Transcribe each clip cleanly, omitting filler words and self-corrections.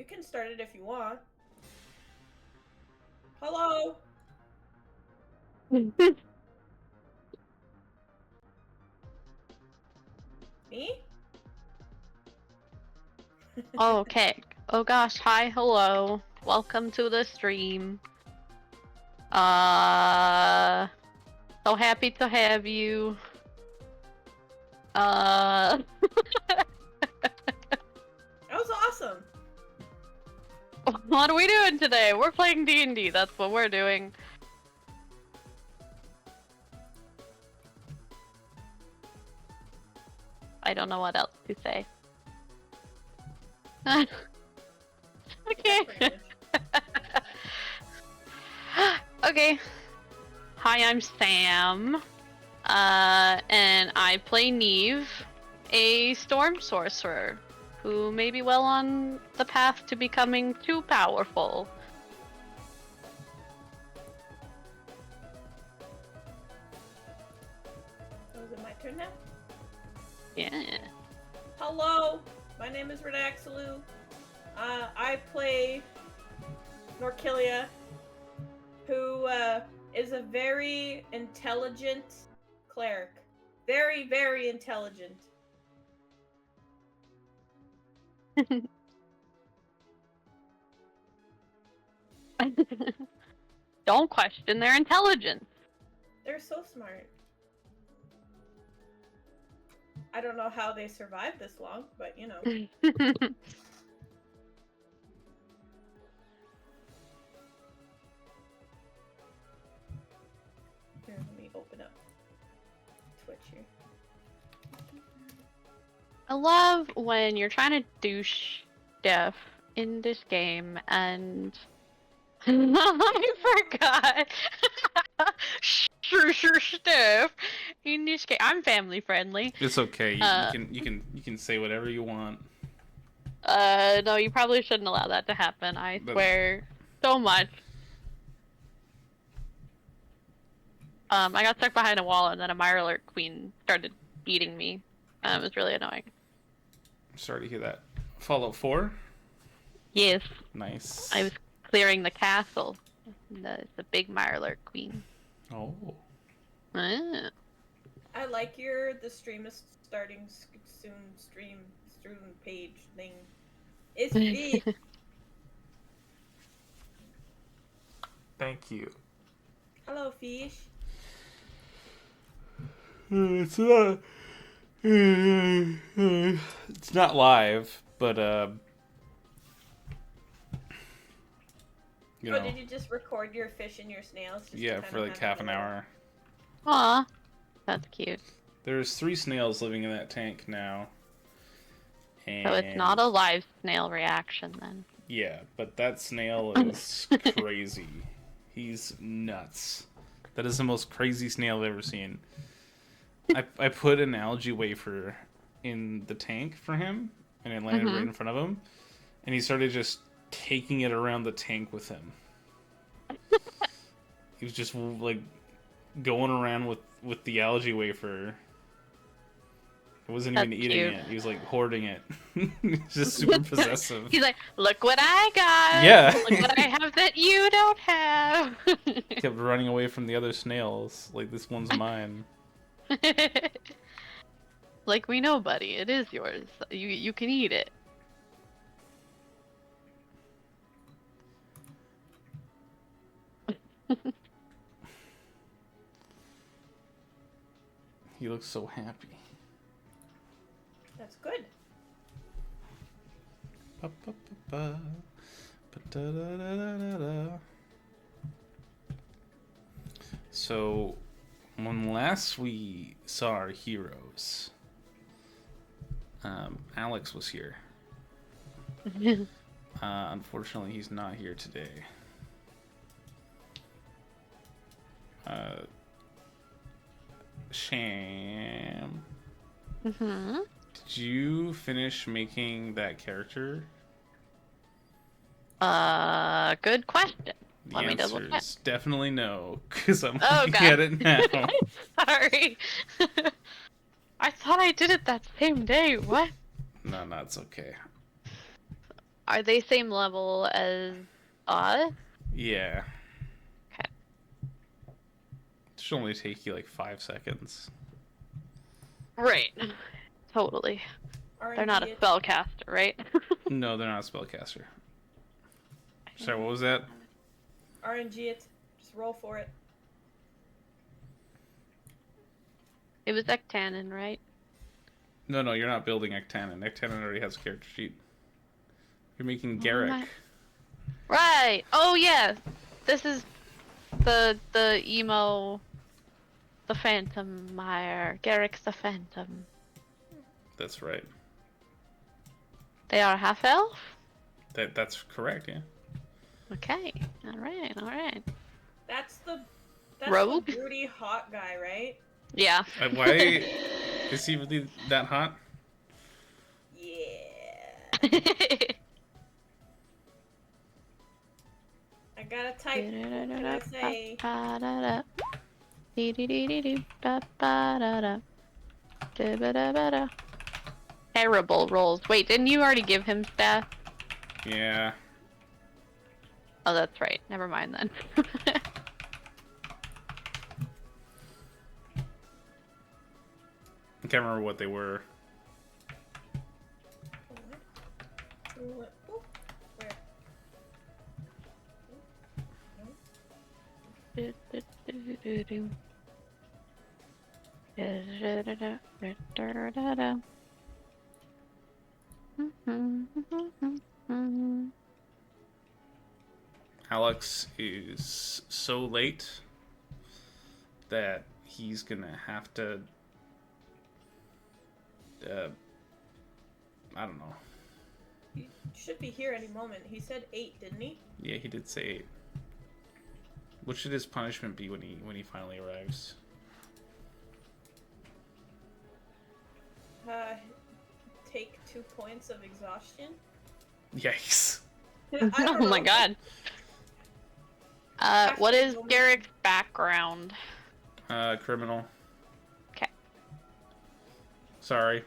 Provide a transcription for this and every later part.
You can start it if you want. Hello? Me? Okay. Oh gosh, hi, hello. Welcome to the stream. So happy to have you. That was awesome. What are we doing today? We're playing D&D, that's what we're doing. I don't know what else to say. Okay. Okay. Hi, I'm Sam. And I play Neve, a storm sorcerer, who may be well on the path to becoming too powerful. Oh, is it my turn now? Yeah. Hello, my name is Redaxaloo. I play Norkilia, who is a very intelligent cleric. Very, very intelligent. Don't question their intelligence. They're so smart. I don't know how they survived this long, but you know. Here, let me open up Twitch here. I love when you're trying to do stuff in this game and I forgot. Sure stuff in this game. I'm family friendly. It's okay. You can say whatever you want. No, you probably shouldn't allow that to happen. I swear so much. I got stuck behind a wall and then a Mirelurk queen started beating me. It was really annoying. I'm sorry to hear that. Fallout 4? Yes. Nice. I was clearing the castle. The big Mirelurk queen. Oh. Ah. I like the stream is starting soon stream page thing. It's me. Thank you. Hello, fish. It's not live, but you know. Did you just record your fish and your snails? Yeah, for like half an hour. Aw, that's cute. There's 3 snails living in that tank now. And... So it's not a live snail reaction then. Yeah, but that snail is crazy. He's nuts. That is the most crazy snail I've ever seen. I put an algae wafer in the tank for him, and it landed right in front of him, and he started just taking it around the tank with him. He was just like going around with the algae wafer. He wasn't even eating it. He was like hoarding it. He's just super possessive. He's like, look what I got! Yeah. Look what I have that you don't have! Kept running away from the other snails. Like, this one's mine. Like, we know, buddy. It is yours. You can eat it. He looks so happy. That's good. So, when last we saw our heroes, Alex was here. Unfortunately, he's not here today. Sham. Did you finish making that character? Good question. The Let me double answer check. is definitely no, because I'm Oh, looking God. at it now. Sorry. I thought I did it that same day. What? No, it's okay. Are they same level as us? Yeah. Okay. It should only take you like 5 seconds. Right. Totally. They're not a RNG it. spellcaster, right? No, they're not a spellcaster. Sorry, what was that? RNG it. Just roll for it. It was Ectanon, right? No, you're not building Ectanon. Ectanon already has a character sheet. You're making Oh Garrick. my- Right. Oh yeah. This is the emo, the Phantom Meyer. Garrick's the Phantom. That's right. They are half elf. That's correct, yeah. Okay. All right. All right. That's the Rogue? broody hot guy, right? Yeah. Why is he really that hot? Yeah. I gotta type. What can I say? Terrible rolls. Wait, didn't you already give him staff? Yeah. Oh, that's right. Never mind then. I can't remember what they were. What? Oh, where? Alex is so late that he's gonna have to. I don't know. He should be here any moment. He said 8, didn't he? Yeah, he did say 8. What should his punishment be when he finally arrives? Take 2 points of exhaustion. Yikes. I don't Oh my know. god. What is Garrick's background? Criminal. Okay. Sorry.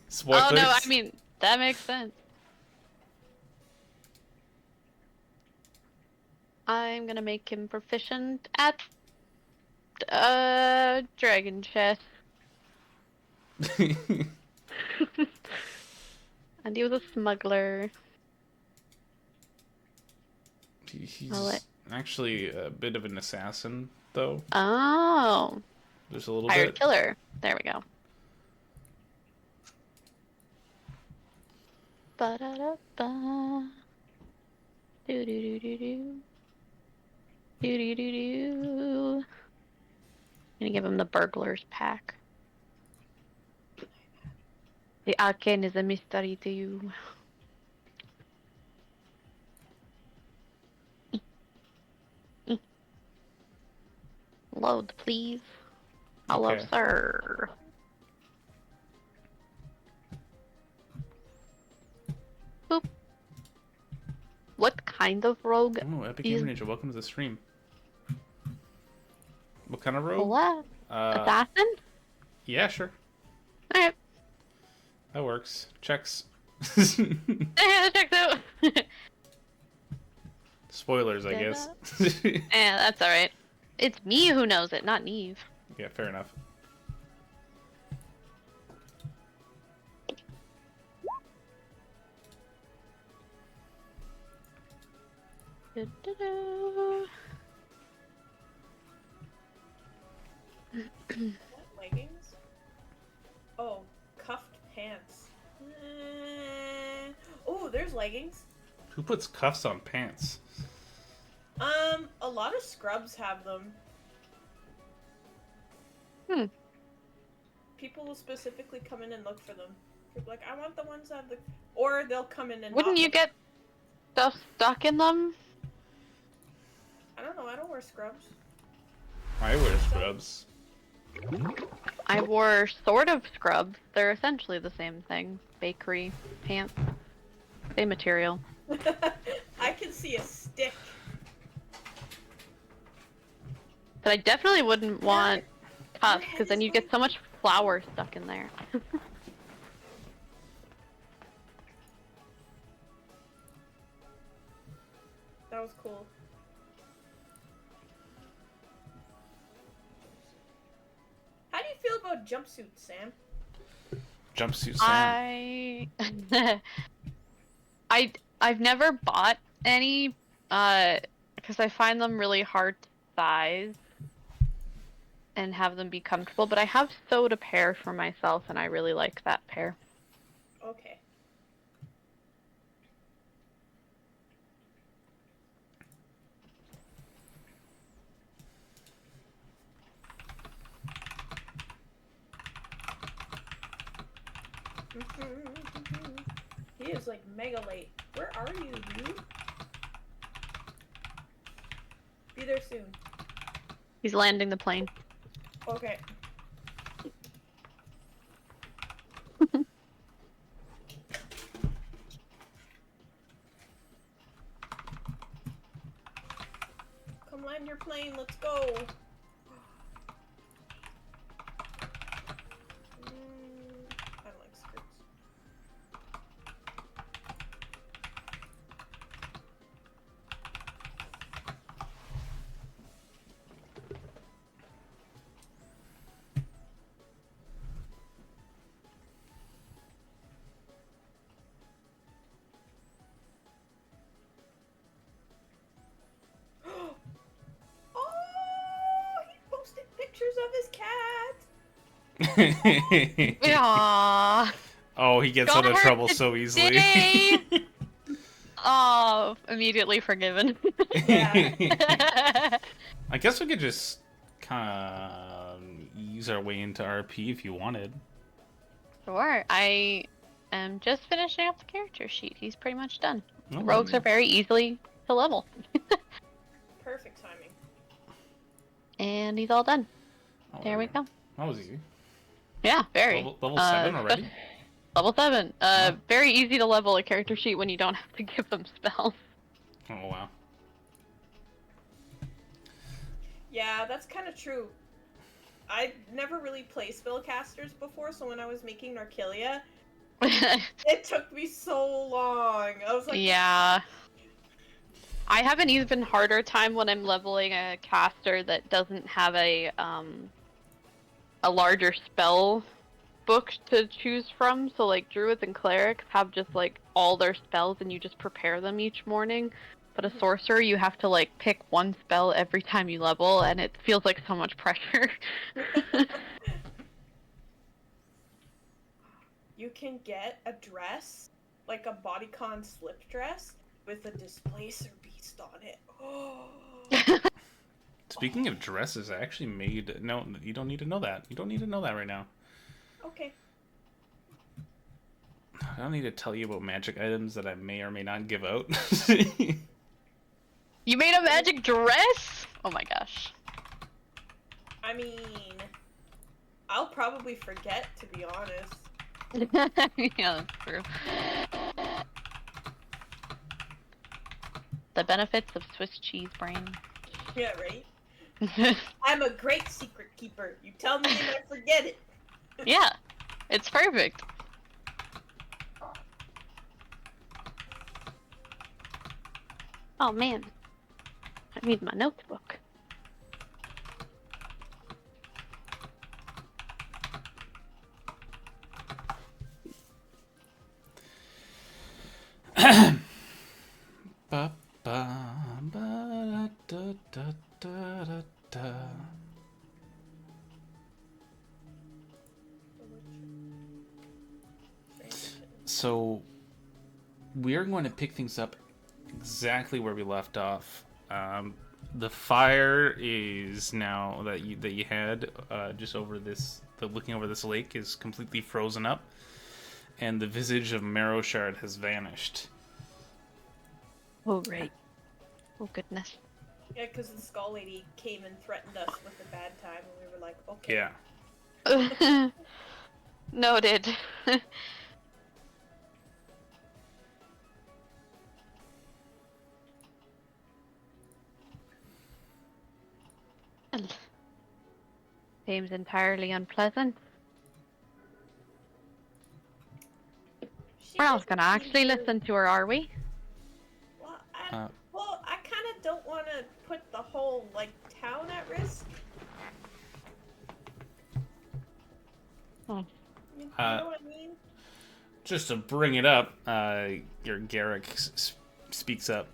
Spoilers. Oh no, I mean, that makes sense. I'm gonna make him proficient at dragon chest. And he was a smuggler. He's actually a bit of an assassin, though. Oh. There's a little Hired bit. killer. There we go. Ba-da-da-ba. Do-do-do-do-do. Do-do-do-do. Gonna give him the burglar's pack. The arcane is a mystery to you. Load, please. Hello, Okay. sir. Boop. What kind of rogue? Oh, Epic These- Gamer Ninja, welcome to the stream. What kind of rogue? What? Assassin? Yeah, sure. Alright. That works. Checks. Check out. Spoilers, I guess. Yeah, that's alright. It's me who knows it, not Neve. Yeah, fair enough. Leggings? Oh, cuffed pants. Oh, there's leggings. Who puts cuffs on pants? A lot of scrubs have them. People will specifically come in and look for them. People are like, I want the ones that have the... Or they'll come in and Wouldn't not you look. get stuff stuck in them? I don't know, I don't wear scrubs. I wear scrubs. I wore sort of scrubs. They're essentially the same thing. Bakery pants. Same material. I can see a stick. But I definitely wouldn't want cuffs, head because then is you'd get so much flour stuck in there. That was cool. How do you feel about jumpsuits, Sam? Jumpsuit Sam. I've never bought any, because I find them really hard to size and have them be comfortable, but I have sewed a pair for myself and I really like that pair. Okay. He is like mega late. Where are you, dude? Be there soon. He's landing the plane. Okay. Come land your plane, let's go. I don't like skirts. Oh, he posted pictures of his cat. Aww. Oh, he gets out of trouble so easily. Oh, immediately forgiven. Yeah. I guess we could just kind of ease our way into RP if you wanted. Sure. I am just finishing up the character sheet. He's pretty much done. Oh, Rogues are very easily to level. Perfect timing. And he's all done. Oh, There we go. That was easy. Yeah, very. Level 7 already? Level 7. Wow. Very easy to level a character sheet when you don't have to give them spells. Oh, wow. Yeah, that's kind of true. I never really played spellcasters before, so when I was making Narkilia, it took me so long. I was like, Yeah. I have an even harder time when I'm leveling a caster that doesn't have a larger spell book to choose from. So like druids and clerics have just like all their spells and you just prepare them each morning. But a sorcerer, you have to like pick one spell every time you level, and it feels like so much pressure. you can get a dress, like a bodycon slip dress, with a displacer beast on it. Oh. Speaking of dresses, I actually made... No, you don't need to know that. You don't need to know that right now. Okay. I don't need to tell you about magic items that I may or may not give out. You made a magic dress? Oh my gosh. I mean, I'll probably forget, to be honest. Yeah, that's true. The benefits of Swiss cheese brain. Yeah, right? I'm a great secret keeper. You tell me and I forget it. Yeah, it's perfect. Oh man, I need my notebook. Ba, ba, ba, da, da, da, da, da. So, we're going to pick things up exactly where we left off. The fire is now that you had just over this, looking over this lake, is completely frozen up, and the visage of Marrowshard has vanished. Oh right. Oh goodness. Yeah, because the Skull Lady came and threatened us with a bad time, and we were like, okay. Yeah. Noted. Seems entirely unpleasant. She We're not doesn't gonna actually seem to- listen to her, are we? Well, I to put the whole, like, town at risk. Oh. You know what I mean? Just to bring it up, your Garrick speaks up.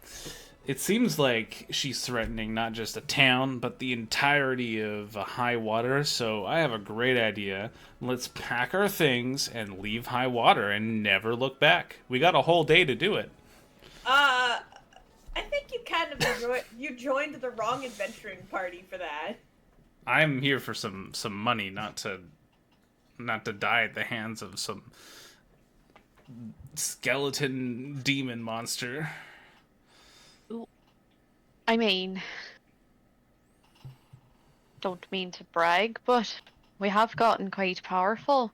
It seems like she's threatening not just a town, but the entirety of High Water, so I have a great idea. Let's pack our things and leave High Water and never look back. We got a whole day to do it. I think you kind of you joined the wrong adventuring party for that. I'm here for some money, not to die at the hands of some skeleton demon monster. I mean, don't mean to brag, but we have gotten quite powerful.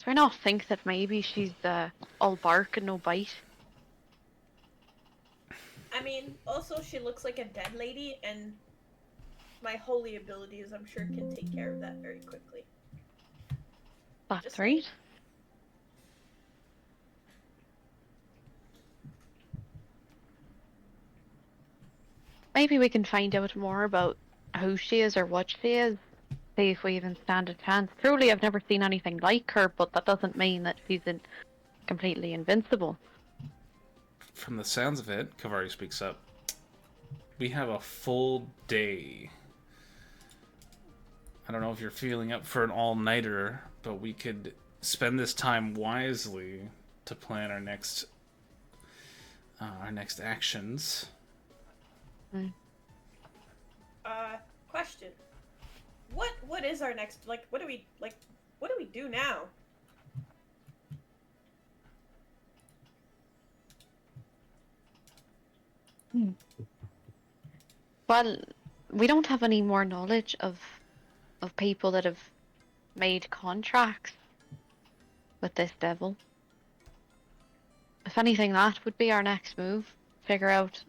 Do I not think that maybe she's all bark and no bite? I mean, also she looks like a dead lady, and my holy abilities, I'm sure, can take care of that very quickly. That's Just right. Maybe we can find out more about who she is or what she is. See if we even stand a chance. Truly, I've never seen anything like her, but that doesn't mean that she's completely invincible. From the sounds of it, Kavari speaks up. We have a full day. I don't know if you're feeling up for an all-nighter, but we could spend this time wisely to plan our next actions. Question. What is our next, like, what do we do now? Well, we don't have any more knowledge of people that have made contracts with this devil. If anything, that would be our next move. Figure out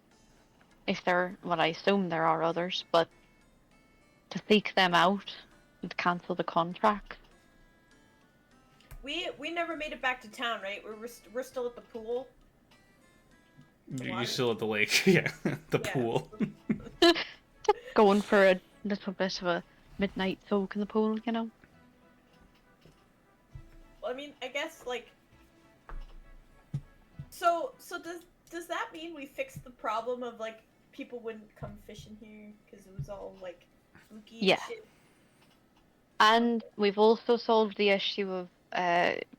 if there, well, I assume there are others, but to seek them out and cancel the contract. We never made it back to town, right? We're still at the pool. You're still at the lake, yeah, the pool. Going for a little bit of a midnight soak in the pool, you know? Well, I mean, I guess, like, so does that mean we fixed the problem of, like, people wouldn't come fishing here because it was all, like, spooky and shit? And we've also solved the issue of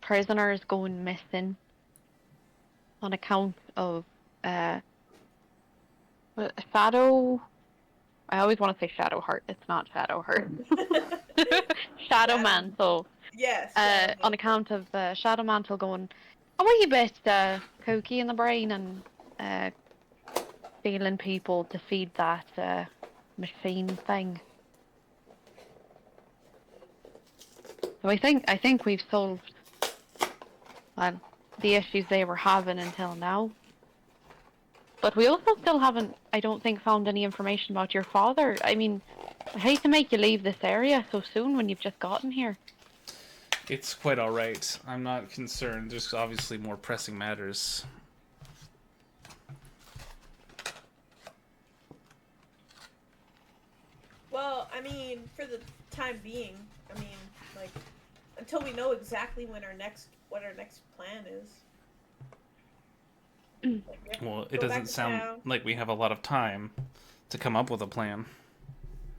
prisoners going missing on account of Shadow. I always want to say Shadow Heart. It's not Shadow Heart. Shadow Mantle. Yes. On account of Shadow Mantle going a wee bit kooky in the brain and stealing people to feed that machine thing. So I think we've solved the issues they were having until now. But we also still haven't, I don't think, found any information about your father. I mean, I hate to make you leave this area so soon when you've just gotten here. It's quite alright. I'm not concerned. There's obviously more pressing matters. Well, I mean, for the time being, I mean, like, until we know exactly what our next plan is. Like, Well, it doesn't sound like we have a lot of time to come up with a plan.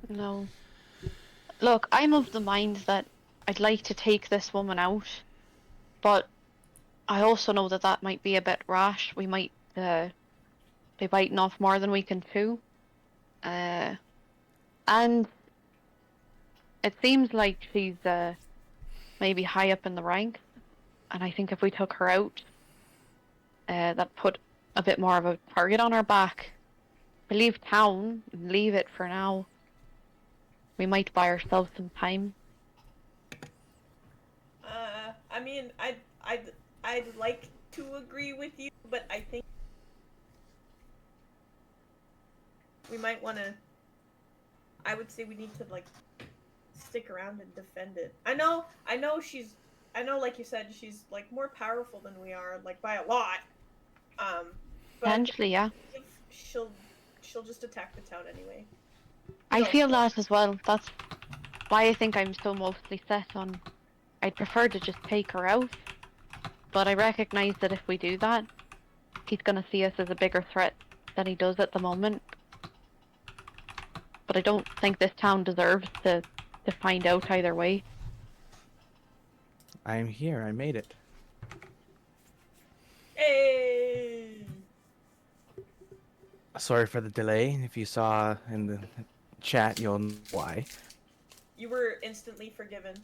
No. Look, I'm of the mind that I'd like to take this woman out, but I also know that that might be a bit rash. We might be biting off more than we can chew. And it seems like she's maybe high up in the ranks, and I think if we took her out, that put a bit more of a target on our back. We leave town and leave it for now. We might buy ourselves some time. I mean, I'd like to agree with you, but I think we might want to. I would say we need to, like, stick around and defend it. I know, like you said, she's, like, more powerful than we are, like, by a lot. But Potentially, yeah. if she'll she'll just attack the town anyway. I No. feel that as well. That's why I think I'm so mostly set on. I'd prefer to just take her out, but I recognize that if we do that, he's gonna see us as a bigger threat than he does at the moment. But I don't think this town deserves to find out either way. I'm here. I made it. Hey! Sorry for the delay. If you saw in the chat, you'll know why. You were instantly forgiven.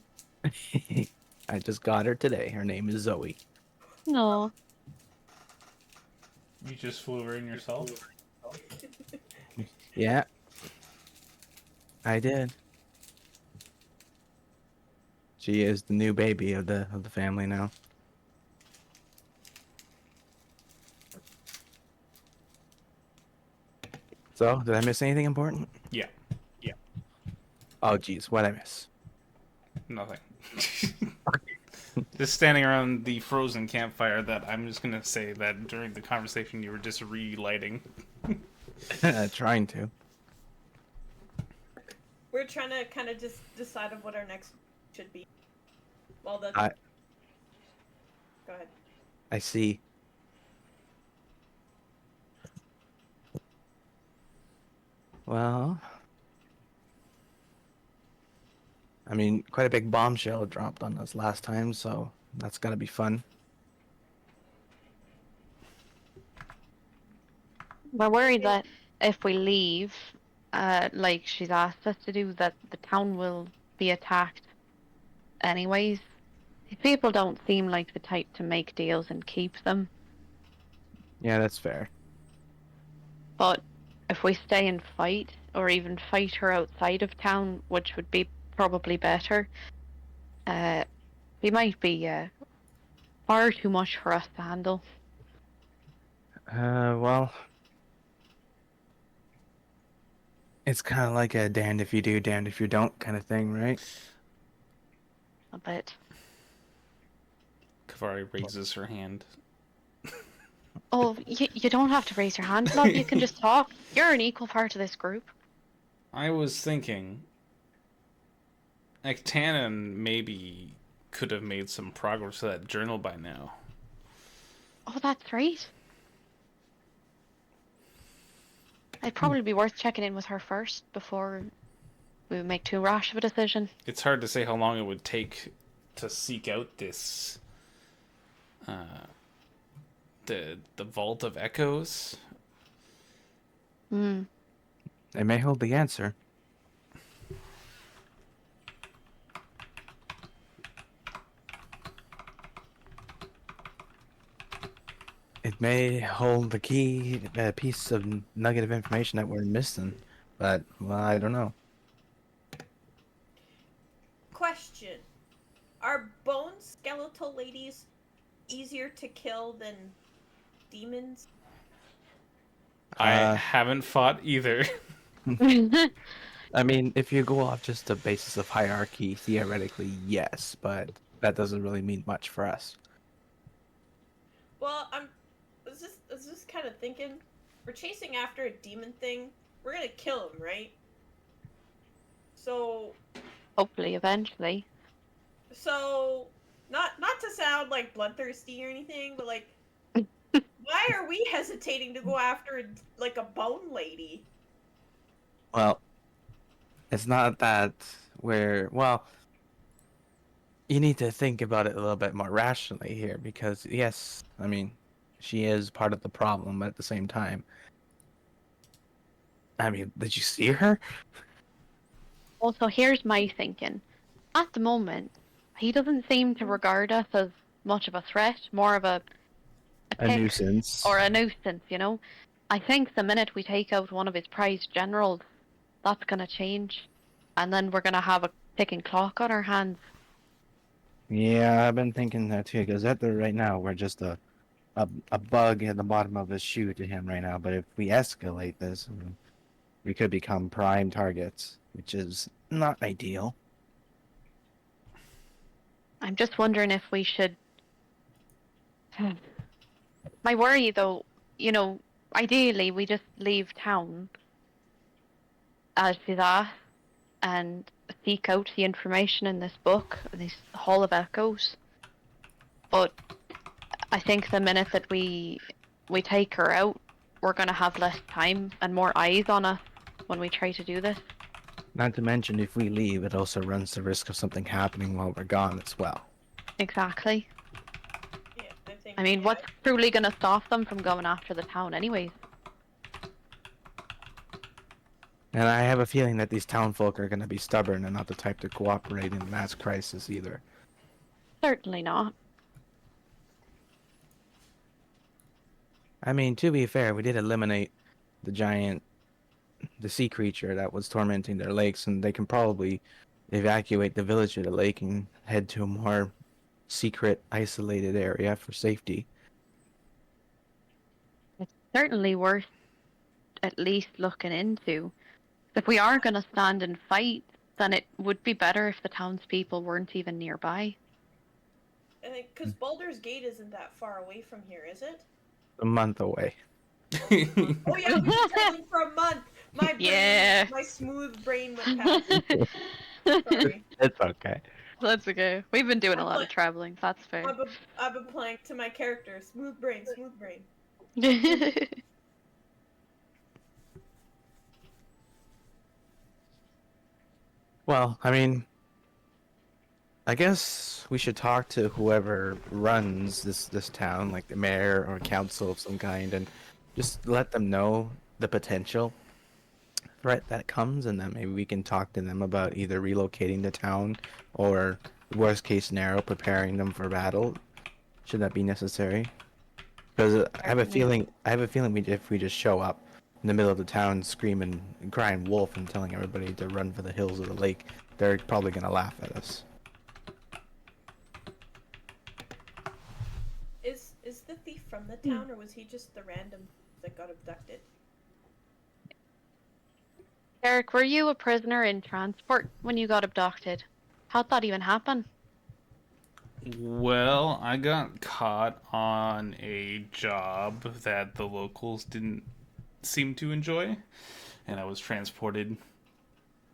I just got her today. Her name is Zoe. No. You just flew her in yourself? Yeah, I did. She is the new baby of the family now. So, did I miss anything important? Yeah. Oh, geez, what'd I miss? Nothing. Just standing around the frozen campfire that I'm just gonna say that during the conversation you were just relighting. Trying to. We're trying to kind of just decide of what our next should be. Well, the. I- Go ahead. I see. Well, I mean, quite a big bombshell dropped on us last time, so that's gotta be fun. We're worried that if we leave, like she's asked us to do, that the town will be attacked anyways. People don't seem like the type to make deals and keep them. Yeah, that's fair. But if we stay and fight, or even fight her outside of town, which would be probably better, we might be far too much for us to handle. Well, it's kind of like a damned if you do, damned if you don't kind of thing, right? A bit. Kavari raises her hand. Oh, you don't have to raise your hand, love. You can just talk. You're an equal part of this group. I was thinking, like, Tannen maybe could have made some progress to that journal by now. Oh, that's right. It'd probably be worth checking in with her first before we make too rash of a decision. It's hard to say how long it would take to seek out this, the Vault of Echoes. Hmm. They may hold the answer. It may hold the key, piece of nugget of information that we're missing, but, well, I don't know. Question: Are bone skeletal ladies easier to kill than demons? I Uh, haven't fought either. I mean, if you go off just the basis of hierarchy, theoretically, yes, but that doesn't really mean much for us. Well, I was just kind of thinking, we're chasing after a demon thing. We're gonna kill him, right? So, Hopefully, eventually. not to sound like bloodthirsty or anything, but like, why are we hesitating to go after like a bone lady? Well, it's not that well, you need to think about it a little bit more rationally here because, yes, I mean, she is part of the problem, but at the same time, I mean, did you see her? Also, here's my thinking. At the moment, he doesn't seem to regard us as much of a threat, more of a A tick nuisance. or a nuisance, you know? I think the minute we take out one of his prized generals, that's gonna change. And then we're gonna have a ticking clock on our hands. Yeah, I've been thinking that too, because right now, we're just a bug at the bottom of his shoe to him right now. But if we escalate this, we could become prime targets, which is not ideal. I'm just wondering if we should. My worry, though, you know, ideally, we just leave town as she's at and seek out the information in this book, this Hall of Echoes. But I think the minute that we take her out, we're gonna have less time and more eyes on us when we try to do this. Not to mention, if we leave, it also runs the risk of something happening while we're gone as well. Exactly. Yeah, I think. I mean, yeah. what's truly gonna stop them from going after the town, anyways? And I have a feeling that these townfolk are going to be stubborn and not the type to cooperate in mass crisis either. Certainly not. I mean, to be fair, we did eliminate the sea creature that was tormenting their lakes, and they can probably evacuate the village of the lake and head to a more secret, isolated area for safety. It's certainly worth at least looking into. If we are gonna stand and fight, then it would be better if the townspeople weren't even nearby. I think because Baldur's Gate isn't that far away from here, is it? A month away. Oh yeah, we've been traveling for a month. My brain, Yeah. my smooth brain went past. Sorry. It's okay. That's okay. We've been doing a lot of traveling. That's fair. I've been playing to my character. Smooth brain, smooth brain. Well, I mean, I guess we should talk to whoever runs this town, like the mayor or council of some kind, and just let them know the potential threat that comes, and then maybe we can talk to them about either relocating the town or, worst case scenario, preparing them for battle, should that be necessary. Because I have a feeling if we just show up in the middle of the town screaming and crying wolf and telling everybody to run for the hills of the lake, they're probably gonna laugh at us. Is the thief from the town, or was he just the random that got abducted? Eric, were you a prisoner in transport when you got abducted? How'd that even happen? Well, I got caught on a job that the locals didn't seem to enjoy, and I was transported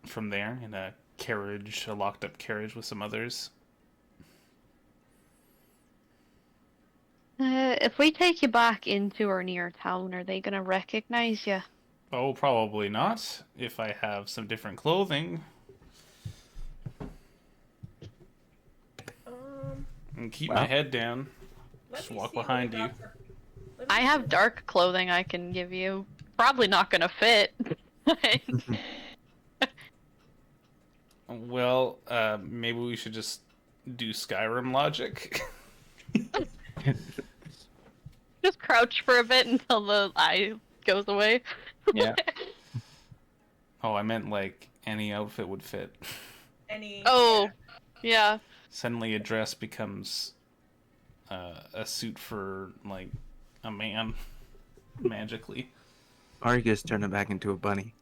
from there in a carriage, a locked up carriage with some others. If we take you back into or near town, are they gonna recognize you? Oh, probably not, if I have some different clothing. And keep my head down. Let Just me walk see what behind I you. got for- let me I see have what- dark clothing I can give you. Probably not gonna fit. Well, maybe we should just do Skyrim logic. Just crouch for a bit until the eye goes away. Yeah. Oh, I meant like any outfit would fit. Any. Oh, yeah. Suddenly a dress becomes a suit for like a man magically. Or you just turn it back into a bunny.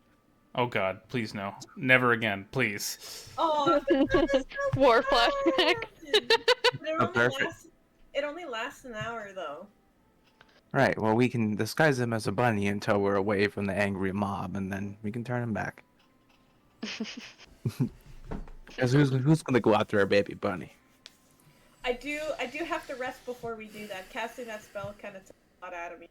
Oh god, please no. Never again, please. Oh, War flashback. It only lasts an hour though. Right, well, we can disguise him as a bunny until we're away from the angry mob, and then we can turn him back. Because who's gonna go after our baby bunny? I do have to rest before we do that. Casting that spell kind of took a lot out of me.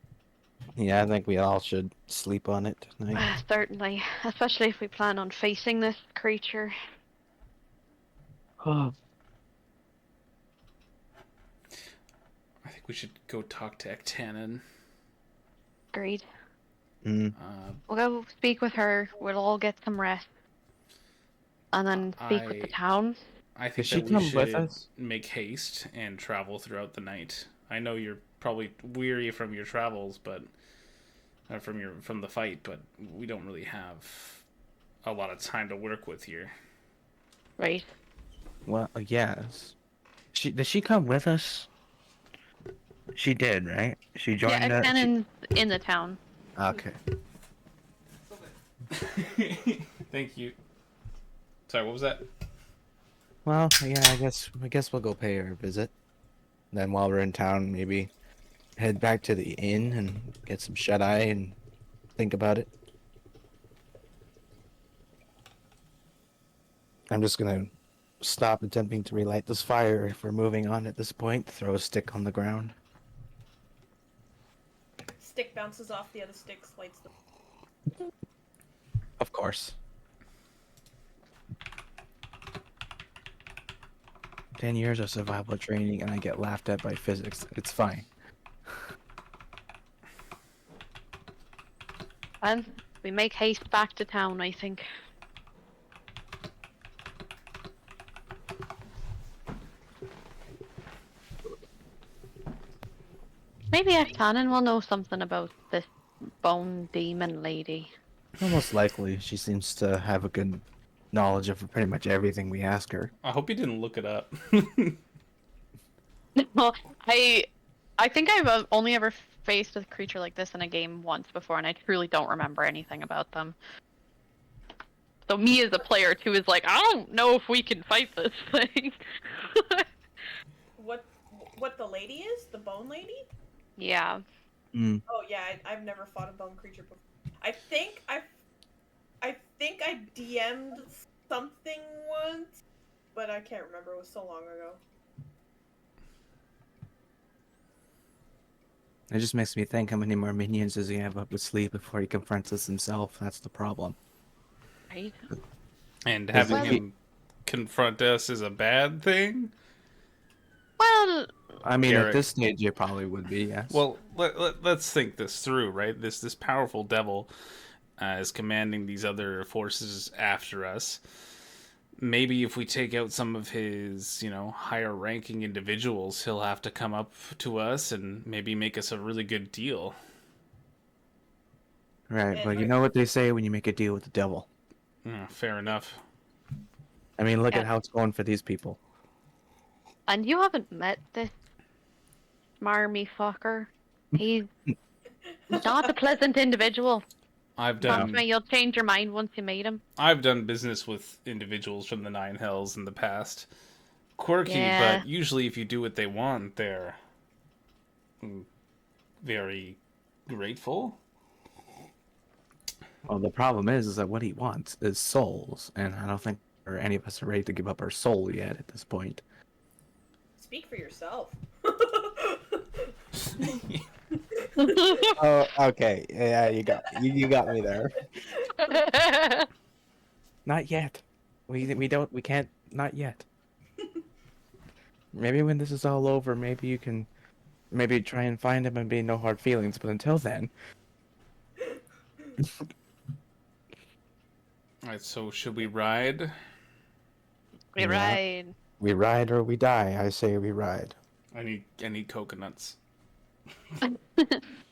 Yeah, I think we all should sleep on it tonight. Certainly, especially if we plan on facing this creature. Oh. I think we should go talk to Ektanen. Agreed. Mm. We'll go speak with her. We'll all get some rest, and then speak with the town. I think Does she that we come with should us? make haste and travel throughout the night. I know you're probably weary from your travels, but from the fight, but we don't really have a lot of time to work with here. Right. Well, yes. Did she come with us? She did, right? She joined Yeah, us. Ektanen's in the town. Okay. Thank you. Sorry, what was that? Well, yeah, I guess we'll go pay her a visit. Then while we're in town, maybe head back to the inn and get some shut-eye and think about it. I'm just gonna stop attempting to relight this fire if we're moving on at this point. Throw a stick on the ground. Stick bounces off the other sticks, lights the. Of course. 10 years of survival training and I get laughed at by physics. It's fine. Well, we make haste back to town, I think. Maybe Ektanen will know something about this bone demon lady. Almost likely, she seems to have a good knowledge of pretty much everything we ask her. I hope you didn't look it up. Well, I think I've only ever faced a creature like this in a game once before, and I truly don't remember anything about them. So me as a player too is like, I don't know if we can fight this thing. What the lady is? The bone lady? Yeah. Mm. Oh yeah, I've never fought a bone creature before. I think I DM'd something once, but I can't remember. It was so long ago. It just makes me think, how many more minions does he have up his sleeve before he confronts us himself? That's the problem. Right. And Is having it- him confront us is a bad thing? Well, I mean, Garrett. at this stage, it probably would be, yes. Well, let's think this through, right? This powerful devil is commanding these other forces after us. Maybe if we take out some of his, higher ranking individuals, he'll have to come up to us and maybe make us a really good deal. Right, And but you like- know what they say when you make a deal with the devil. Yeah, fair enough. I mean, look Yeah. at how it's going for these people. and you haven't met this smarmy fucker. He's not a pleasant individual. I've Trust done me, you'll change your mind once you meet him. I've done business with individuals from the Nine Hells in the past. Quirky, Yeah. but usually if you do what they want, they're very grateful. Well, the problem is that what he wants is souls, and I don't think any of us are ready to give up our soul yet at this point. Speak for yourself. Oh, okay. Yeah, you got me there. Not yet. We can't. Not yet. Maybe when this is all over, maybe you can, maybe try and find him and be no hard feelings. But until then, Alright, so should we ride? We Yeah. ride. we ride or we die. I say we ride. I need coconuts.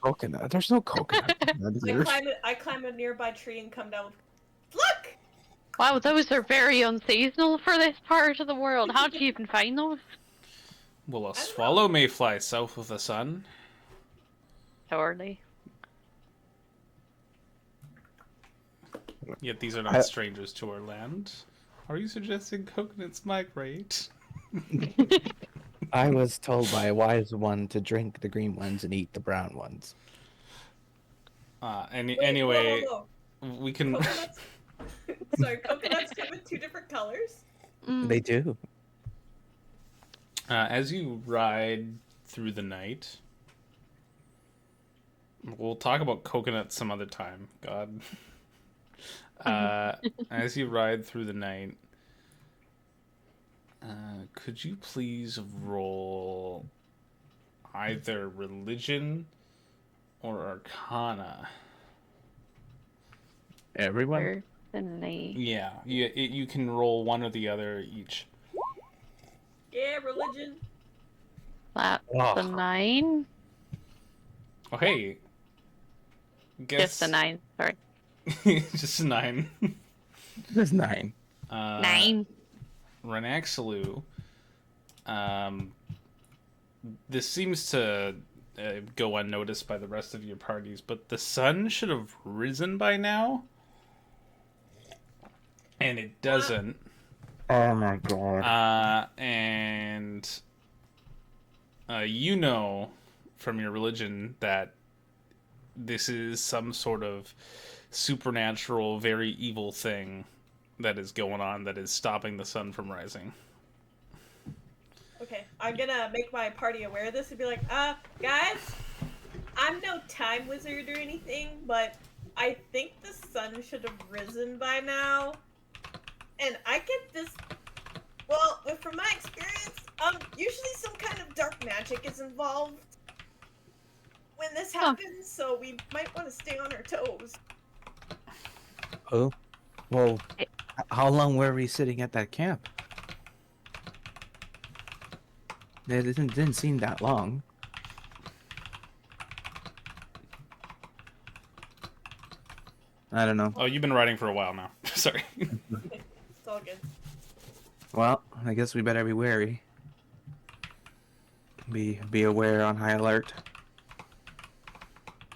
Coconut. There's no coconut. I climb a nearby tree and come down with. Look! Wow, those are very unseasonal for this part of the world. How do you even find those? Well, a don't know. swallow may fly south of the sun. Surely. Yet these are not I- strangers to our land. Are you suggesting coconuts migrate? I was told by a wise one to drink the green ones and eat the brown ones. Wait, Anyway, whoa. we can. Coconuts. Sorry, coconuts come in 2 different colors. Mm. They do. As you ride through the night, we'll talk about coconuts some other time. God. As you ride through the night, could you please roll either religion or arcana? Everyone. Certainly. Yeah, you can roll one or the other each. Yeah, religion. That's Oh. a 9. Oh, hey. Just a 9. Sorry. Just a 9. There's 9. 9. Renaxalu, this seems to go unnoticed by the rest of your parties, but the sun should have risen by now, and it doesn't. Oh my god. And you know from your religion that this is some sort of supernatural, very evil thing that is going on that is stopping the sun from rising. Okay, I'm gonna make my party aware of this and be like, guys, I'm no time wizard or anything, but I think the sun should have risen by now. And I get this, well, from my experience, usually some kind of dark magic is involved when this happens, so we might want to stay on our toes. Oh, well, how long were we sitting at that camp? It didn't seem that long. I don't know. Oh, you've been riding for a while now. Sorry. It's all good. Well, I guess we better be wary. Be aware, on high alert.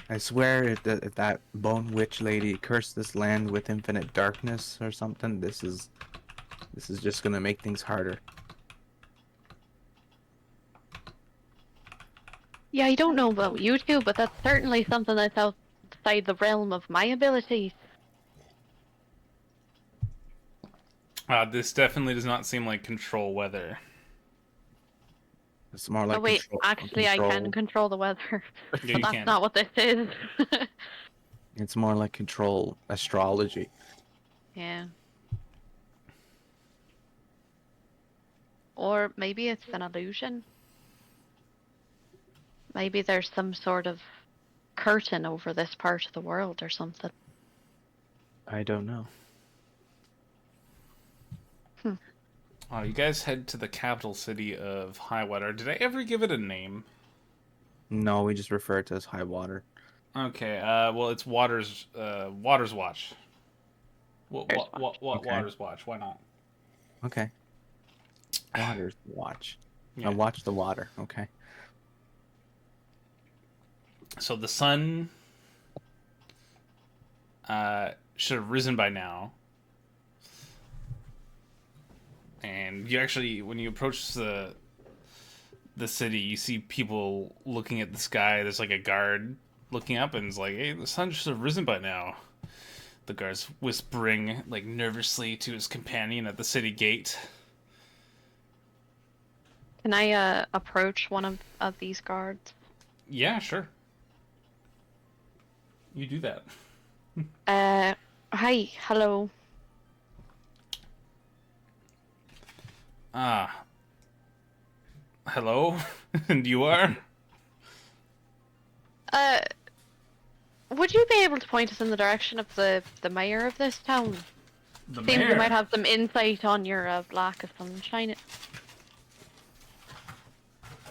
I swear, if that bone witch lady cursed this land with infinite darkness or something, this is just gonna make things harder. Yeah, I don't know about you two, but that's certainly something that's outside the realm of my abilities. This definitely does not seem like control weather. It's more like Oh wait, control, actually I can control the weather. Yeah, But you that's can. not what this is. It's more like control astrology. Yeah. Or maybe it's an illusion. Maybe there's some sort of curtain over this part of the world or something. I don't know. You guys head to the capital city of Highwater. Did I ever give it a name? No, we just refer to it as high water. Okay, well, it's Waters Watch. Okay. Waters Watch, why not? Okay. Water's watch. Yeah. I watch the water. Okay. So the sun should have risen by now. And you actually, when you approach the city, you see people looking at the sky. There's like a guard looking up and it's like, hey, the sun should have risen by now. The guard's whispering like nervously to his companion at the city gate. Can I approach one of these guards? Yeah, sure. You do that. Hi, hello. Hello? And you are? Would you be able to point us in the direction of the mayor of this town? The Seems mayor? you might have some insight on your lack of sunshine.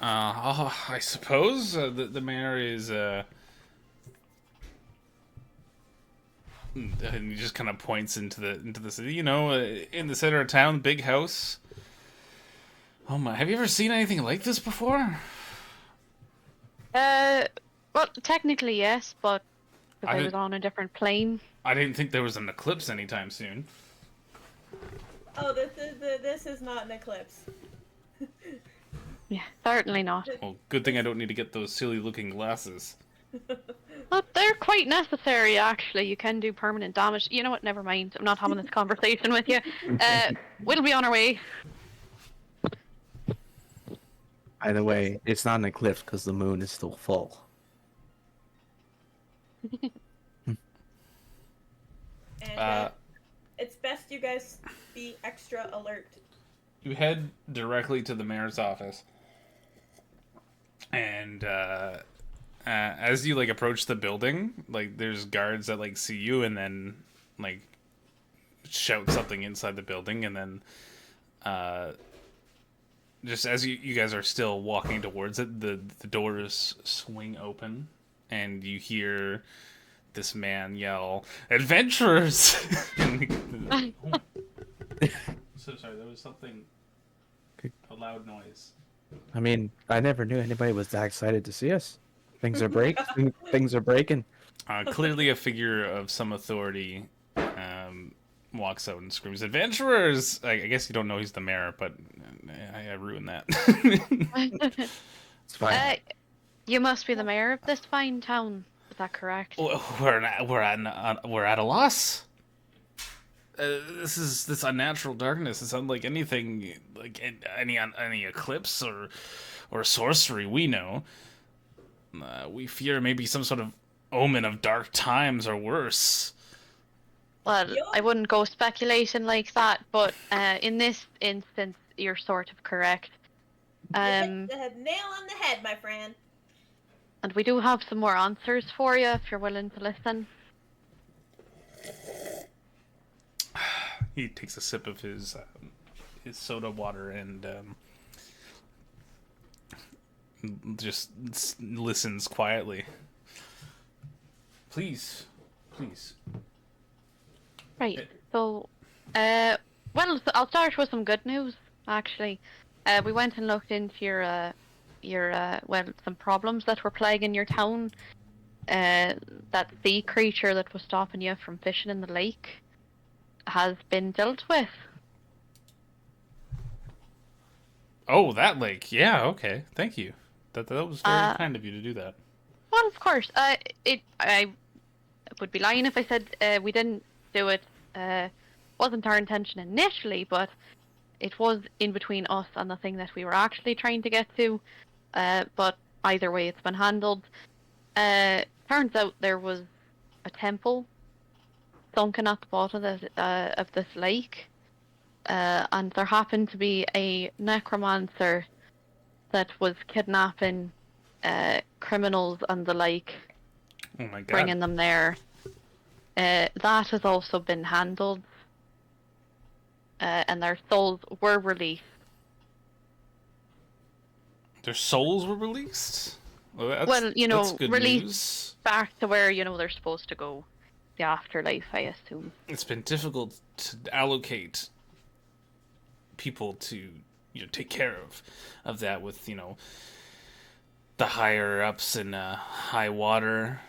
I suppose the mayor is and he just kind of points into the city. You know, in the center of town, big house. Oh my! Have you ever seen anything like this before? Well, technically yes, but because I was didn't- on a different plane. I didn't think there was an eclipse anytime soon. Oh, this is not an eclipse. Yeah, certainly not. Well, good thing I don't need to get those silly-looking glasses. Well, they're quite necessary, actually. You can do permanent damage. You know what? Never mind. I'm not having this conversation with you. We'll be on our way. Either way, it's not an eclipse because the moon is still full. And it's best you guys be extra alert. You head directly to the mayor's office, and as you like approach the building, like there's guards that like see you and then like shout something inside the building, and then just as you guys are still walking towards it, the doors swing open, and you hear this man yell, "Adventurers!" So sorry, there was something, a loud noise. I mean, I never knew anybody was that excited to see us. Things are things are breaking. Clearly a figure of some authority walks out and screams, "Adventurers!" I guess you don't know he's the mayor, but I ruined that. It's fine. You must be the mayor of this fine town. Is that correct? We're at a loss. This unnatural darkness is unlike anything like any eclipse or sorcery we know. We fear maybe some sort of omen of dark times or worse. Well, Yo. I wouldn't go speculating like that, but in this instance, you're sort of correct. You hit the nail on the head, my friend. And we do have some more answers for you if you're willing to listen. He takes a sip of his soda water and just listens quietly. Please. Right. So, well, I'll start with some good news. Actually, we went and looked into your some problems that were plaguing your town. That sea creature that was stopping you from fishing in the lake has been dealt with. Oh, that lake. Yeah, okay. Thank you. That was very kind of you to do that. Well, of course. I would be lying if I said we didn't do it. Wasn't our intention initially, but it was in between us and the thing that we were actually trying to get to. But either way, it's been handled. Turns out there was a temple sunken at the bottom of this lake, and there happened to be a necromancer that was kidnapping criminals and the like, Oh my god. bringing them there. That has also been handled, and their souls were released. Their souls were released? Well, that's good released news. back to where they're supposed to go, the afterlife, I assume. It's been difficult to allocate people to take care of that with the higher ups in high water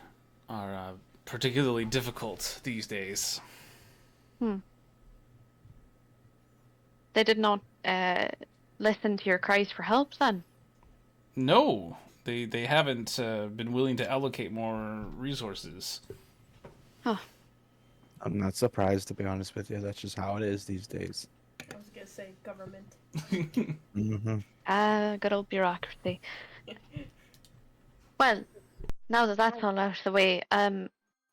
are particularly difficult these days. They did not listen to your cries for help then? No, they haven't been willing to allocate more resources. Huh. I'm not surprised, to be honest with you. That's just how it is these days. I was gonna say government. Mm-hmm. Good old bureaucracy. Well, now that that's all out of the way,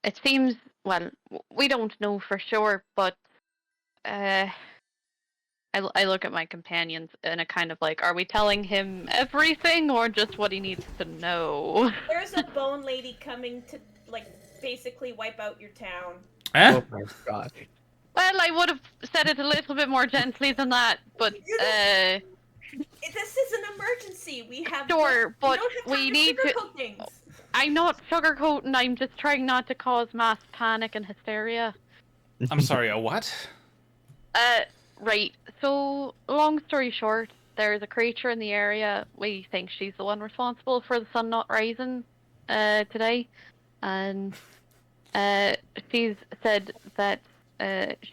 it seems, well, we don't know for sure, but I look at my companions and a kind of like, are we telling him everything or just what he needs to know? There's a bone lady coming to basically wipe out your town. Oh my god. Well, I would have said it a little bit more gently than that, but This is an emergency. We have sure, but we don't have time we need to. sugarcoat things. I'm not sugarcoating. I'm just trying not to cause mass panic and hysteria. I'm sorry, a what? Right. So, long story short, there's a creature in the area. We think she's the one responsible for the sun not rising today, and she's said that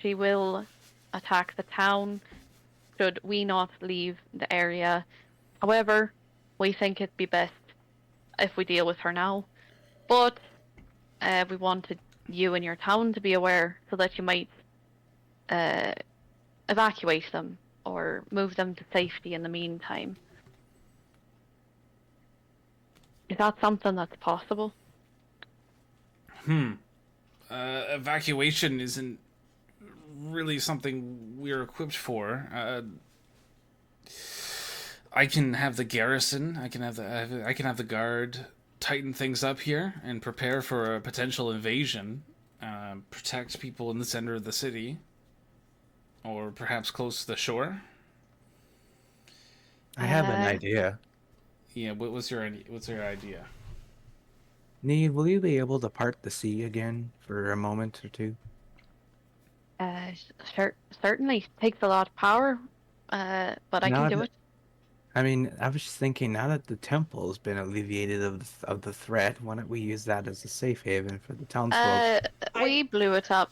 she will attack the town should we not leave the area. However, we think it'd be best if we deal with her now. But we wanted you and your town to be aware so that you might evacuate them or move them to safety in the meantime. Is that something that's possible? Evacuation isn't really something we're equipped for. I can have the garrison. I can have the guard tighten things up here and prepare for a potential invasion. Protect people in the center of the city, or perhaps close to the shore. I have an idea. Yeah, what's your idea? Neve, will you be able to part the sea again for a moment or two? Certainly takes a lot of power, but I can do it. I mean, I was just thinking, now that the temple has been alleviated of the threat, why don't we use that as a safe haven for the townsfolk? We blew it up.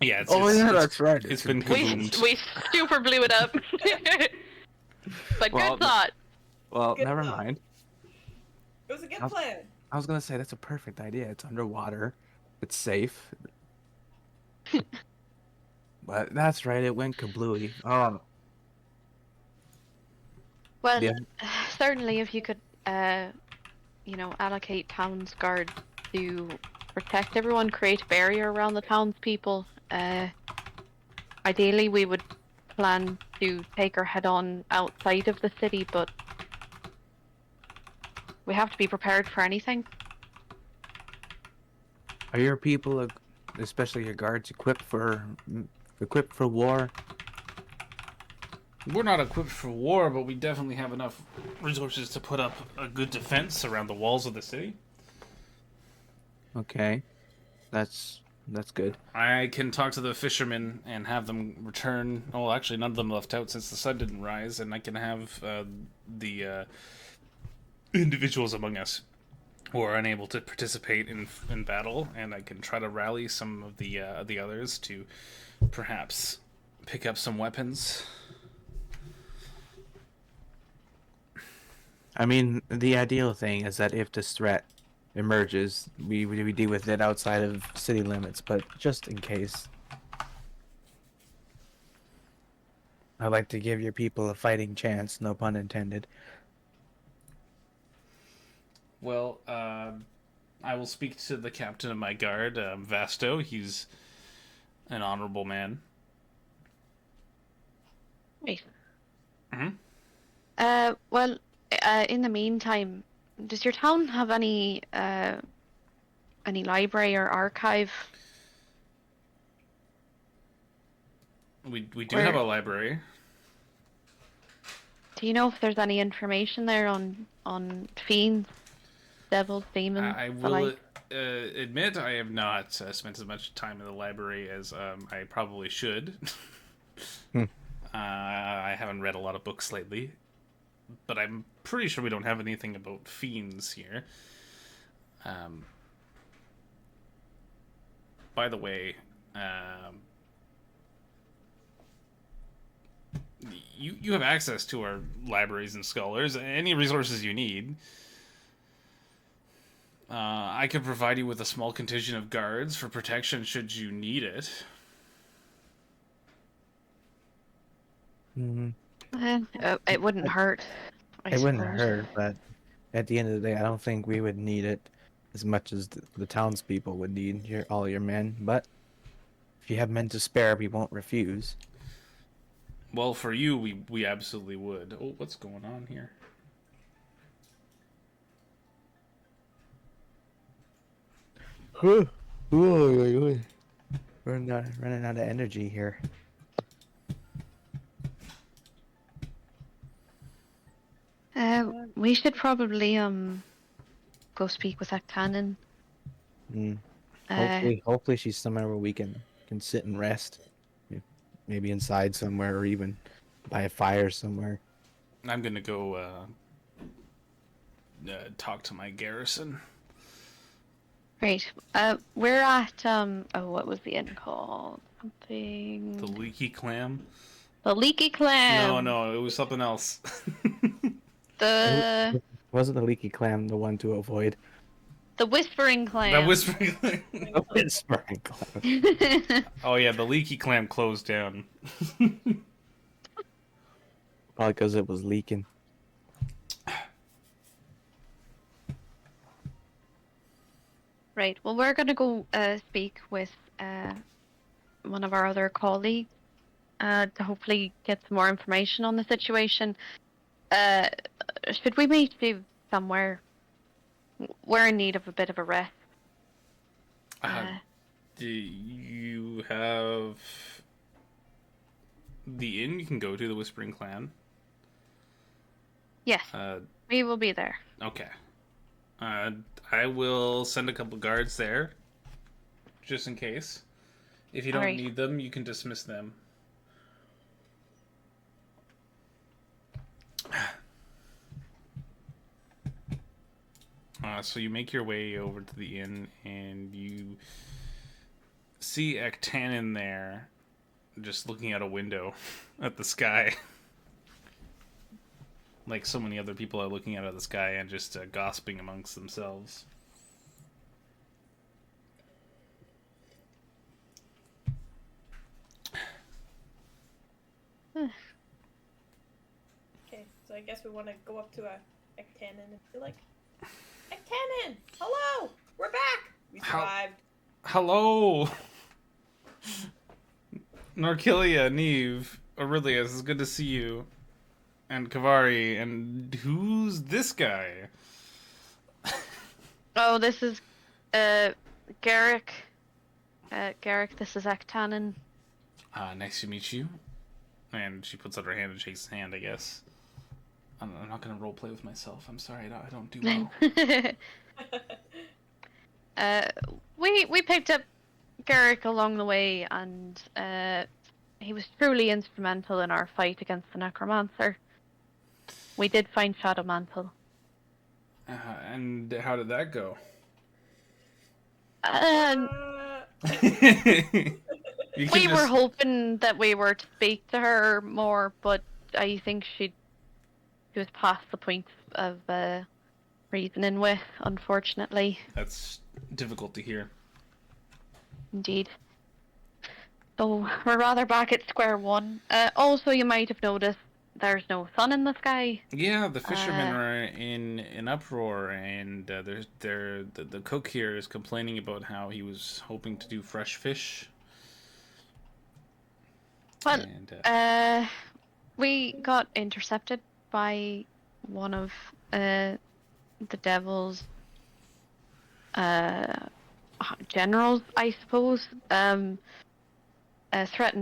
Yeah, that's right. It's been We kaboomed. super blew it up. But Well, good thought. Well, Good never thought. mind. It was a good I was, plan. I was gonna say that's a perfect idea. It's underwater, it's safe. But that's right, it went kablooey. Well, Yeah. certainly if you could, allocate town's guard to protect everyone, create a barrier around the townspeople. Ideally, we would plan to take our head on outside of the city, but we have to be prepared for anything. Are your people, especially your guards, equipped for war? We're not equipped for war, but we definitely have enough resources to put up a good defense around the walls of the city. Okay, that's good. I can talk to the fishermen and have them return. Well, actually, none of them left out since the sun didn't rise, and I can have the individuals among us who are unable to participate in battle, and I can try to rally some of the others to perhaps pick up some weapons. I mean, the ideal thing is that if this threat emerges, we deal with it outside of city limits. But just in case, I like to give your people a fighting chance. No pun intended. Well, I will speak to the captain of my guard, Vasto. He's an honorable man. Right. Hmm. Well, in the meantime, does your town have any library or archive? We do Where have a library. do you know if there's any information there on fiends, devils, demons, I the will like? admit I have not spent as much time in the library as I probably should. Hmm. I haven't read a lot of books lately, but I'm pretty sure we don't have anything about fiends here. By the way, you have access to our libraries and scholars. Any resources you need. I could provide you with a small contingent of guards for protection should you need it. Mm, It wouldn't hurt, I it wouldn't suppose. hurt, but at the end of the day, I don't think we would need it as much as the townspeople would need all your men. But if you have men to spare, we won't refuse. Well, for you, we absolutely would. Oh, what's going on here? We're not running out of energy here. We should probably go speak with that cannon. Mm. Uh, Hopefully she's somewhere where we can sit and rest. Maybe inside somewhere, or even by a fire somewhere. I'm gonna go talk to my garrison. Great. We're at what was the inn called? Something. The leaky clam? The Leaky No, Clam. no, it was something else. The Wasn't the leaky clam the one to avoid? the Whispering Clam. That whispering clam. The whispering clam. Oh yeah, the leaky clam closed down. Probably because it was leaking. Right. Well, we're gonna go speak with one of our other colleagues to hopefully get some more information on the situation. Uh, should we meet you somewhere? We're in need of a bit of a rest. Do you have the inn you can go to, the Whispering Clan? Yes, we will be there. Okay. I will send a couple guards there, just in case. If you don't Alright. need them, you can dismiss them. So you make your way over to the inn, and you see Ektanin there, just looking out a window at the sky. like so many other people are looking out of the sky and just gossiping amongst themselves. Okay, so I guess we want to go up to a Ektanen and be like, Ektanen, hello, we're back. We survived. Hello, Narkilia, Neve, Aurelius. It's good to see you, and Kavari. And who's this guy? Oh, this is Garrick. Garrick, this is Ektanen. Nice to meet you. And she puts out her hand and shakes his hand, I guess. I'm not gonna roleplay with myself. I'm sorry, I don't do well. We picked up Garrick along the way, and he was truly instrumental in our fight against the Necromancer. We did find Shadow Mantle. And how did that go? We were hoping that we were to speak to her more, but I think she was past the point of reasoning with, unfortunately. That's difficult to hear. Indeed. So we're rather back at square one. Also, you might have noticed there's no sun in the sky. Yeah, the fishermen are in uproar, and the cook here is complaining about how he was hoping to do fresh fish. Well, we got intercepted by one of the devil's generals, I suppose. Threatened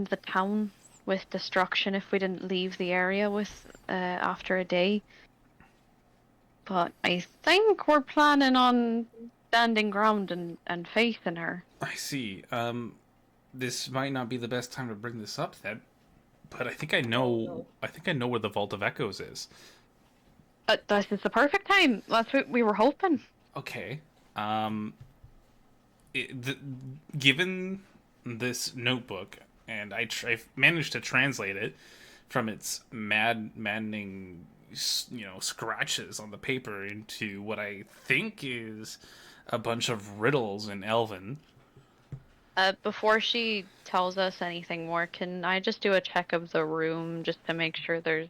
the town with destruction if we didn't leave the area after a day. But I think we're planning on standing ground and facing her. I see. This might not be the best time to bring this up then, but I think I know. I think I know where the Vault of Echoes is. This is the perfect time. That's what we were hoping. Okay. Given this notebook, and I managed to translate it from its maddening, scratches on the paper into what I think is a bunch of riddles in Elven. Before she tells us anything more, can I just do a check of the room just to make sure there's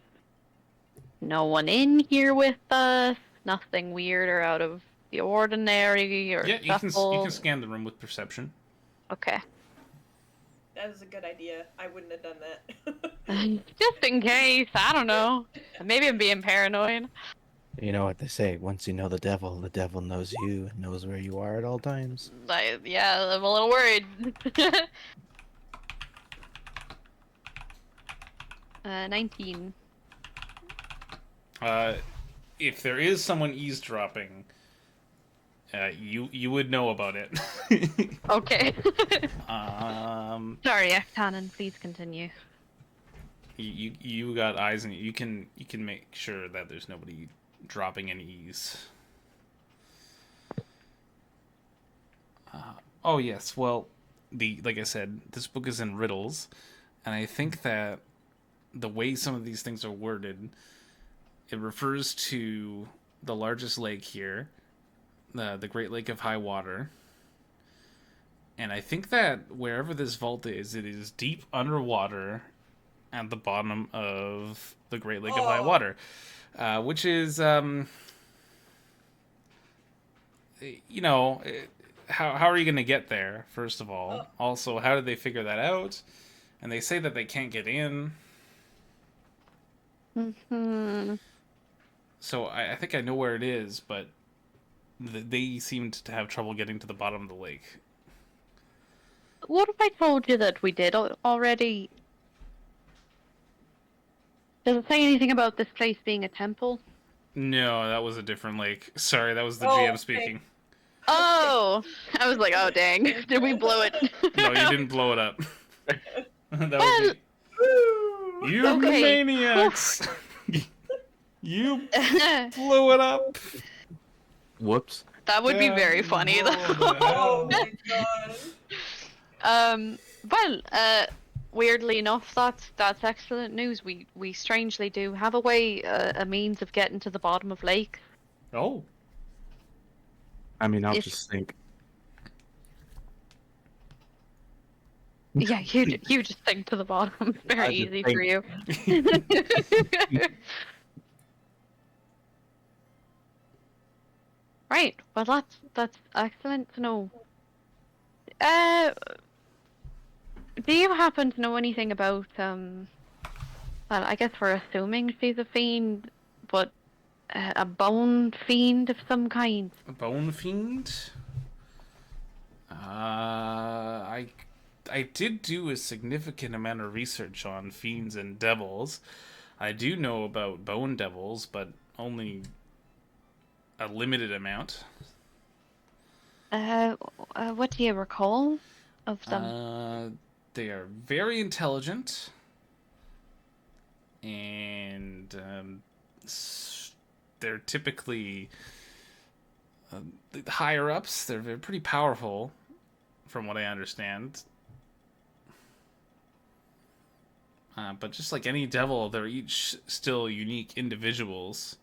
no one in here with us? Nothing weird or out of the ordinary or you can scan the room with perception. Okay. That is a good idea. I wouldn't have done that. Just in case, I don't know. Maybe I'm being paranoid. You know what they say, once you know the devil knows you and knows where you are at all times. Yeah, I'm a little worried. 19. If there is someone eavesdropping, you would know about it. Okay. Sorry, Ektanen, please continue. You got eyes, and you can make sure that there's nobody dropping any ease. Oh yes, well, like I said, this book is in riddles, and I think that the way some of these things are worded, it refers to the largest lake here, the Great Lake of High Water. And I think that wherever this vault is, it is deep underwater at the bottom of the Great Lake of High Water. Which is, how are you going to get there, first of all? Also, how did they figure that out? And they say that they can't get in. Mm-hmm. So I think I know where it is, but they seemed to have trouble getting to the bottom of the lake. What if I told you that we did already? Does it say anything about this place being a temple? No, that was a different lake. Sorry, that was the GM speaking. Oh! I was like, oh dang, did we blow it? No, you didn't blow it up. That would be... You maniacs! You blew it up! Whoops. That would be very funny, though. Oh my god. weirdly enough, that's excellent news. We strangely do have a way, a means of getting to the bottom of lake. Oh, I mean, I'll If just think. yeah, you just sink to the bottom. It's very I just easy think. for you. Right. Well, that's excellent to know. Uh, do you happen to know anything about Well, I guess we're assuming she's a fiend, but a bone fiend of some kind. a bone fiend. I did do a significant amount of research on fiends and devils. I do know about bone devils, but only a limited amount. What do you recall of them? They are very intelligent, and they're typically the higher ups. They're pretty powerful, from what I understand. But just like any devil, they're each still unique individuals.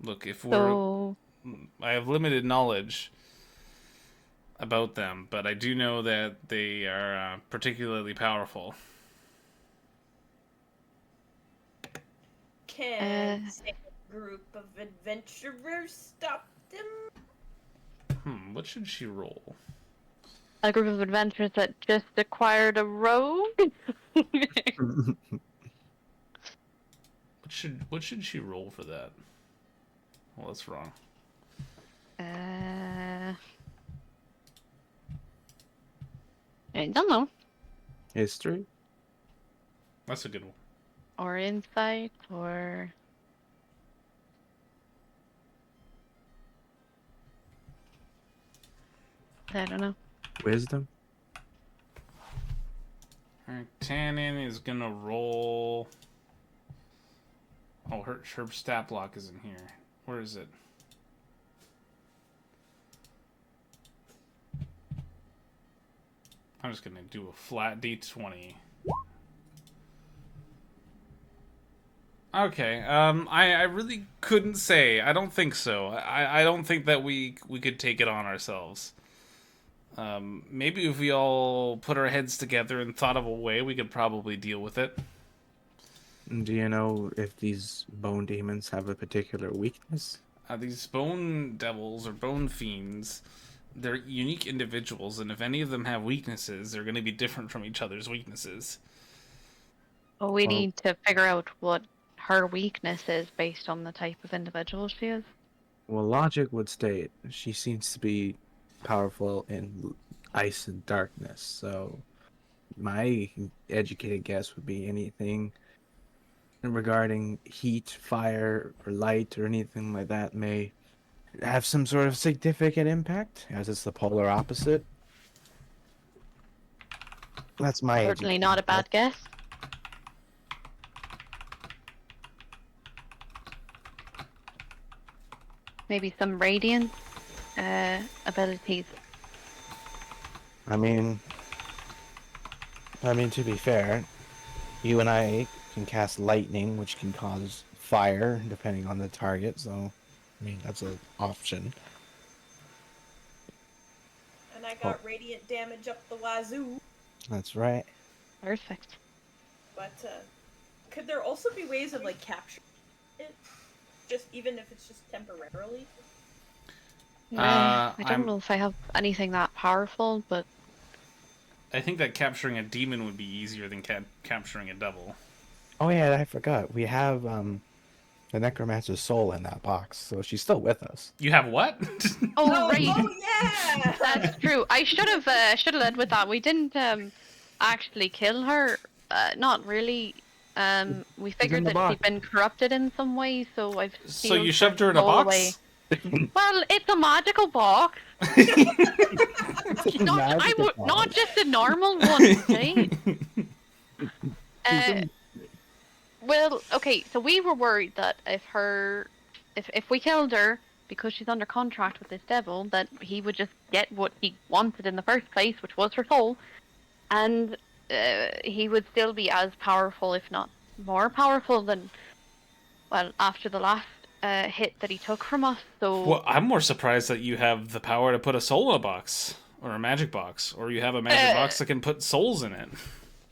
Look, if we're... So, I have limited knowledge about them, but I do know that they are particularly powerful. Can say a group of adventurers stop them? What should she roll? a group of adventurers that just acquired a rogue? What should she roll for that? Well, that's wrong. I don't know. History? That's a good one. Or insight, or... I don't know. Wisdom? Alright, Tannen is gonna roll... Oh, her stat block is in here. Where is it? I'm just gonna do a flat D20. Okay, I really couldn't say. I don't think so. I don't think that we could take it on ourselves. Maybe if we all put our heads together and thought of a way, we could probably deal with it. Do you know if these bone demons have a particular weakness? These bone devils or bone fiends, they're unique individuals, and if any of them have weaknesses, they're going to be different from each other's weaknesses. Well, we Well- need to figure out what her weakness is based on the type of individual she is. Well, logic would state she seems to be powerful in ice and darkness, so my educated guess would be anything regarding heat, fire, or light, or anything like that may have some sort of significant impact, as it's the polar opposite. That's my Certainly not a bad guess. Maybe some radiant abilities. I mean, to be fair, you and I can cast lightning, which can cause fire depending on the target. So, I mean, that's an option. And I got radiant damage up the wazoo. That's right. Perfect. But could there also be ways of like capturing it? Just even if it's just temporarily? I don't know if I have anything that powerful, but I think that capturing a demon would be easier than capturing a devil. Oh yeah, I forgot. We have the necromancer's soul in that box, so she's still with us. You have what? oh right, Oh yeah! that's true. I should have led with that. We didn't actually kill her. Not really. We figured in the that she'd box. been corrupted in some way, so I've. So you shoved her in a soul box? away. Well, it's a magical box. Not just a normal one, okay? Well, okay, so we were worried that if we killed her, because she's under contract with this devil, that he would just get what he wanted in the first place, which was her soul, and he would still be as powerful, if not more powerful than, well, after the last hit that he took from us. So Well, I'm more surprised that you have the power to put a soul in a box, or a magic box, or you have a magic box that can put souls in it.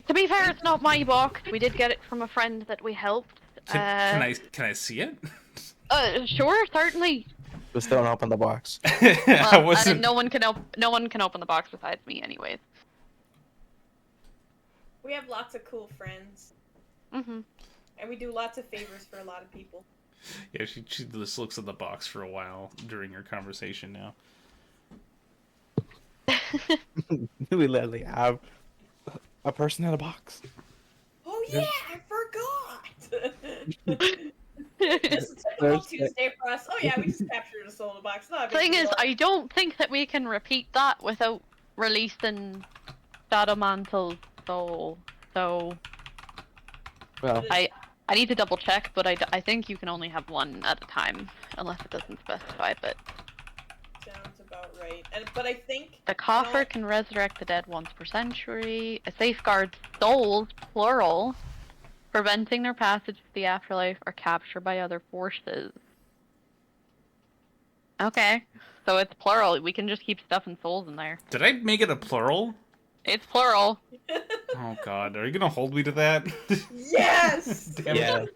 to be fair, it's not my box. We did get it from a friend that we helped. Can I see it? Sure, certainly. Just don't open the box. I Well, wasn't. no one can open the box besides me, anyways. We have lots of cool friends, Mhm. and we do lots of favors for a lot of people. Yeah, she just looks at the box for a while during your conversation now. We literally have a person in a box. Oh yeah, I forgot. Just a typical Tuesday for us. Oh yeah, we just captured a soul in a box. Not a big Thing is, deal. I don't think that we can repeat that without releasing Shadow Mantle's soul. So Well, I need to double check, but I think you can only have one at a time, unless it doesn't specify. But Sounds about right. But I think the coffer can resurrect the dead once per century. It safeguards souls, plural, preventing their passage to the afterlife or capture by other forces. Okay, so it's plural. We can just keep stuffing souls in there. Did I make it a plural? It's plural. Oh God, are you gonna hold me to that? Yes. Damn yeah. it.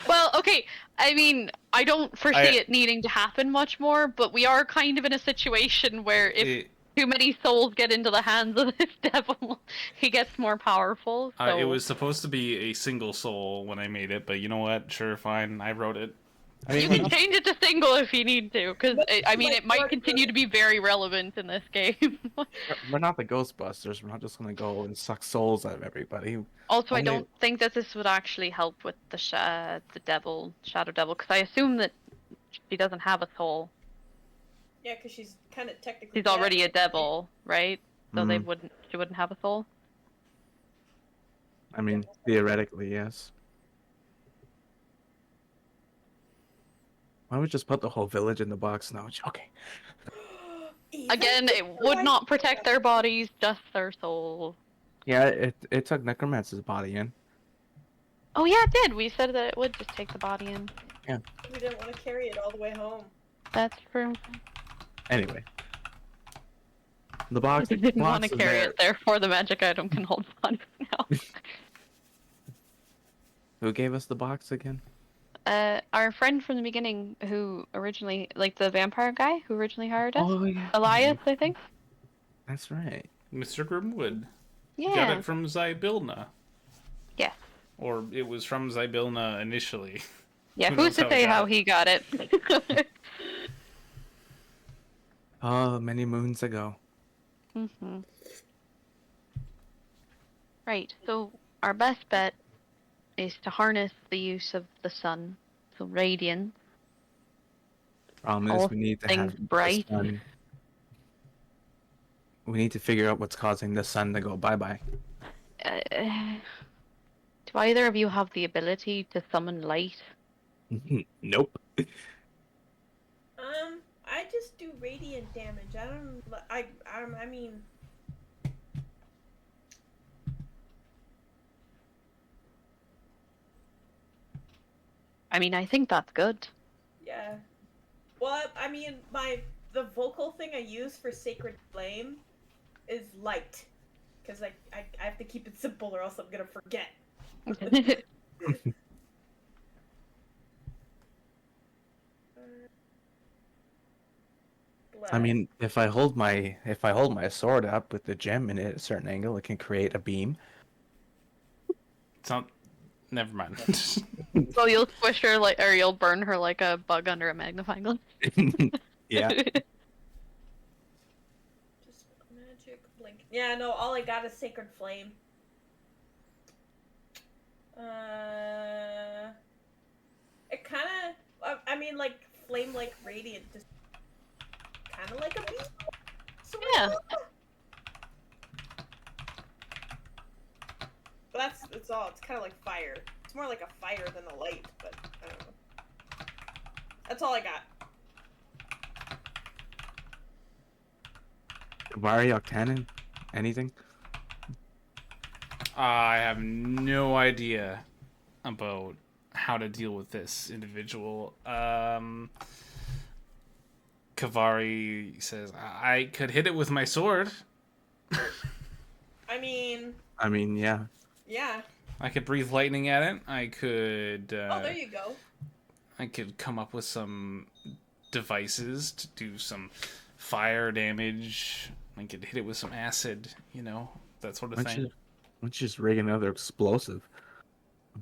Well, okay. I mean, I don't foresee I- it needing to happen much more, but we are kind of in a situation where if too many souls get into the hands of this devil, he gets more powerful. So It was supposed to be a single soul when I made it, but you know what? Sure, fine. I wrote it. I mean, you can change it to single if you need to, because I mean, it might Like, continue to be very relevant in this game. we're not the Ghostbusters. We're not just gonna go and suck souls out of everybody. Also, I Only- don't think that this would actually help with the shadow devil, because I assume that she doesn't have a soul. Yeah, because she's kind of technically. She's already a dead. devil, right? So Mhm. she wouldn't have a soul. I mean, theoretically, yes. Why don't we just put the whole village in the box now? Okay. Even Again, it would right- not protect their bodies, just their souls. Yeah, it took Necromancer's body in. Oh yeah, it did. We said that it would just take the body in. We didn't want to carry it all the way home. That's true. Anyway. The box. We didn't box want to is carry there. it, therefore the magic item can hold bodies now. Who gave us the box again? Our friend from the beginning, who originally, like the vampire guy, who originally hired us, Oh yeah. Elias, I think. That's right. Mr. Grimwood. Yeah. Got it from Zybilna. Yes. Or it was from Zybilna initially. Yeah. Who Who's knows to how say it how got he got it? Oh, many moons ago. Mm-hmm. Right, so our best bet is to harness the use of the sun, so radiance. Problem All is, we need to things have bright. The sun. We need to figure out what's causing the sun to go bye-bye. Do either of you have the ability to summon light? Nope. I just do radiant damage. I mean. I mean, I think that's good. Yeah. Well, I mean, the vocal thing I use for Sacred Flame is light. Because I have to keep it simple or else I'm gonna forget. I mean, if I hold my sword up with the gem in it at a certain angle, it can create a beam. It's not. Never mind. So you'll squish her or you'll burn her like a bug under a magnifying glass. Yeah. Just magic blink. Yeah, no, all I got is Sacred Flame. It kind of, I mean, like flame, like radiant, just kind of like a beam. Yeah. But it's all. It's kind of like fire. It's more like a fire than a light, but I don't know. That's all I got. Vari Octanen? Anything? I have no idea about how to deal with this individual. Kavari says, I could hit it with my sword. I mean, I mean, yeah. yeah. I could breathe lightning at it. I could. Oh, there you go. I could come up with some devices to do some fire damage. I could hit it with some acid, that sort of Why don't thing. you, why don't you just rig another explosive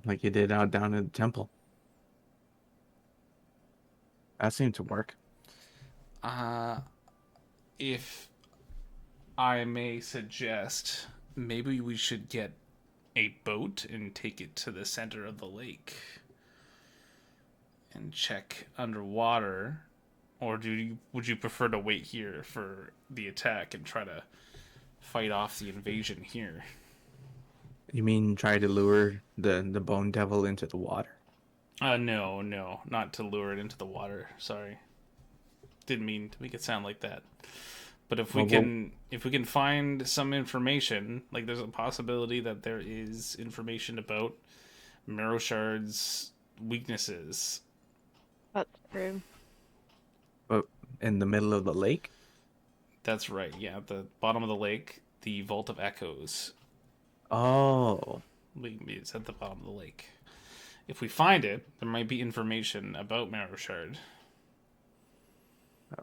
like you did out down in the temple? That seemed to work. If I may suggest, maybe we should get a boat and take it to the center of the lake and check underwater. Or would you prefer to wait here for the attack and try to fight off the invasion here? You mean try to lure the bone devil into the water? No, not to lure it into the water. Sorry, didn't mean to make it sound like that. But if we can find some information, like there's a possibility that there is information about Meroshard's weaknesses. That's true. But in the middle of the lake? That's right. Yeah, at the bottom of the lake, the Vault of Echoes. Oh. It's at the bottom of the lake. If we find it, there might be information about Meroshard.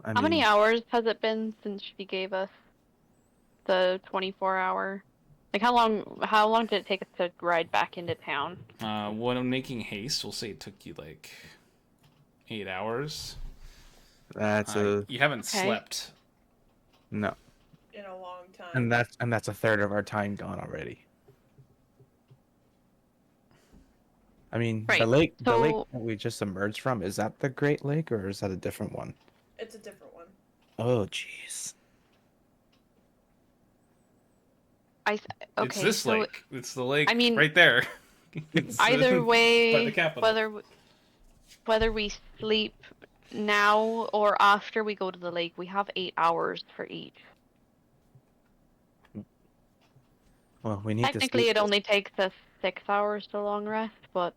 How many hours has it been since she gave us the 24-hour? Like, how long did it take us to ride back into town? When I'm making haste, we'll say it took you like 8 hours. That's You haven't Okay. slept. no. In a long time. And that's a third of our time gone already. I mean, Right, the lake so- that we just emerged from, is that the Great Lake or is that a different one? It's a different one. Oh, jeez. Okay, It's this so lake. It's the lake I mean, right there. It's, either by way, the capital. whether we sleep now or after we go to the lake, we have 8 hours for each. Well, we need Technically, to it only takes us 6 hours to long rest, but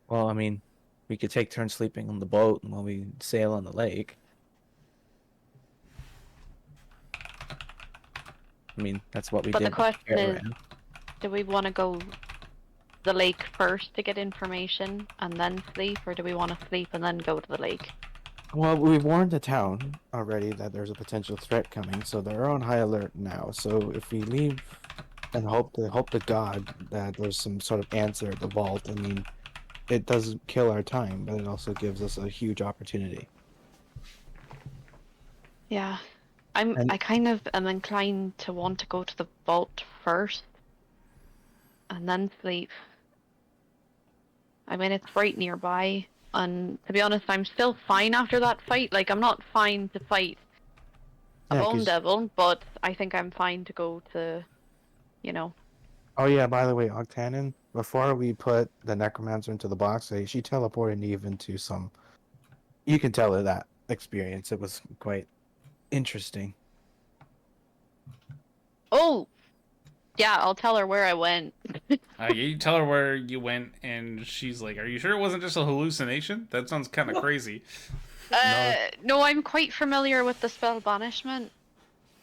Well, I mean, we could take turns sleeping on the boat while we sail on the lake. I mean, that's what we But did. the with question is, Caravan. do we want to go the lake first to get information and then sleep, or do we want to sleep and then go to the lake? Well, we warned the town already that there's a potential threat coming, so they're on high alert now. So if we leave and hope to God that there's some sort of answer at the vault, I mean, it does kill our time, but it also gives us a huge opportunity. Yeah, And- I kind of am inclined to want to go to the vault first and then sleep. I mean, it's right nearby, and to be honest, I'm still fine after that fight. Like, I'm not fine to fight a Yeah, bone 'cause- devil, but I think I'm fine to go to, you know. Oh yeah, by the way, Octanen, before we put the necromancer into the box, she teleported Neve into some. You can tell her that experience. It was quite interesting. Oh, yeah, I'll tell her where I went. You tell her where you went, and she's like, "Are you sure it wasn't just a hallucination? That sounds kind of crazy." No, I'm quite familiar with the spell banishment.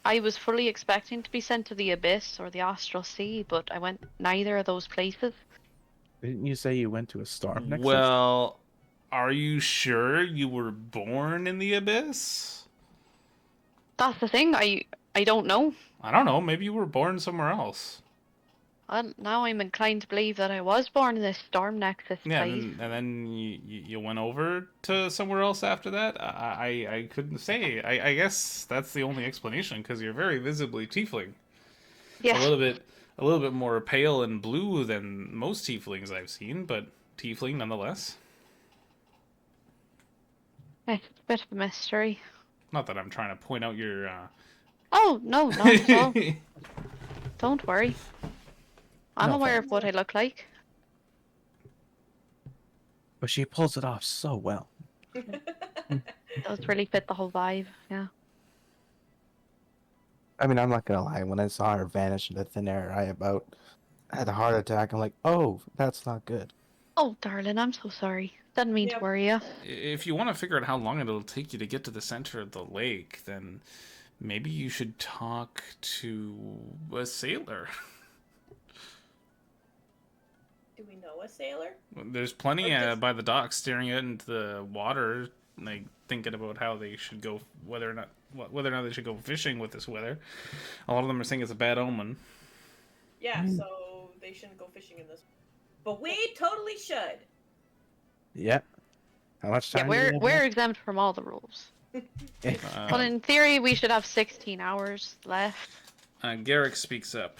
I was fully expecting to be sent to the Abyss or the Astral Sea, but I went neither of those places. Didn't you say you went to a storm nexus? Well, are you sure you were born in the abyss? That's the thing, I don't know. I don't know. Maybe you were born somewhere else. Well, now I'm inclined to believe that I was born in this Storm Nexus Yeah, place. and then you went over to somewhere else after that. I couldn't say. I guess that's the only explanation because you're very visibly tiefling. Yeah. A little bit more pale and blue than most tieflings I've seen, but tiefling nonetheless. It's a bit of a mystery. Not that I'm trying to point out your. Oh, no, not at all. Don't worry. I'm No, aware thanks. of what I look like. But she pulls it off so well. It does really fit the whole vibe, yeah. I mean, I'm not gonna lie. When I saw her vanish into thin air, I about had a heart attack. I'm like, oh, that's not good. Oh, darling, I'm so sorry. Didn't mean to Yep. worry you. If you want to figure out how long it'll take you to get to the center of the lake, then maybe you should talk to a sailor. Do we know a sailor? There's plenty Or just- by the dock staring out into the water, like thinking about how they should go, whether or not they should go fishing with this weather. A lot of them are saying it's a bad omen. Yeah, so they shouldn't go fishing in this. But we totally should. Yeah. How much Yeah, time? do we have we're left? exempt from all the rules. Uh, But in theory, we should have 16 hours left. Garrick speaks up,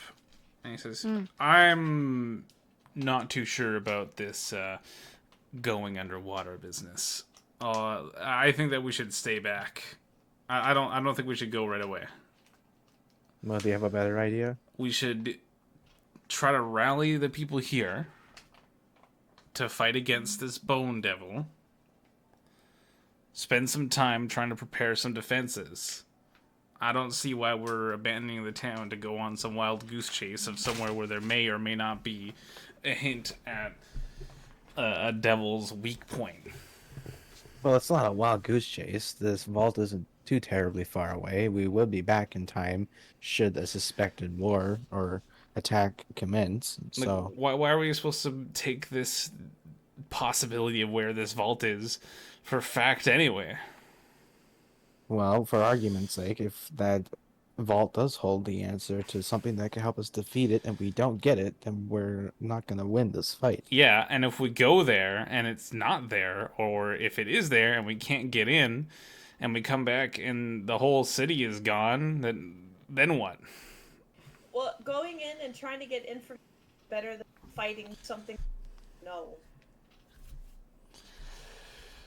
and he says, Mm. "I'm not too sure about this going underwater business. I think that we should stay back. I don't think we should go right away. Well, do you have a better idea? We should try to rally the people here to fight against this bone devil. Spend some time trying to prepare some defenses. I don't see why we're abandoning the town to go on some wild goose chase of somewhere where there may or may not be a hint at a devil's weak point." Well, it's not a wild goose chase. This vault isn't too terribly far away. We will be back in time should a suspected war or attack commence. Like, So, why are we supposed to take this possibility of where this vault is for fact anyway? well, for argument's sake, if that vault does hold the answer to something that can help us defeat it and we don't get it, then we're not going to win this fight. Yeah, and if we go there and it's not there, or if it is there and we can't get in, and we come back and the whole city is gone, then what? Well, going in and trying to get information is better than fighting something. No.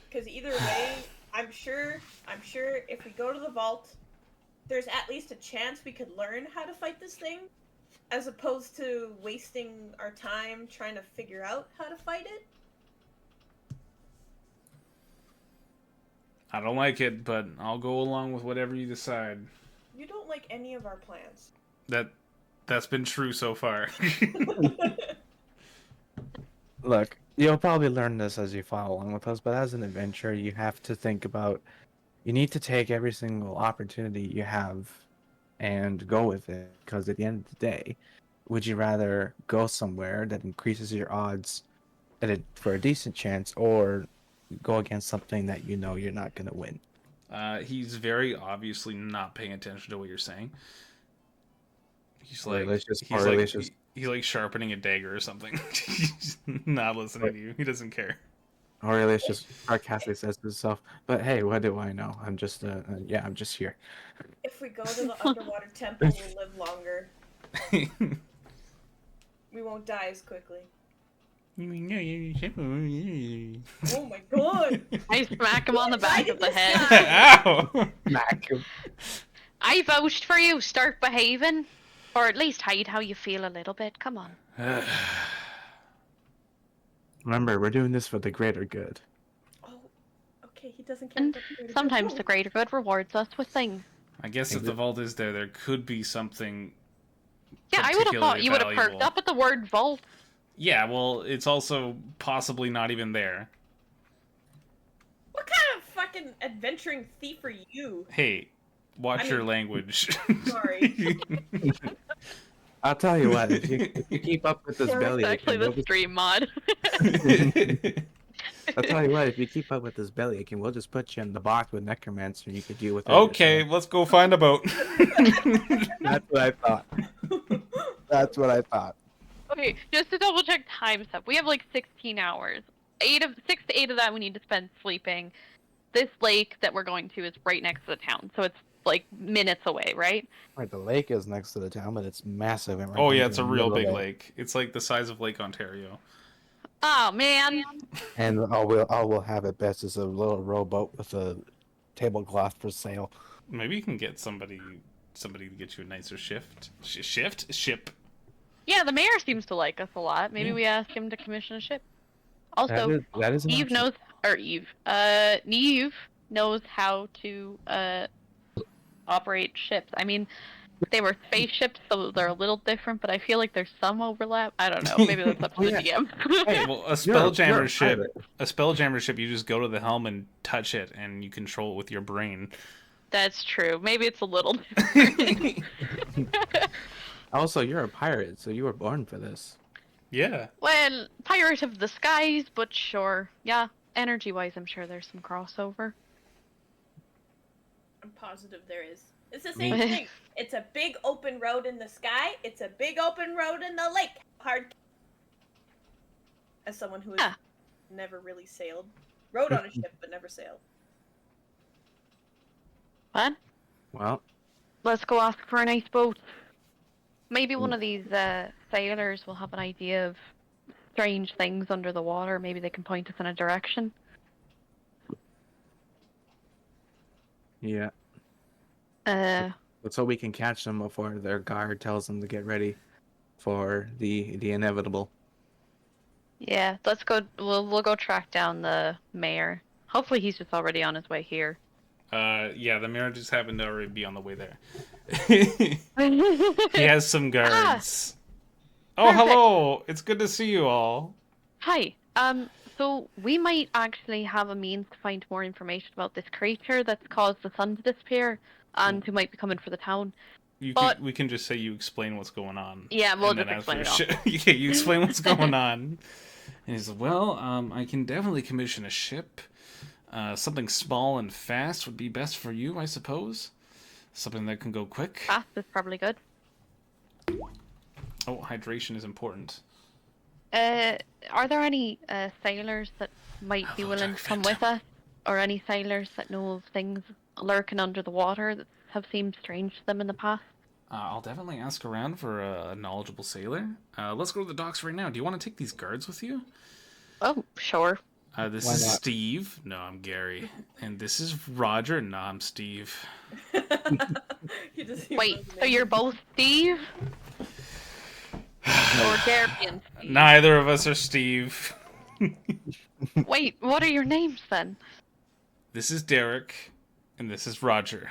Because either way, I'm sure if we go to the vault, there's at least a chance we could learn how to fight this thing, as opposed to wasting our time trying to figure out how to fight it. I don't like it, but I'll go along with whatever you decide. You don't like any of our plans. That's been true so far. Look, you'll probably learn this as you follow along with us, but as an adventurer, you have to think about you need to take every single opportunity you have and go with it. Because at the end of the day, would you rather go somewhere that increases your odds for a decent chance, or go against something that you know you're not going to win? He's very obviously not paying attention to what you're saying. He's Or like, let's just- he's or like, let's just- he's like sharpening a dagger or something. He's not listening to you. He doesn't care. Aurelius just sarcastically says to himself, "But hey, what do I know? I'm just, yeah, I'm just here." If we go to the underwater temple, we'll live longer. We won't die as quickly. Oh my god! I smack him on the back of the This head. guy. Ow! Smack him. I vouched for you. Start behaving. Or at least hide how you feel a little bit. Come on. Remember, we're doing this for the greater good. Oh, okay. He doesn't care. And about the greater sometimes good. the greater good rewards us with things. I guess if the vault is there, there could be something. Yeah, I would have thought particularly you would have perked valuable. up at the word vault. Yeah, well, it's also possibly not even there. What kind of fucking adventuring thief are you? Hey, watch I your mean- language. Sorry. I'll tell you what, if you keep up with this Sorry, belly It's actually aching, the stream mod. I'll tell you what, if you keep up with this belly aching, we'll just put you in the box with necromancer and you could deal with it. Okay, let's go find a boat. That's what I thought. That's what I thought. Okay, just to double check time stuff, we have like 16 hours. 6 to 8 of that we need to spend sleeping. This lake that we're going to is right next to the town, so it's like minutes away, right? Right, the lake is next to the town, but it's massive. And we're Oh going yeah, to it's the a real middle of big it. lake. It's like the size of Lake Ontario. Oh man. And all we'll have at best is a little rowboat with a tablecloth for sale. Maybe you can get somebody to get you a nicer ship. Yeah, the mayor seems to like us a lot. Maybe Yeah. we ask him to commission a ship. Also, that is an Neve option. knows, or Neve knows how to operate ships. I mean, They were spaceships, so they're a little different, but I feel like there's some overlap. I don't know. Maybe that's up to Oh, the yeah. DM. Hey, Well, you're a pirate. a spelljammer ship, you just go to the helm and touch it, and you control it with your brain. That's true. Maybe it's a little different. Also, you're a pirate, so you were born for this. Yeah. Well, Pirate of the Skies, but sure. Yeah, energy-wise, I'm sure there's some crossover. I'm positive there is. It's the Me- same thing. It's a big open road in the sky. It's a big open road in the lake. Hard. As someone who has Yeah. never really sailed, rode on a ship but never sailed. What? Well, Let's go ask for a nice boat. Maybe one of these sailors will have an idea of strange things under the water. Maybe they can point us in a direction. yeah. Uh, So we can catch them before their guard tells them to get ready for the inevitable. yeah. Let's go. We'll go track down the mayor. Hopefully, he's just already on his way here. Yeah, the mayor just happened to already be on the way there. He has some guards. Oh, Perfect. hello! It's good to see you all. Hi. So we might actually have a means to find more information about this creature that's caused the sun to disappear, and who might be coming for the town. We can just say you explain what's going on. Yeah, we'll and just then explain it after all. yeah, you explain what's going on. And he's like, well, I can definitely commission a ship. Something small and fast would be best for you, I suppose. Something that can go quick. Fast is probably good. Oh, hydration is important. Are there any sailors that might be Hello, willing Dark to come Phantom. with us? Or any sailors that know of things lurking under the water that have seemed strange to them in the past? I'll definitely ask around for a knowledgeable sailor. Let's go to the docks right now. Do you want to take these guards with you? Oh, sure. This Why is not? Steve. No, I'm Gary. And this is Roger. No, I'm Steve. He doesn't even know Wait, the so name. you're both Steve? Or Gary and Steve? Neither of us are Steve. Wait, what are your names then? This is Derek, and this is Roger.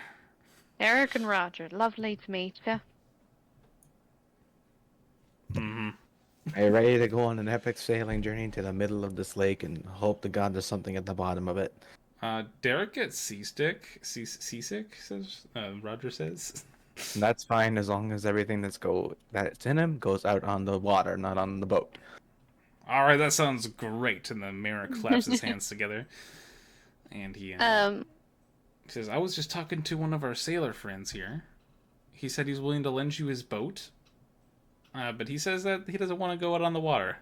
Eric and Roger. Lovely to meet you. Mm-hmm. Are you ready to go on an epic sailing journey to the middle of this lake and hope to God there's something at the bottom of it? Derek gets seasick, says Roger says. That's fine as long as everything that's in him goes out on the water, not on the boat. All right, that sounds great. And the mayor claps his hands together, and he says, "I was just talking to one of our sailor friends here. He said he's willing to lend you his boat, but he says that he doesn't want to go out on the water.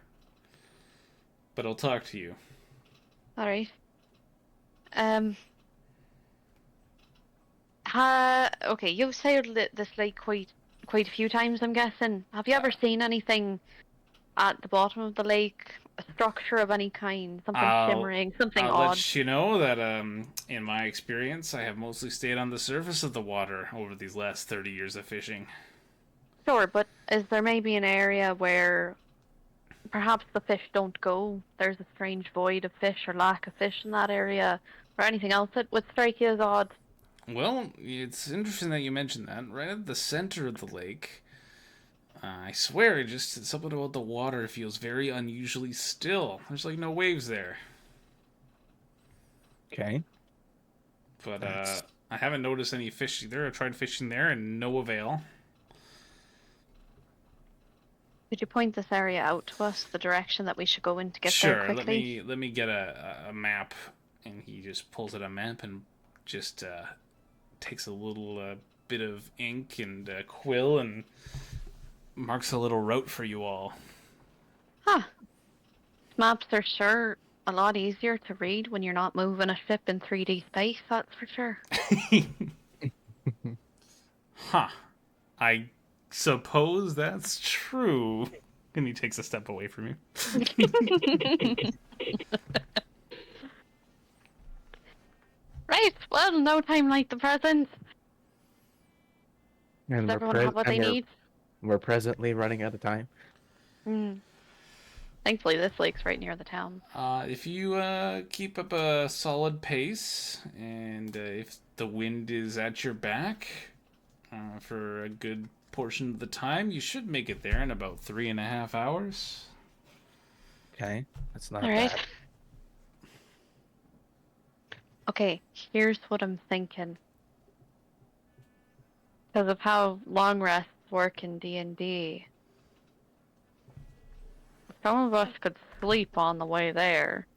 But he'll talk to you." Alright. Okay, you've sailed this lake quite a few times, I'm guessing. Have you ever seen anything at the bottom of the lake? A structure of any kind? Something shimmering, something I'll odd? let you know that in my experience, I have mostly stayed on the surface of the water over these last 30 years of fishing. Sure, but is there maybe an area where perhaps the fish don't go? There's a strange void of fish or lack of fish in that area, or anything else that would strike you as odd? Well, it's interesting that you mentioned that. Right at the center of the lake, I swear, it just something about the water feels very unusually still. There's like no waves there. Okay. But That's- I haven't noticed any fish either. I tried fishing there and no avail. Could you point this area out to us, the direction that we should go in to get there Sure, quickly? let me get a map, and he just pulls out a map and just takes a little bit of ink and quill and marks a little route for you all. Huh. Maps are sure a lot easier to read when you're not moving a ship in 3D space, that's for sure. Huh. I suppose that's true. And he takes a step away from you. Right, well, no time like the present. And Does everyone have what they need? we're presently running out of time. Thankfully, this lake's right near the town. If you keep up a solid pace, and if the wind is at your back, for a good portion of the time. You should make it there in about 3.5 hours. Okay, that's not All right. bad. Okay, here's what I'm thinking. Because of how long rests work in D&D, some of us could sleep on the way there.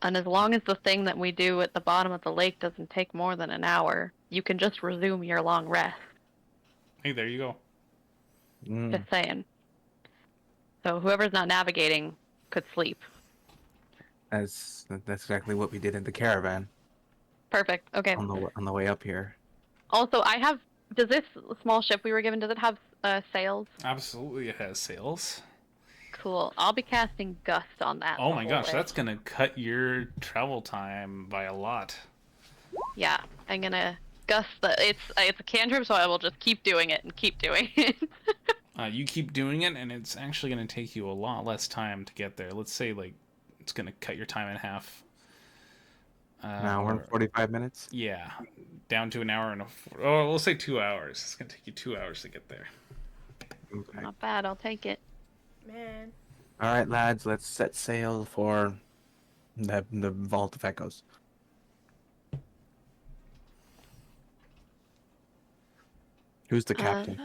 And as long as the thing that we do at the bottom of the lake doesn't take more than an hour, you can just resume your long rest. Hey, there you go. Just saying. So whoever's not navigating could sleep. That's exactly what we did in the caravan Perfect. Okay. on the way up here. Also, does this small ship we were given, does it have sails? Absolutely, it has sails. Cool. I'll be casting Gust on that. Oh the my whole gosh, way. that's gonna cut your travel time by a lot. Yeah, I'm gonna Gust it's a cantrip, so I will just keep doing it and keep doing it. You keep doing it, and it's actually gonna take you a lot less time to get there. Let's say like it's gonna cut your time in half. An hour and 45 minutes. Yeah, down to an hour and oh, we'll say 2 hours. It's gonna take you 2 hours to get there. Okay. Not bad. I'll take it. Man. All right, lads, let's set sail for the Vault of Echoes. Who's the captain?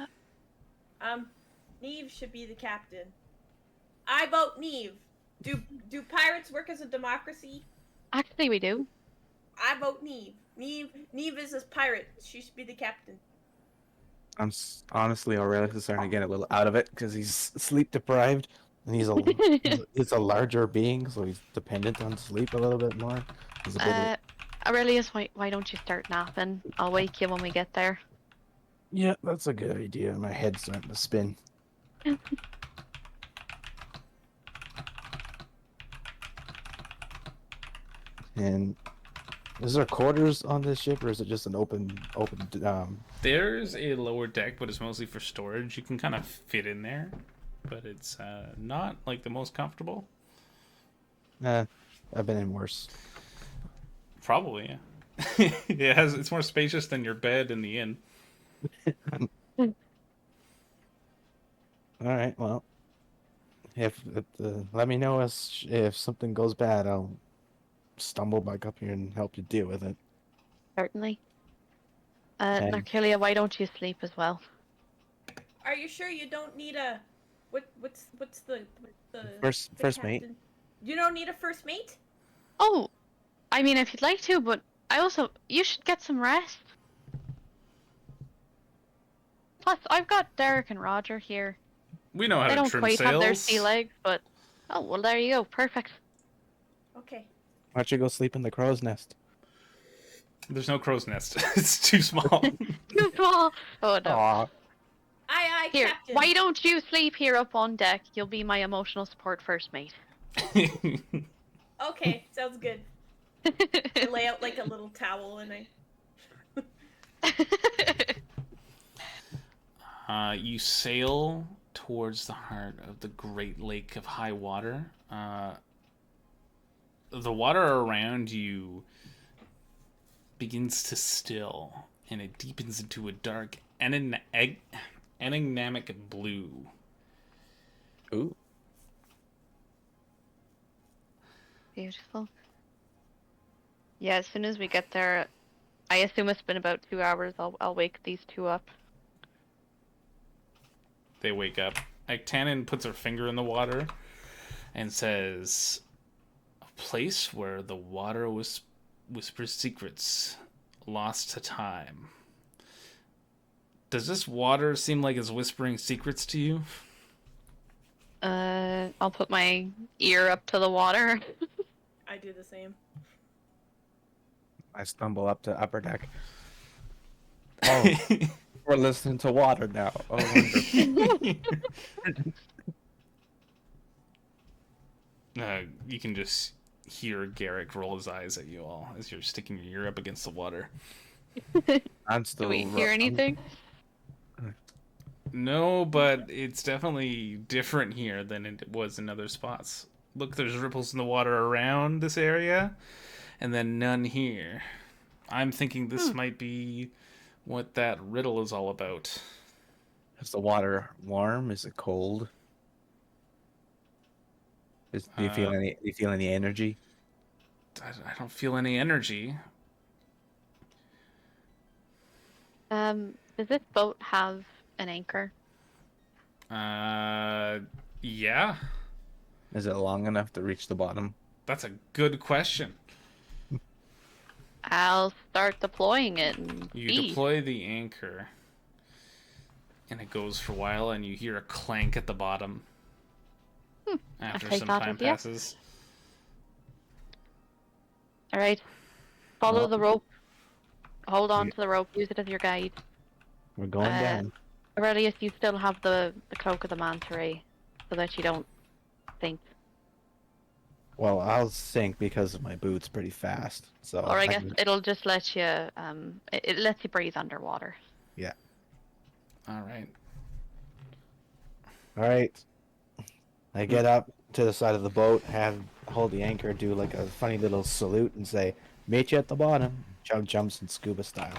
Neve should be the captain. I vote Neve. Do pirates work as a democracy? Actually, we do. I vote Neve. Neve is a pirate. She should be the captain. Honestly, Aurelius is starting to get a little out of it because he's sleep deprived and he's a larger being, so he's dependent on sleep a little bit more. He's a bit Aurelius, why don't you start napping? I'll wake you when we get there. Yeah, that's a good idea. My head's starting to spin. And is there quarters on this ship, or is it just an open? There's a lower deck, but it's mostly for storage. You can kind of fit in there, but it's not like the most comfortable. I've been in worse. Probably, yeah. It's more spacious than your bed in the inn. All right, well, if let me know if something goes bad, I'll stumble back up here and help you deal with it. Certainly. Okay. Narkilia, why don't you sleep as well? Are you sure you don't need a what's the First mate. captain? You don't need a first mate? Oh, I mean, if you'd like to, but you should get some rest. Plus, I've got Derek and Roger here. We know how They to don't trim quite sails. have their sea legs, but oh well, there you go, perfect. Okay. Why don't you go sleep in the crow's nest? There's no crow's nest. It's too small. Too small. Oh no. Aw. Aye, Here, captain. why don't you sleep here up on deck? You'll be my emotional support first mate. Okay, sounds good. I lay out like a little towel and You sail towards the heart of the Great Lake of High Water. The water around you begins to still, and it deepens into a dark enigmatic blue. Ooh. Beautiful. Yeah, as soon as we get there, I assume it's been about 2 hours. I'll wake these two up. They wake up. Tannen puts her finger in the water and says, "A place where the water whispers secrets, lost to time." Does this water seem like it's whispering secrets to you? I'll put my ear up to the water. I do the same. I stumble up to upper deck. Oh, we're listening to water now. Oh, wonderful. You can just hear Garrick roll his eyes at you all as you're sticking your ear up against the water. I'm still. Do we hear anything? No, but it's definitely different here than it was in other spots. Look, there's ripples in the water around this area, and then none here. I'm thinking this might be what that riddle is all about. Is the water warm? Is it cold? Do you feel Uh, any? Do you feel any energy? I don't feel any energy. Does this boat have an anchor? Yeah, Is it long enough to reach the bottom? that's a good question. I'll start deploying it and You see. deploy the anchor, and it goes for a while, and you hear a clank at the bottom. After take some that time as yes. passes. All right. Follow Well, the rope. Hold on Yeah. to the rope. Use it as your guide. We're going down. Aurelius, you still have the cloak of the manta ray, so that you don't sink. Well, I'll sink because my boot's pretty fast. So Or I guess can... it'll just let you. It lets you breathe underwater. Yeah. All right. All right. I get up to the side of the boat, hold the anchor, do like a funny little salute, and say, "Meet you at the bottom." Chug jumps in scuba style.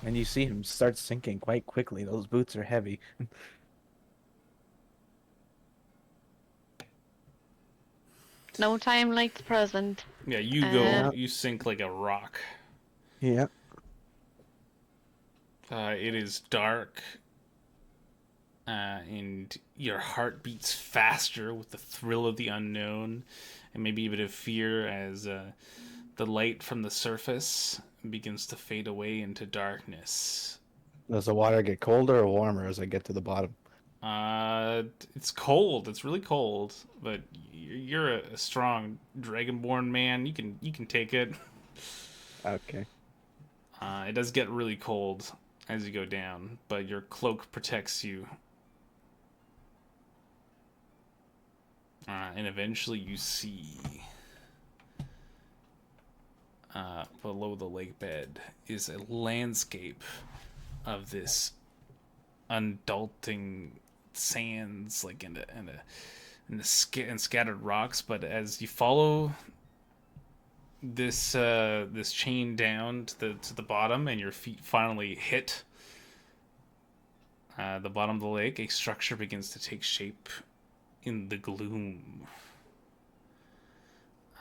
And you see him start sinking quite quickly. Those boots are heavy. No time like the present. Yeah, you go. You sink like a rock. Yeah. It is dark, and your heart beats faster with the thrill of the unknown, and maybe a bit of fear as the light from the surface begins to fade away into darkness. Does the water get colder or warmer as I get to the bottom? It's cold. It's really cold, but you're a strong dragonborn man. You can take it. Okay. It does get really cold as you go down, but your cloak protects you. And eventually you see below the lake bed is a landscape of this undulting sands, like and scattered rocks. But as you follow this chain down to the bottom, and your feet finally hit the bottom of the lake, a structure begins to take shape in the gloom.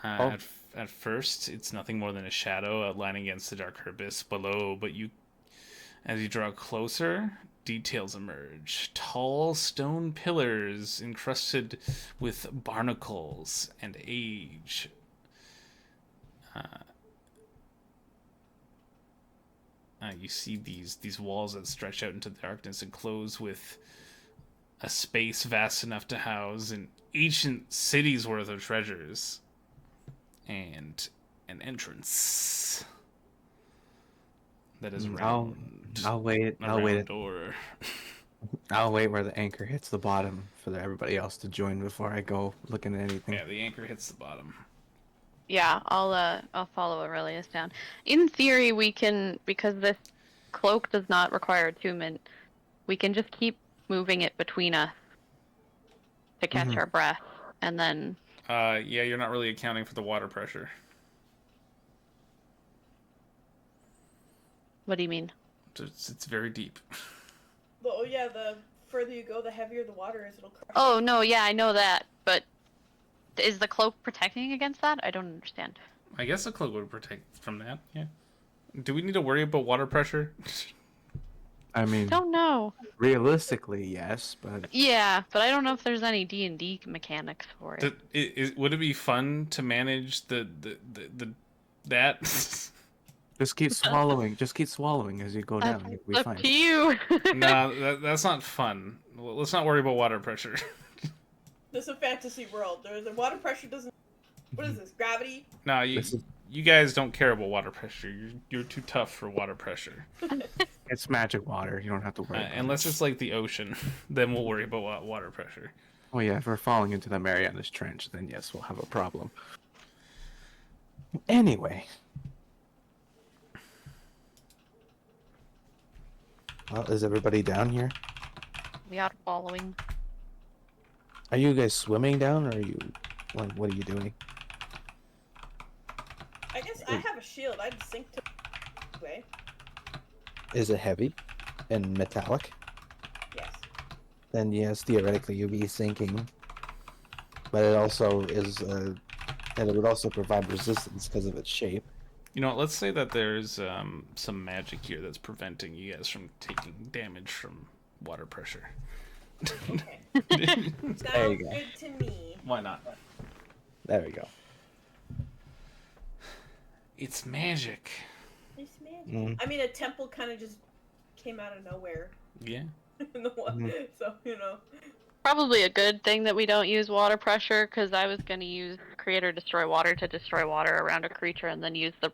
At first, it's nothing more than a shadow outlining against the dark abyss below, but as you draw closer, details emerge. Tall stone pillars encrusted with barnacles and age. You see these walls that stretch out into the darkness and close with a space vast enough to house an ancient city's worth of treasures and an entrance that is round. I'll wait. A I'll wait. round door. I'll wait where the anchor hits the bottom for everybody else to join before I go looking at anything. Yeah, the anchor hits the bottom. Yeah, I'll follow Aurelius down. In theory, we can, because this cloak does not require attunement, we can just keep moving it between us to catch our breath, and then. Yeah, you're not really accounting for the water pressure. What do you mean? It's very deep. Oh yeah, the further you go, the heavier the water is. It'll crush. Oh no, yeah, I know that, but is the cloak protecting against that? I don't understand. I guess the cloak would protect from that. Yeah. Do we need to worry about water pressure? I mean, Don't know. realistically, yes, but Yeah, but I don't know if there's any D&D mechanics for it. Would it be fun to manage that? just keep swallowing. Just keep swallowing as you go down. You'll be Up fine. to you. No, that's not fun. Well, let's not worry about water pressure. This is a fantasy world. The water pressure doesn't. What is this? Gravity? No, you guys don't care about water pressure. You're too tough for water pressure. It's magic water. You don't have to worry. Unless it's like the ocean, then we'll worry about water pressure. Oh yeah, if we're falling into the Marianas Trench, then yes, we'll have a problem. Anyway. Well, is everybody down here? We are following. Are you guys swimming down, or are you, like, what are you doing? I guess I have a shield. I'd sink to way. Is it heavy and metallic? Yes. Then yes, theoretically you'll be sinking. But it also is, and it would also provide resistance because of its shape. You know what? Let's say that there's some magic here that's preventing you guys from taking damage from water pressure. Okay. There Sounds you go. good to me. Why not? There we go. It's magic. It's magic. Mm. I mean, a temple kind of just came out of nowhere Yeah. in the water, so you know. Probably a good thing that we don't use water pressure, because I was going to use Create or Destroy Water to destroy water around a creature and then use the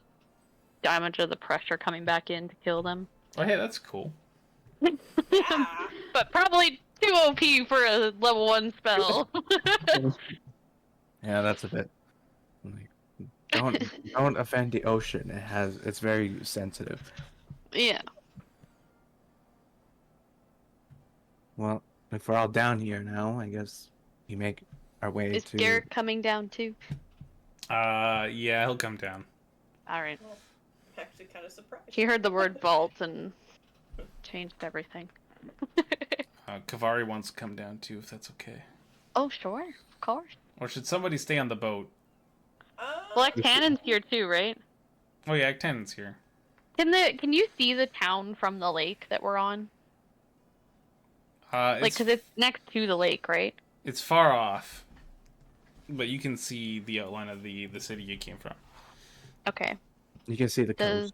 damage of the pressure coming back in to kill them. Oh, hey, that's cool. Yeah. But probably too OP for a level 1 spell. Yeah, that's a bit. Like, don't offend the ocean. It's very sensitive. Yeah. Well, if we're all down here now, I guess we make our way Is to. Garrett coming down too? Yeah, he'll come down. Alright. Well, I'm actually kind of surprised. He heard the word vault and changed everything. Kavari wants to come down too, if that's okay. Oh, sure. Of course. Or should somebody stay on the boat? Black Cannon's here too, right? Oh yeah, Actan's here. Can you see the town from the lake that we're on? Like, It's, because it's next to the lake, right? it's far off, but you can see the outline of the city you came from. Okay. You can see the Does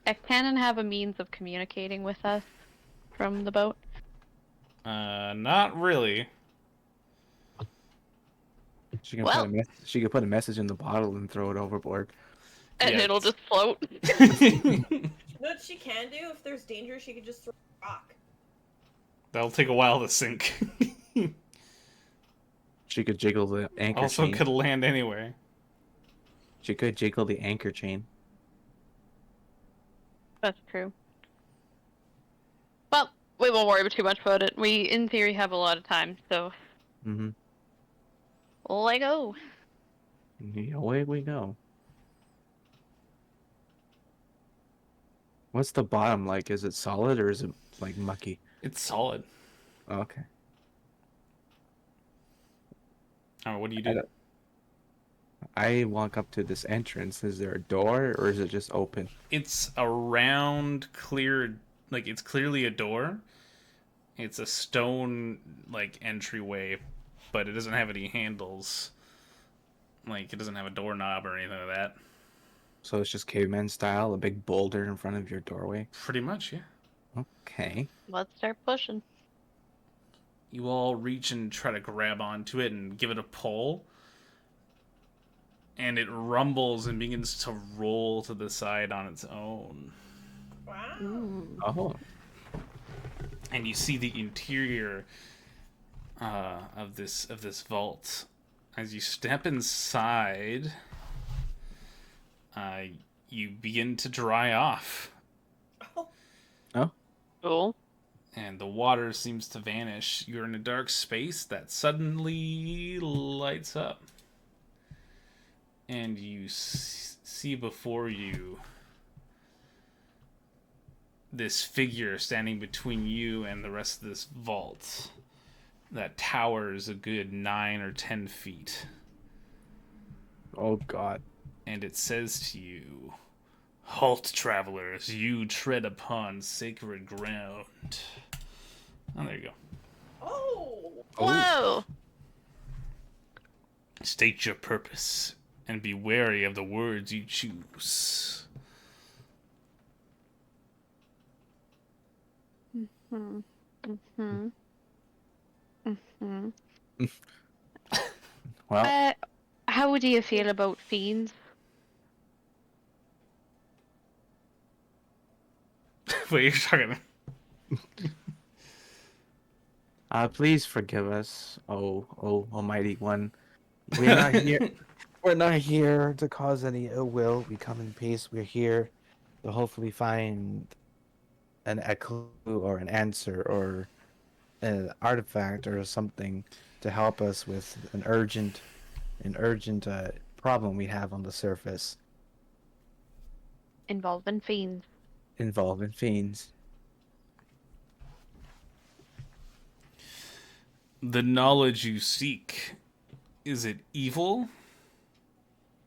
coast. Ektanen have a means of communicating with us from the boat? Not really. She can Well- she can put a message in the bottle and throw it overboard. And Yeah, it'll it's- just float? You know what she can do? If there's danger, she could just throw a rock. That'll take a while to sink. She could jiggle the anchor Also, chain. could land anywhere. She could jiggle the anchor chain. That's true. Well, we won't worry too much about it. We, in theory, have a lot of time, so Mm-hmm. let go. Away we go. What's the bottom like? Is it solid or is it like mucky? It's solid. Oh, okay. Oh, what do you I do? don't- I walk up to this entrance. Is there a door or is it just open? It's a round, clear, like it's clearly a door. It's a stone like entryway, but it doesn't have any handles. Like it doesn't have a doorknob or anything like that. So it's just caveman style, a big boulder in front of your doorway. Pretty much, yeah. Okay. Let's start pushing. You all reach and try to grab onto it and give it a pull. And it rumbles and begins to roll to the side on its own. Wow. Oh. And you see the interior of this vault. As you step inside, you begin to dry off, Oh, Cool. and the water seems to vanish. You're in a dark space that suddenly lights up, and you see before you this figure standing between you and the rest of this vault that towers a good 9 or 10 feet. Oh God. And it says to you, "Halt, travelers, you tread upon sacred ground." Oh, there you go. oh. Whoa! State your purpose and be wary of the words you choose. Hmm. Mm-hmm. Mm-hmm. Well, How do you feel about fiends? Wait, you're talking. please forgive us, oh Almighty One. We're not here. We're not here to cause any ill will. We come in peace. We're here to hopefully find a clue or an answer or an artifact or something to help us with an urgent problem we have on the surface. involving fiends. Involving fiends. The knowledge you seek, is it evil?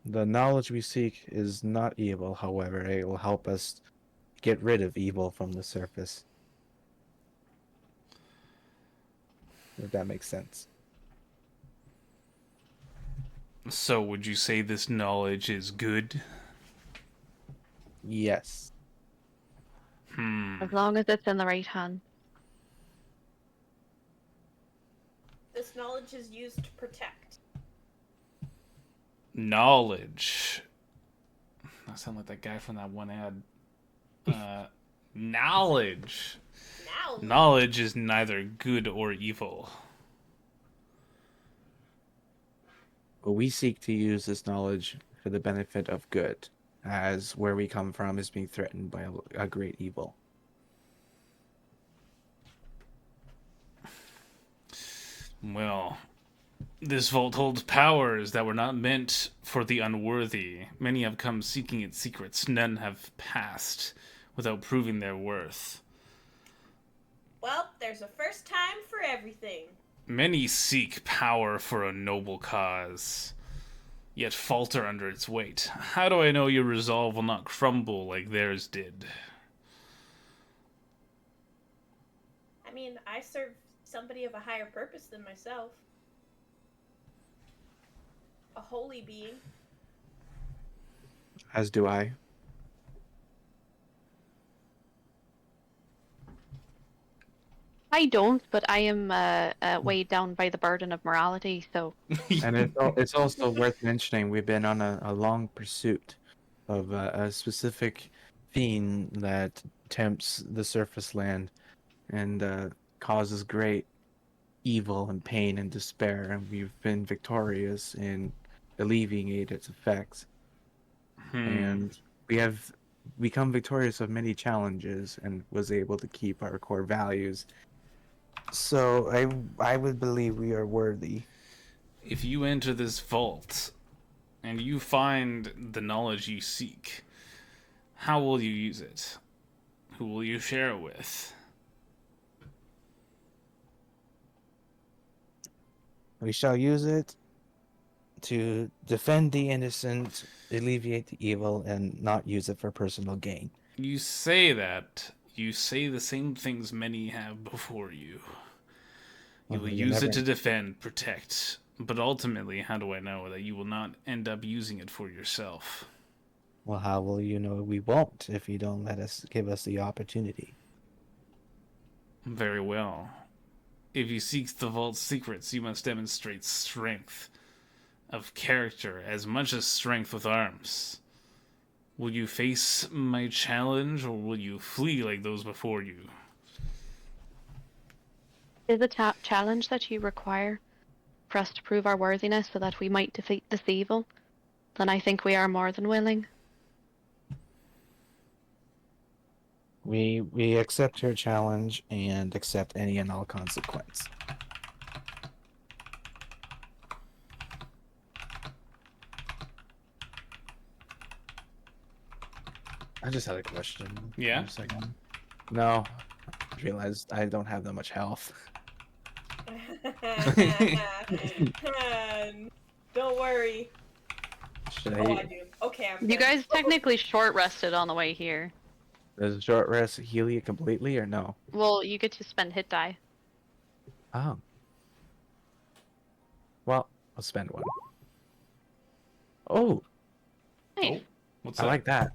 The knowledge we seek is not evil, however, it will help us get rid of evil from the surface. If that makes sense. So would you say this knowledge is good? Yes. As long as it's in the right hand. This knowledge is used to protect. Knowledge. I sound like that guy from that one ad. Knowledge. Knowledge is neither good or evil. But we seek to use this knowledge for the benefit of good, as where we come from is being threatened by a great evil. Well, this vault holds powers that were not meant for the unworthy. Many have come seeking its secrets. None have passed without proving their worth. Well, there's a first time for everything. Many seek power for a noble cause, yet falter under its weight. How do I know your resolve will not crumble like theirs did? I mean, I serve somebody of a higher purpose than myself. A holy being. As do I. I don't, but I am weighed down by the burden of morality, so... And it's also worth mentioning we've been on a long pursuit of a specific fiend that tempts the surface land and causes great evil and pain and despair, and we've been victorious in alleviating its effects. And we have become victorious of many challenges and was able to keep our core values. So I would believe we are worthy. If you enter this vault and you find the knowledge you seek, how will you use it? Who will you share it with? We shall use it to defend the innocent, alleviate the evil, and not use it for personal gain. You say that. You say the same things many have before you. You will use it to defend, protect. But ultimately, how do I know that you will not end up using it for yourself? Well, how will you know we won't if you don't give us the opportunity? Very well. If you seek the vault's secrets, you must demonstrate strength of character as much as strength with arms. Will you face my challenge, or will you flee like those before you? Is a challenge that you require for us to prove our worthiness so that we might defeat this evil? Then I think we are more than willing. We accept your challenge and accept any and all consequence. I just had a question. Yeah? For a second. No, I realized I don't have that much health. Don't worry. Should Oh, I I? do. Okay, I'm You good. guys technically short rested on the way here. Does a short rest heal you completely or no? Well, you get to spend hit die. Oh. Well, I'll spend one. Oh, Nice. Oh, what's I that? like that.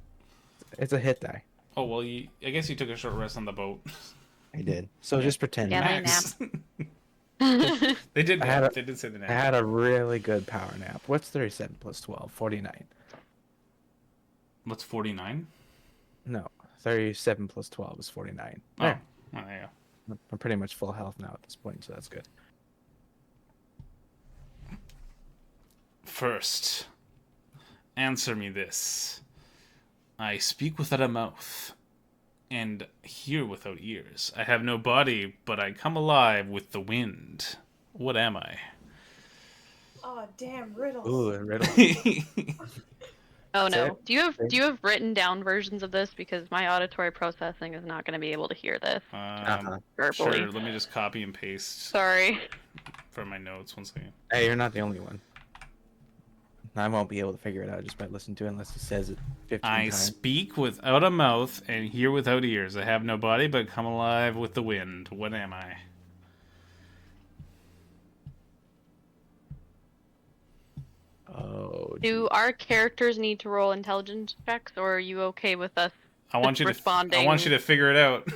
It's a hit die. Oh, well, I guess you took a short rest on the boat. I did. So Yeah. just pretend. Yeah, they Max. nap. They did I had nap. a- They did say the nap. I had a really good power nap. What's 37 plus 12? 49. What's 49? No, 37 plus 12 is 49. Oh, There. well, there you go. I'm pretty much full health now at this point, so that's good. First, answer me this. I speak without a mouth, and hear without ears. I have no body, but I come alive with the wind. What am I? Oh, damn riddles. Ooh, a riddle. Oh Say no. it. Do you have written down versions of this? Because my auditory processing is not going to be able to hear this verbally. Sure. Let me just copy and paste Sorry. from my notes. One second. Hey, you're not the only one. I won't be able to figure it out just by listening to it unless he says it 15 I times. speak without a mouth and hear without ears. I have no body, but come alive with the wind. What am I? Oh, Do our characters need to roll intelligence checks, or are you okay with us I want you responding? I want you to figure it out.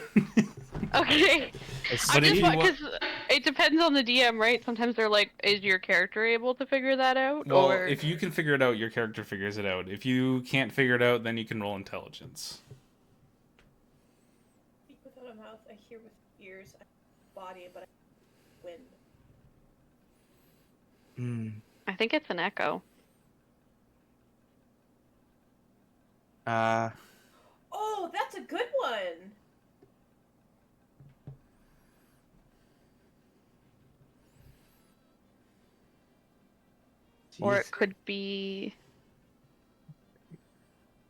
Okay. It's- I But if just you want wa- because it depends on the DM, right? Sometimes they're like, "Is your character able to figure that out?" Well, or if you can figure it out, your character figures it out. If you can't figure it out, then you can roll intelligence. Speak without a mouth, I hear with ears, I have a body, but I have wind. Hmm. I think it's an echo. Oh, that's a good one! Or Jeez. it could be.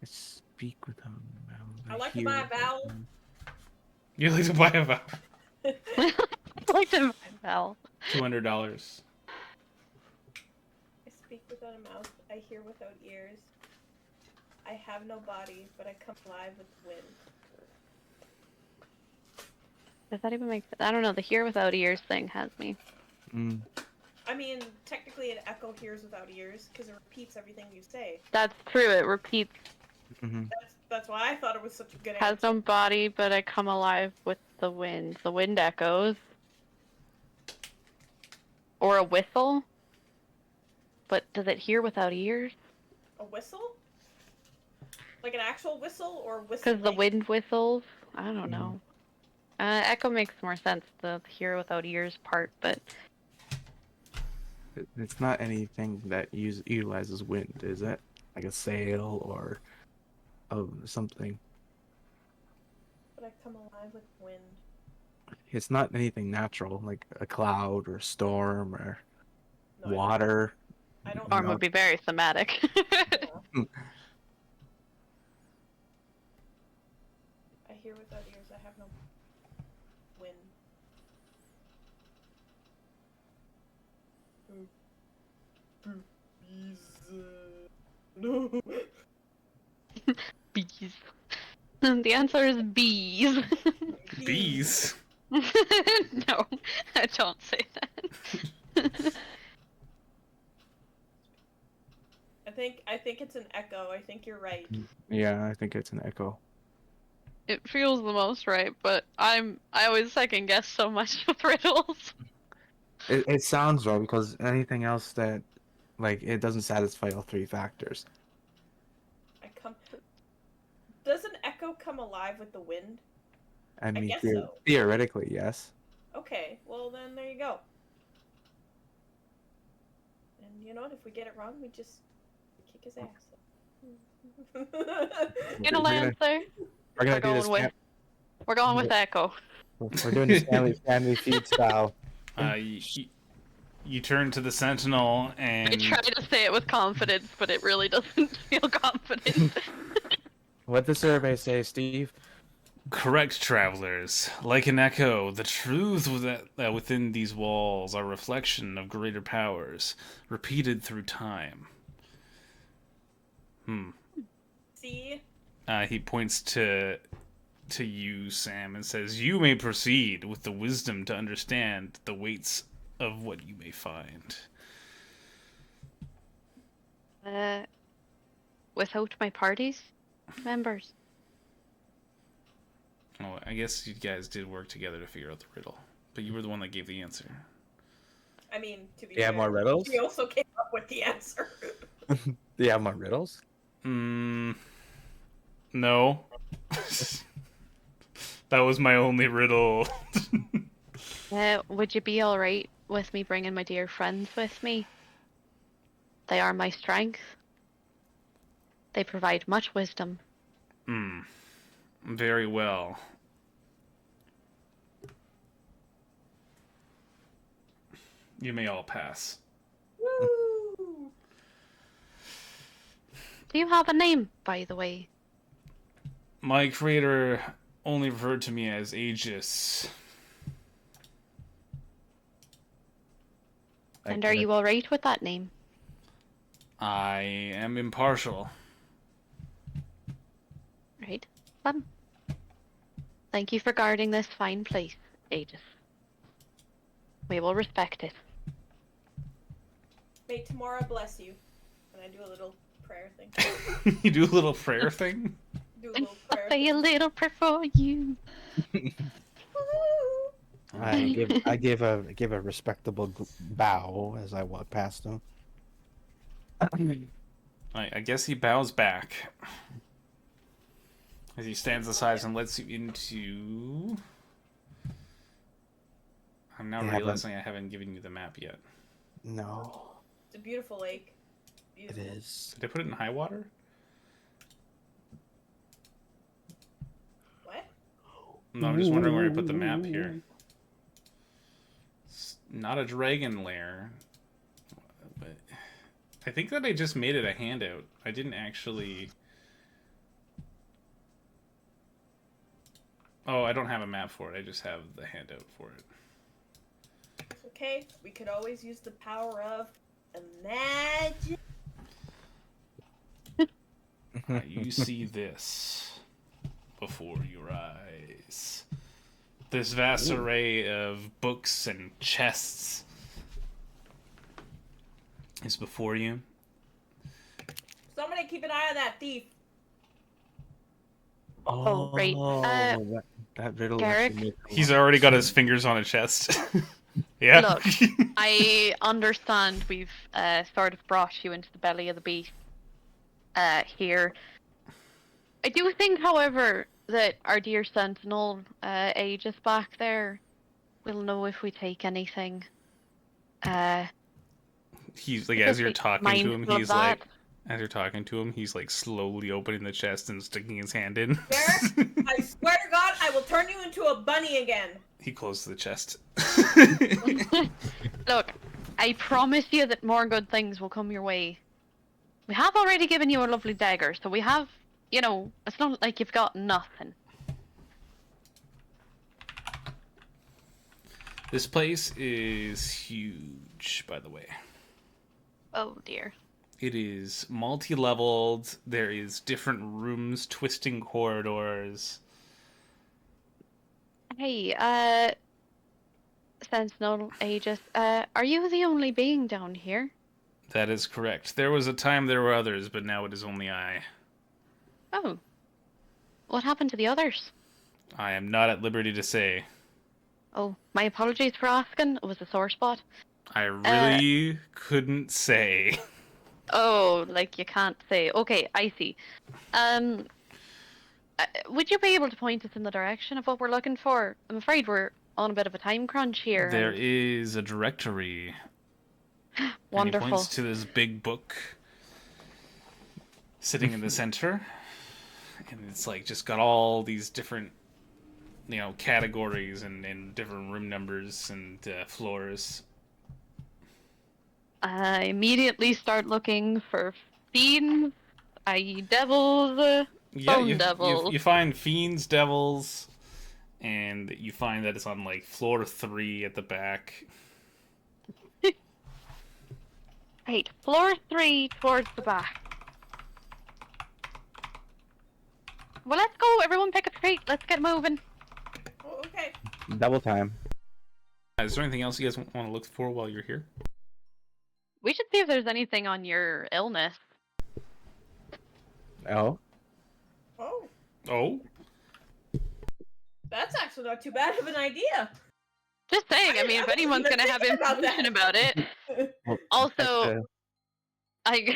I speak without a mouth. I like to hear buy a without vowel. a mouth. You like to buy a vowel. I like to well. $200. I speak without a mouth, I hear without ears. I have no body, but I come alive with wind. Does that even make sense? I don't know. The hear without ears thing has me. Mm. I mean, technically an echo hears without ears, because it repeats everything you say. That's true. It repeats. Hmm. That's why I thought it was such a good Has answer. no body, but I come alive with the wind. The wind echoes. Or a whistle. But does it hear without ears? A whistle? Like an actual whistle, or whistle? Because the wind whistles. I don't Mhm. know. Echo makes more sense. The hear without ears part, but It's not anything that utilizes wind, is it? Like a sail or something. But I come alive with wind. It's not anything natural, like a cloud or a storm or No, water. I don't. storm would be very thematic. Yeah. I hear without ears. I have no wind. No. Bees. The answer is bees. Bees. No, I don't say that. I think it's an echo. I think you're right. Yeah, I think it's an echo. It feels the most right, but I always second guess so much with riddles. It sounds right because anything else that, like, it doesn't satisfy all three factors. Does an echo come alive with the wind? I mean, guess so. theoretically, yes. Okay, well then there you go. And you know what? If we get it wrong, we just kick his ass. Final We're gonna- answer. We're gonna do this. We're going with echo. We're doing the Stanley Feud style. You turn to the sentinel I and try to say it with confidence, but it really doesn't feel confident. What the survey say, Steve? correct, travelers. Like an echo, the truths that within these walls are a reflection of greater powers, repeated through time. See? He points to you, Sam, and says, "You may proceed with the wisdom to understand the weights of what you may find." Without my party's members. Oh, I guess you guys did work together to figure out the riddle, but you were the one that gave the answer. I mean, to be Do you have fair, more riddles? he also came up with the answer. Do you have more riddles? No. That was my only riddle. Would you be alright with me bringing my dear friends with me? They are my strength. They provide much wisdom. Very well. You may all pass. Woo! Do you have a name, by the way? My creator only referred to me as Aegis. And are you alright with that name? I am impartial. Right. Fun. Thank you for guarding this fine place, Aegis. We will respect it. May tomorrow bless you. And I do a little prayer thing. You do a little prayer thing? Do a little prayer Say a thing. little prayer for you. Woo! I give a respectable bow as I walk past him. I guess he bows back as he stands aside and lets you into. I'm now realizing I haven't given you the map yet. No, It's a beautiful lake. it Beautiful. is. Did I put it in high water? What? No, I'm just wondering where I put the map here. It's not a dragon lair, but I think that I just made it a handout. I didn't actually. Oh, I don't have a map for it. I just have the handout for it. It's okay. We could always use the power of imagine. You see this before your eyes. This vast array of books and chests is before you. Somebody keep an eye on that thief. Oh, right. That riddle. Garrick? actually makes a He's lot- already got his fingers on a chest. Yeah. Look. I understand we've sort of brought you into the belly of the beast here. I do think, however, that our dear sentinel, Aegis back there, will know if we take anything. He's like, as you're Just be talking to him, mindful of he's that. like, as you're talking to him, he's like slowly opening the chest and sticking his hand in. Garrick, I swear to God, I will turn you into a bunny again. He closes the chest. Look, I promise you that more good things will come your way. We have already given you a lovely dagger, so we have, you know, it's not like you've got nothing. This place is huge, by the way. Oh dear. It is multi-leveled. There is different rooms, twisting corridors. Hey, Sentinel Aegis, are you the only being down here? That is correct. There was a time there were others, but now it is only I. Oh. What happened to the others? I am not at liberty to say. Oh, my apologies for asking. It was a sore spot. I really couldn't say. Oh, like you can't say. Okay, I see. Would you be able to point us in the direction of what we're looking for? I'm afraid we're on a bit of a time crunch here. There and- is a directory. And he Wonderful. points to this big book sitting in the center. And it's like just got all these different, you know, categories and different room numbers and floors. I immediately start looking for fiends, i.e. devils, bone devils. You find fiends, devils, and you find that it's on like floor 3 at the back. Right, floor 3 towards the back. Well, let's go. Everyone pick a treat. Let's get moving. Oh, okay. Double time. Is there anything else you guys want to look for while you're here? We should see if there's anything on your illness. Oh, Oh, Oh, that's actually not too bad of an idea. Just saying. I mean, if wasn't anyone's even gonna have thinking about information that. about it. well, Also, that's,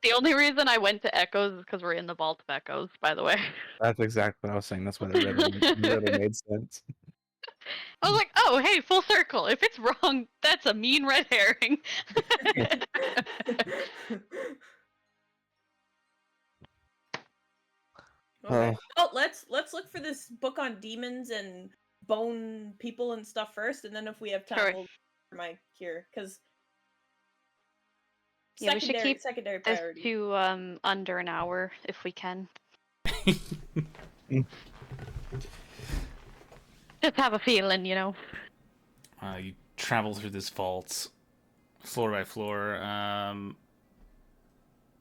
the only reason I went to Echoes is because we're in the vault of Echoes. By the way, that's exactly what I was saying. That's why the riddle made sense. I was like, oh, hey, full circle. If it's wrong, that's a mean red herring. Okay. Oh, let's look for this book on demons and bone people and stuff first, and then if we have time, Sure. we'll look for my cure. Because Yeah, we should keep secondary this priority. to under an hour if we can. Just have a feeling, you know. You travel through this vault, floor by floor.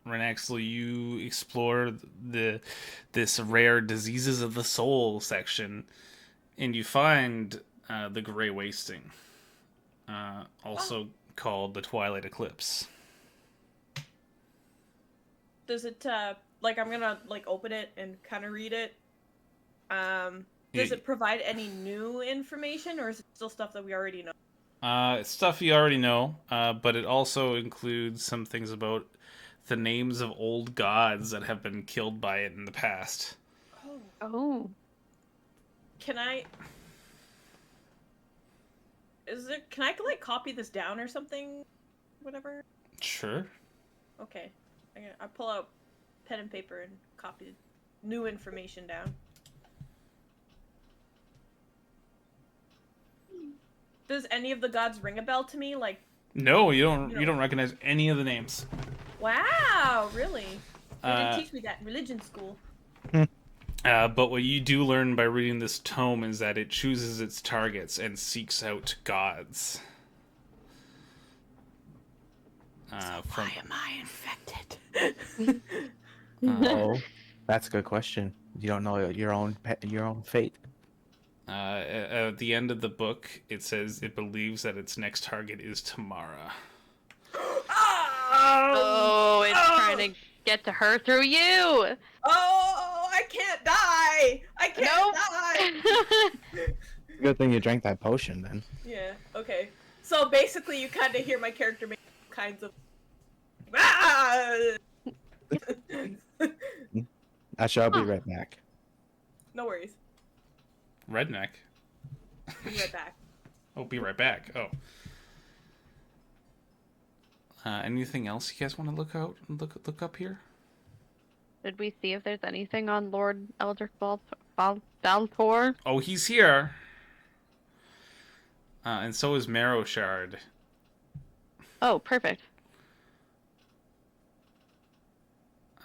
Renaxel, you explore this rare diseases of the soul section, and you find the Grey Wasting, also called the Twilight Eclipse. Does it like I'm gonna like open it and kind of read it? Does it provide any new information, or is it still stuff that we already know? It's stuff you already know, but it also includes some things about the names of old gods that have been killed by it in the past. Oh. Can I? Can I like copy this down or something? Whatever. Sure. Okay. I pull out pen and paper and copy new information down. Does any of the gods ring a bell to me? Like, No, you don't. You don't recognize any of the names. wow, really? They didn't teach me that in religion school. But what you do learn by reading this tome is that it chooses its targets and seeks out gods. Why am I infected? Oh, that's a good question. You don't know your own fate. At the end of the book, it says it believes that its next target is Tamara. Oh, it's trying to get to her through you. Oh, I can't die! I can't die! Good thing you drank that potion then. Yeah, okay. So basically you kind of hear my character make kinds of... I'll be right back. No worries. Redneck. Be right back. Oh, be right back. Oh. Anything else you guys want to look up here? Did we see if there's anything on Lord Eldrick Baltor? Oh, he's here. And so is Marrow Shard. Oh, perfect.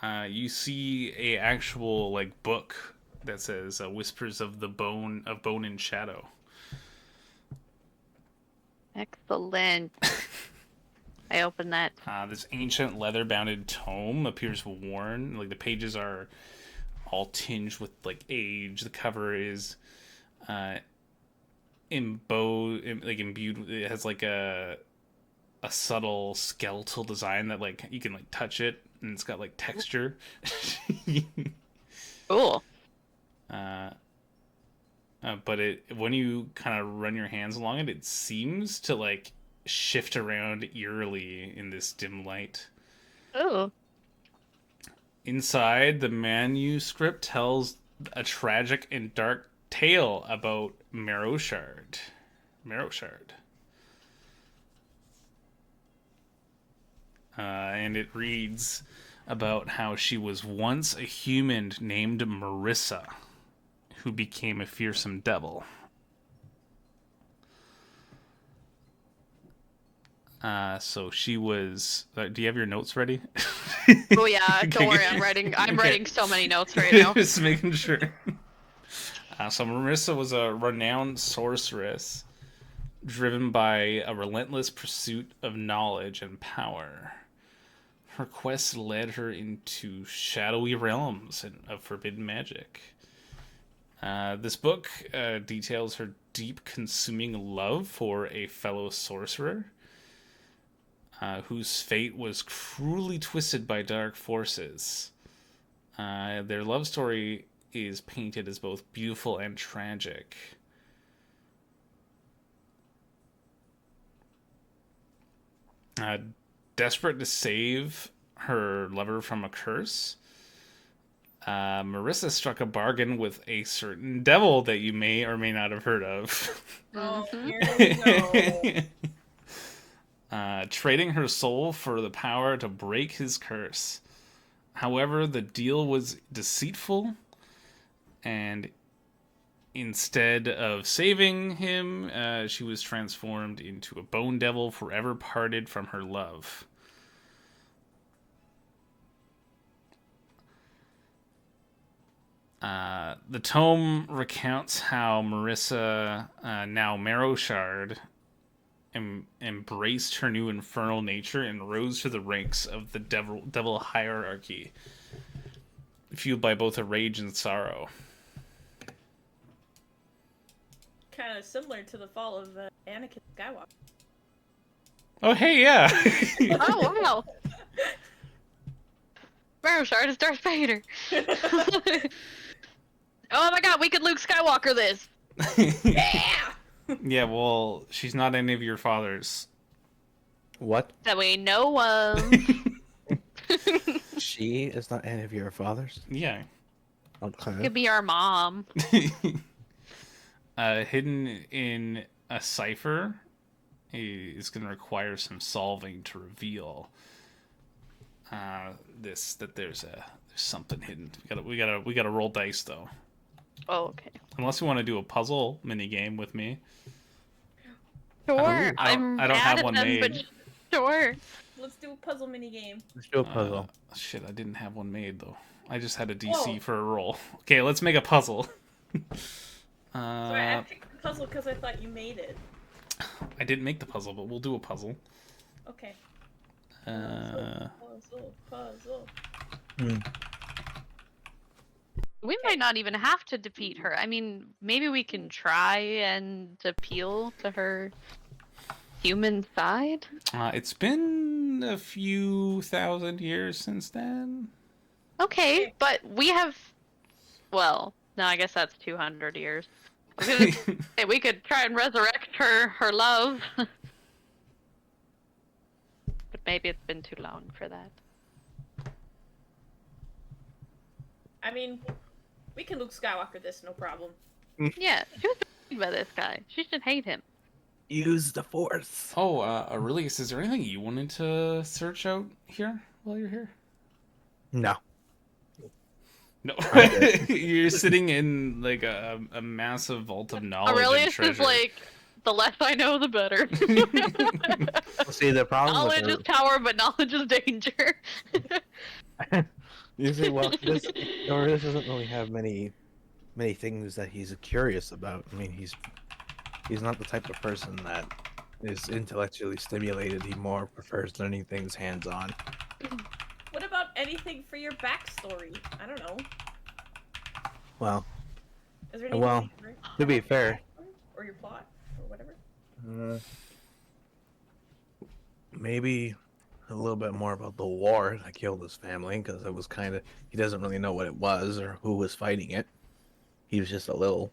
You see a actual like book that says "Whispers of Bone and Shadow." Excellent. I opened that. This ancient leather-bounded tome appears worn. Like the pages are all tinged with like age. The cover is imbued. It has like a subtle skeletal design that like you can like touch it, and it's got like texture. Cool. But when you kind of run your hands along it, it seems to like shift around eerily in this dim light. Oh. Inside, the manuscript tells a tragic and dark tale about Marrow Shard. And it reads about how she was once a human named Marissa, who became a fearsome devil. So she was. Do you have your notes ready? Oh yeah, don't worry. I'm writing so many notes right now. Just making sure. So Marissa was a renowned sorceress, driven by a relentless pursuit of knowledge and power. Her quest led her into shadowy realms of forbidden magic. This book details her deep, consuming love for a fellow sorcerer, whose fate was cruelly twisted by dark forces. Their love story is painted as both beautiful and tragic. Desperate to save her lover from a curse, Marissa struck a bargain with a certain devil that you may or may not have heard of. Oh, here we go. Trading her soul for the power to break his curse. However, the deal was deceitful, and instead of saving him, she was transformed into a bone devil, forever parted from her love. The tome recounts how Marissa, now Marrowshard, embraced her new infernal nature and rose to the ranks of the devil hierarchy, fueled by both a rage and sorrow. Kind of similar to the fall of Anakin Skywalker. Oh, hey, yeah. Oh, wow. Marrowshard is Darth Vader. Oh my god, we could Luke Skywalker this. Yeah! Yeah, well, she's not any of your fathers. What? That we know of. She is not any of your fathers? Yeah. Okay. Could be our mom. Hidden in a cipher is going to require some solving to reveal that there's something hidden. We gotta roll dice though. Oh, okay. Unless you want to do a puzzle mini game with me. Sure. I don't I'm have mad one at them, but made. sure. Let's do a puzzle minigame. Let's do a puzzle. Shit, I didn't have one made though. I just had a DC Whoa. for a roll. Okay, let's make a puzzle. Sorry, I picked the puzzle because I thought you made it. I didn't make the puzzle, but we'll do a puzzle. Okay. Puzzle. We might not even have to defeat her. I mean, maybe we can try and appeal to her human side. It's been a few thousand years since then. Okay, but we have. Well, no, I guess that's 200 years. Hey, we could try and resurrect her love. But maybe it's been too long for that. I mean, we can Luke Skywalker this, no problem. Yeah, she was made by this guy. She should hate him. Use the force. Oh, Aurelius, is there anything you wanted to search out here while you're here? No. No. You're sitting in like a massive vault of knowledge and Aurelius treasure. is like, the less I know, the better. See, the problem Knowledge with is power, but knowledge is danger. you see, well, this doesn't really have many things that he's curious about. I mean, he's not the type of person that is intellectually stimulated. He more prefers learning things hands-on. What about anything for your backstory? I don't know. Well, Is there anything well, to be fair, or your plot or whatever? maybe a little bit more about the war that killed his family, because it was kind of, he doesn't really know what it was or who was fighting it. He was just a little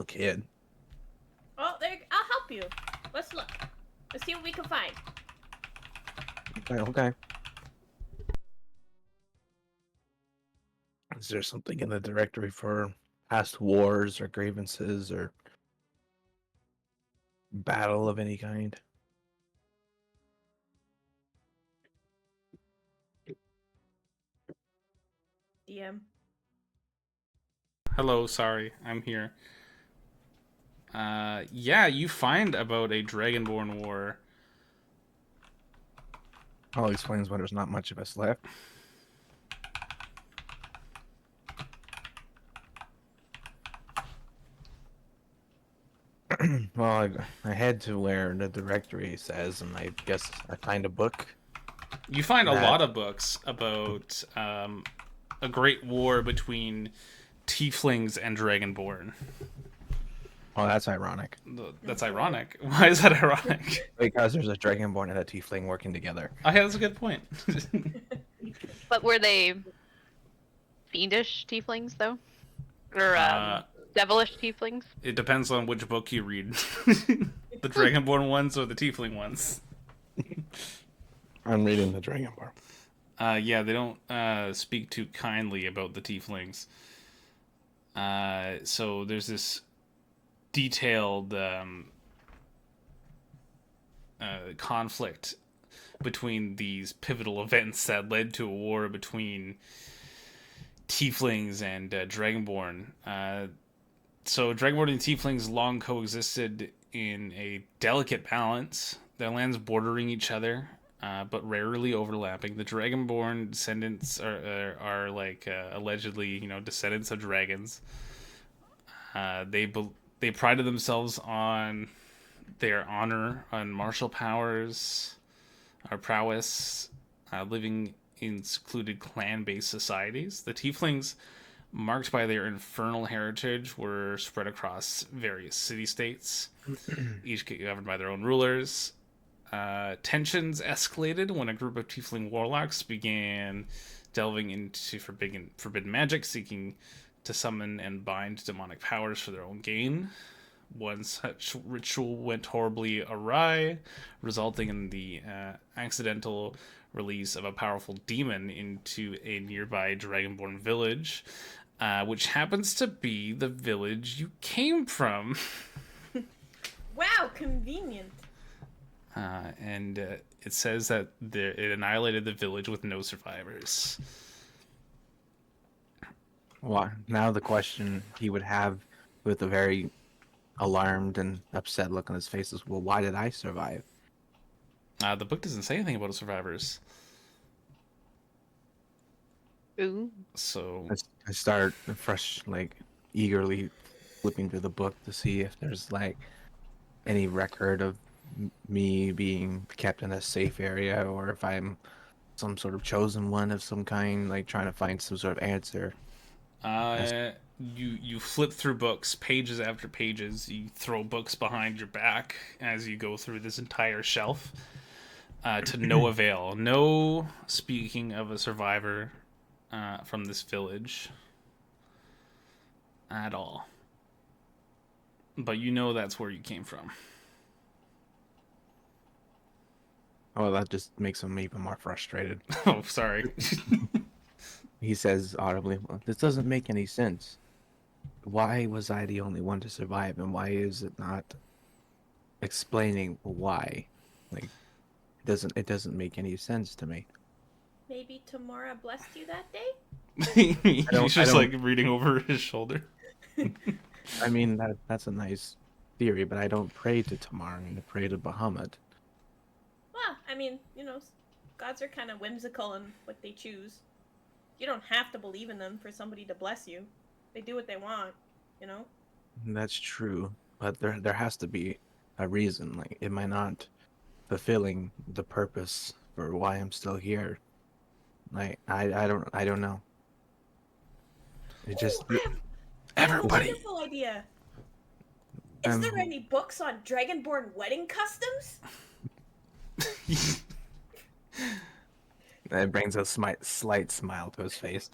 kid. Oh, there. I'll help you. Let's look. Let's see what we can find. Okay. Is there something in the directory for past wars or grievances or battle of any kind? DM. Hello, sorry, I'm here. Yeah, you find about a Dragonborn war. All explains why there's not much of us left. Well, I head to where the directory says, and I guess I find a book. You find a That- lot of books about a great war between tieflings and Dragonborn. Oh, that's ironic. That's ironic. Why is that ironic? Because there's a dragonborn and a tiefling working together. Oh, yeah, that's a good point. But were they fiendish tieflings, though? Or devilish tieflings? It depends on which book you read. The Dragonborn ones or the Tiefling ones. I'm reading the dragonborn. Yeah, they don't speak too kindly about the Tieflings. So there's this detailed conflict between these pivotal events that led to a war between Tieflings and Dragonborn. So Dragonborn and Tieflings long coexisted in a delicate balance, their lands bordering each other, but rarely overlapping. The Dragonborn descendants are like allegedly, descendants of dragons. They prided themselves on their honor, on martial powers, or prowess, living in secluded clan-based societies. The Tieflings, marked by their infernal heritage, were spread across various city-states, each governed by their own rulers. Tensions escalated when a group of Tiefling warlocks began delving into forbidden magic, seeking to summon and bind demonic powers for their own gain. One such ritual went horribly awry, resulting in the accidental release of a powerful demon into a nearby Dragonborn village, which happens to be the village you came from. Wow, convenient. And it says that it annihilated the village with no survivors. Well, now the question he would have with a very alarmed and upset look on his face is, well, why did I survive? The book doesn't say anything about survivors. Ooh. So I start eagerly flipping through the book to see if there's like any record of me being kept in a safe area, or if I'm some sort of chosen one of some kind, like trying to find some sort of answer. You flip through books, pages after pages. You throw books behind your back as you go through this entire shelf, to no avail. No speaking of a survivor from this village at all. But that's where you came from. Oh, that just makes him even more frustrated. Oh, sorry. He says audibly, well, this doesn't make any sense. Why was I the only one to survive, and why is it not explaining why? Like, it doesn't make any sense to me. Maybe Tamara blessed you that day? He's just like reading over his shoulder. I mean, that's a nice theory, but I don't pray to Tamar, I pray to Bahamut. Well, I mean, gods are kind of whimsical in what they choose. You don't have to believe in them for somebody to bless you. They do what they want, That's true, but there has to be a reason. Like, am I not fulfilling the purpose for why I'm still here? Like, I don't know. It just Ooh, I have a Everybody. wonderful idea. Is there any books on Dragonborn wedding customs? It brings a slight smile to his face.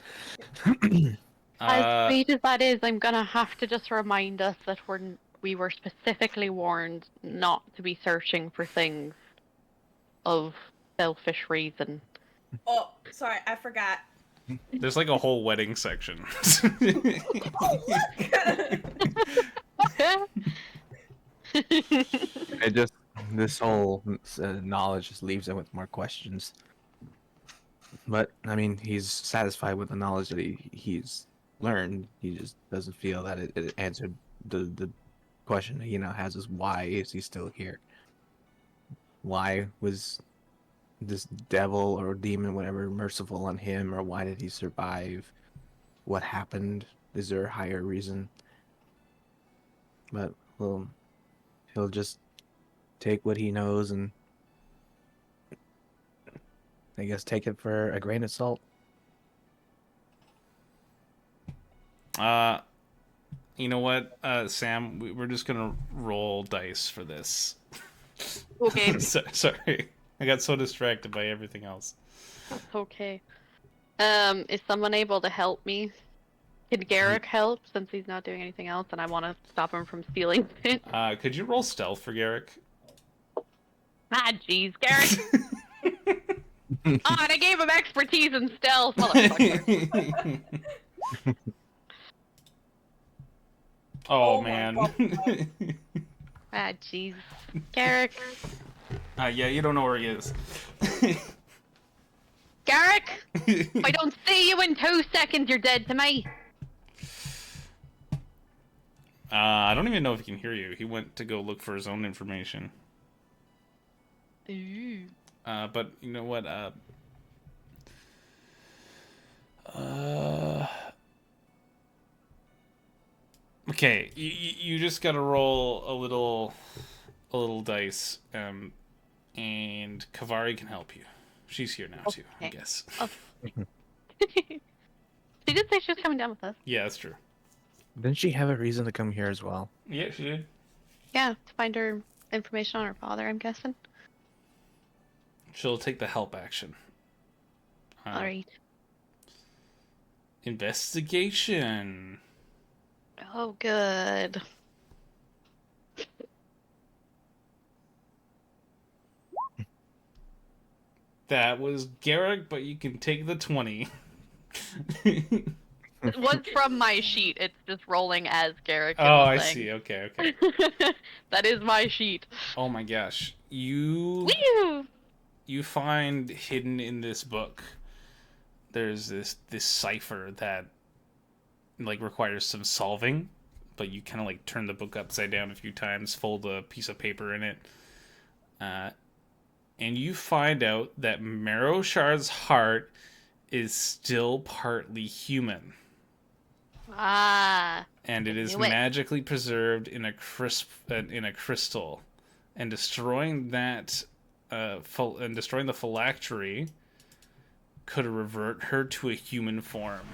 As sweet as that is, I'm gonna have to just remind us that we were specifically warned not to be searching for things of selfish reason. Oh, sorry, I forgot. There's like a whole wedding section. Oh, look! This whole knowledge just leaves him with more questions. But I mean, he's satisfied with the knowledge that he's learned. He just doesn't feel that it answered the question that he now has: is why is he still here? Why was this devil or demon, whatever, merciful on him, or why did he survive? What happened? Is there a higher reason? But well, he'll just take what he knows and I guess take it for a grain of salt. You know what, Sam? We're just gonna roll dice for this. Okay. Sorry, I got so distracted by everything else. That's okay. Is someone able to help me? Can Garrick help, since he's not doing anything else and I want to stop him from stealing it? Could you roll stealth for Garrick? Ah, jeez, Garrick! Oh, and I gave him expertise in stealth, motherfucker. Oh, Oh my man. Ah, jeez. Garrick. Yeah, you don't know where he is. Garrick! If I don't see you in 2 seconds, you're dead to me. I don't even know if he can hear you. He went to go look for his own information. Ooh. But you know what? Uh, okay, you just gotta roll a little dice, and Kavari can help you. She's here now too, I Okay. guess. Oh. She did say she was coming down with us. Yeah, that's true. Didn't she have a reason to come here as well? Yeah, she did. Yeah, to find her information on her father, I'm guessing. She'll take the help action. Alright. Investigation. Oh, good. That was Garrick, but you can take the 20. It was from my sheet. It's just rolling as Garrick. Oh, I see. Okay, okay. That is my sheet. Oh my gosh. You find hidden in this book, there's this cipher that like requires some solving, but you kind of like turn the book upside down a few times, fold a piece of paper in it, and you find out that Maroshar's heart is still partly human, Ah. and it is knew it. magically preserved in a crystal, and destroying that destroying the phylactery could revert her to a human form,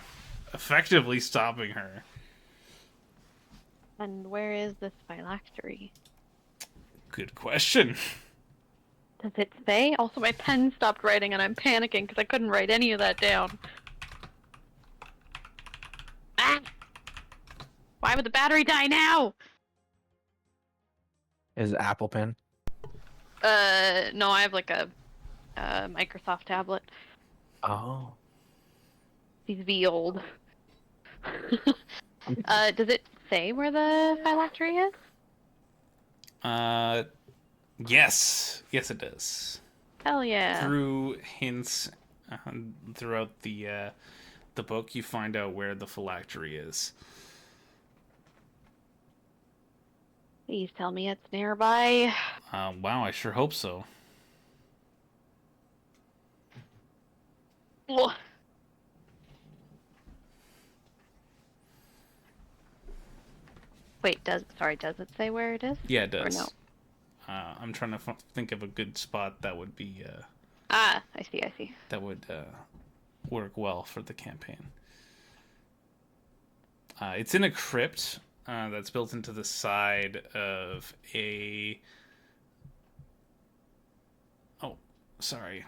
effectively stopping her. And where is this phylactery? Good question. Does it say? Also, my pen stopped writing and I'm panicking because I couldn't write any of that down. Ah! Why would the battery die now? Is it Apple Pen? No, I have like a Microsoft tablet. Oh. These be old. Does it say where the phylactery is? Yes, it does. Hell yeah. Through hints throughout the book, you find out where the phylactery is. Please tell me it's nearby. Wow, I sure hope so. Ugh. Wait, does it say where it is? Yeah, it does. Or no? I'm trying to think of a good spot that would be I see. that would work well for the campaign. It's in a crypt that's built into the side of a... Oh, sorry.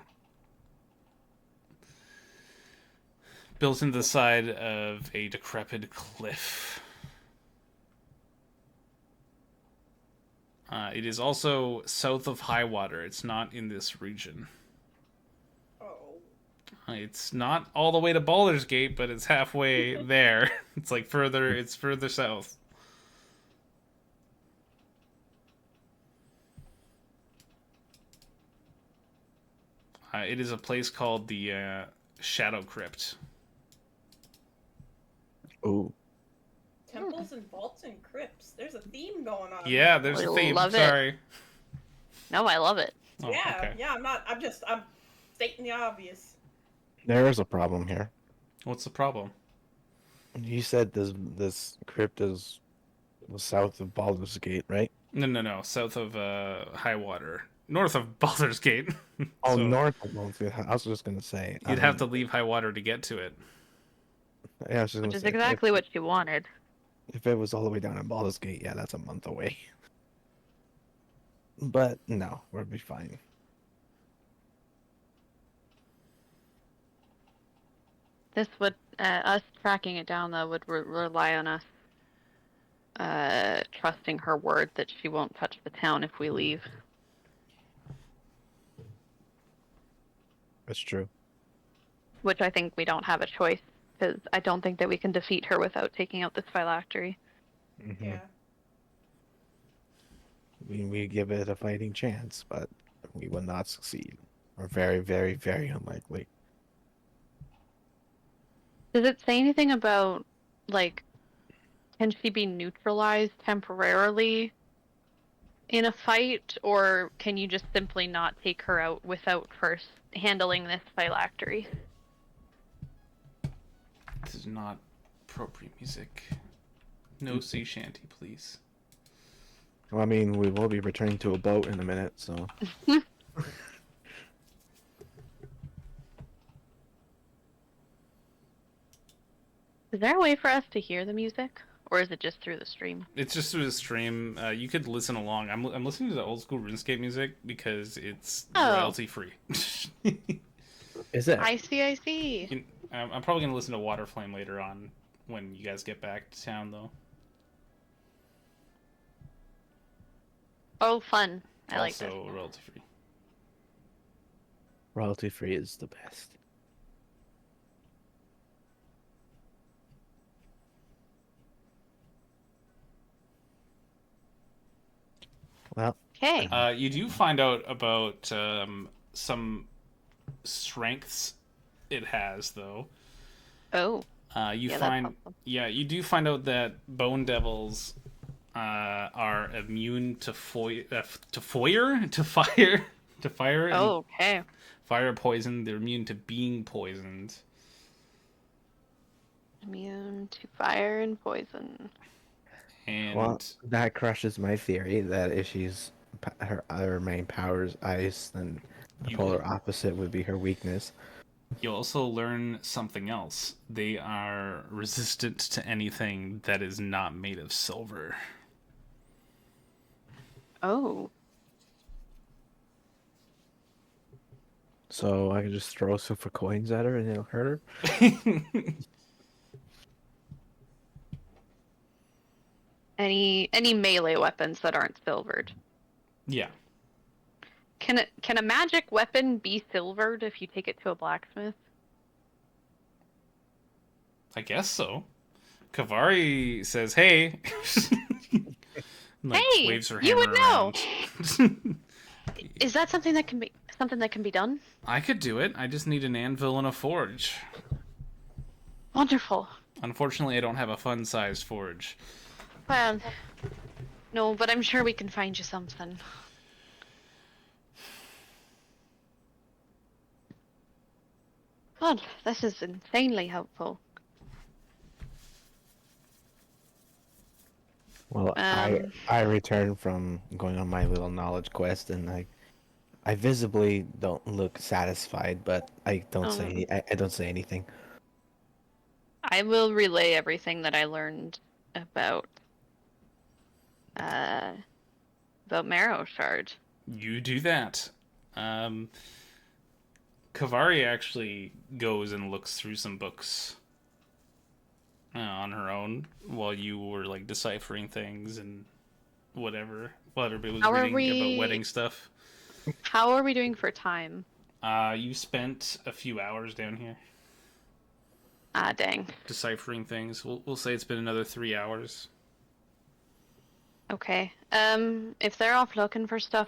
Built into the side of a decrepit cliff. It is also south of high water. It's not in this region. Oh. It's not all the way to Baldur's Gate, but it's halfway there. It's like further south. It is a place called the Shadow Crypt. Ooh. Temples and vaults and crypts. There's a theme going on. Yeah, there's a I theme. love it. Sorry. No, I love it. Oh, Yeah, okay. yeah, I'm stating the obvious. There is a problem here. What's the problem? You said this crypt is south of Baldur's Gate, right? No. South of high water. North of Baldur's Gate. Oh, So north of Baldur's Gate. I was just gonna say you'd have to leave high water to get to it. Yeah, I was just Which gonna is say, exactly what she wanted. if it was all the way down in Baldur's Gate, yeah, that's a month away. But no, we'll be fine. This would us tracking it down though would rely on us trusting her word that she won't touch the town if we leave. That's true. Which I think we don't have a choice because I don't think that we can defeat her without taking out this phylactery. Mm-hmm. Yeah. We give it a fighting chance, but we will not succeed. Or very, very, very unlikely. Does it say anything about, like, can she be neutralized temporarily in a fight, or can you just simply not take her out without first handling this phylactery? This is not appropriate music. No sea shanty, please. Well, I mean, we will be returning to a boat in a minute, so. Is there a way for us to hear the music, or is it just through the stream? It's just through the stream. You could listen along. I'm listening to the old school RuneScape music because it's royalty free. Is it? I see. I'm probably gonna listen to Waterflame later on when you guys get back to town, though. Oh, fun. I like this. Also royalty free. Royalty free is the best. Well, Okay. You do find out about some strengths it has, though. Oh. You Yeah, that's find, helpful. you do find out that bone devils are immune to fire, and Oh, okay. fire poison. They're immune to being poisoned. Immune to fire and poison. And well, that crushes my theory that if her main power is ice, then the You- polar opposite would be her weakness. you'll also learn something else. They are resistant to anything that is not made of silver. Oh. So I can just throw silver coins at her and it'll hurt her. Any melee weapons that aren't silvered. Yeah. Can a magic weapon be silvered if you take it to a blacksmith? I guess so. Kavari says, "Hey." Like, Hey, waves her you would hammer know. around. Is that something that can be done? I could do it. I just need an anvil and a forge. Wonderful. Unfortunately, I don't have a fun-sized forge. Well, no, but I'm sure we can find you something. God, this is insanely helpful. Well, I returned from going on my little knowledge quest, and I visibly don't look satisfied, but I don't say I don't say anything. I will relay everything that I learned about Marrow Shard. You do that. Kavari actually goes and looks through some books on her own while you were like deciphering things and whatever. While everybody was reading about wedding stuff. How are we doing for time? You spent a few hours down here Ah, dang. deciphering things. We'll say it's been another 3 hours. Okay. If they're off looking for stuff,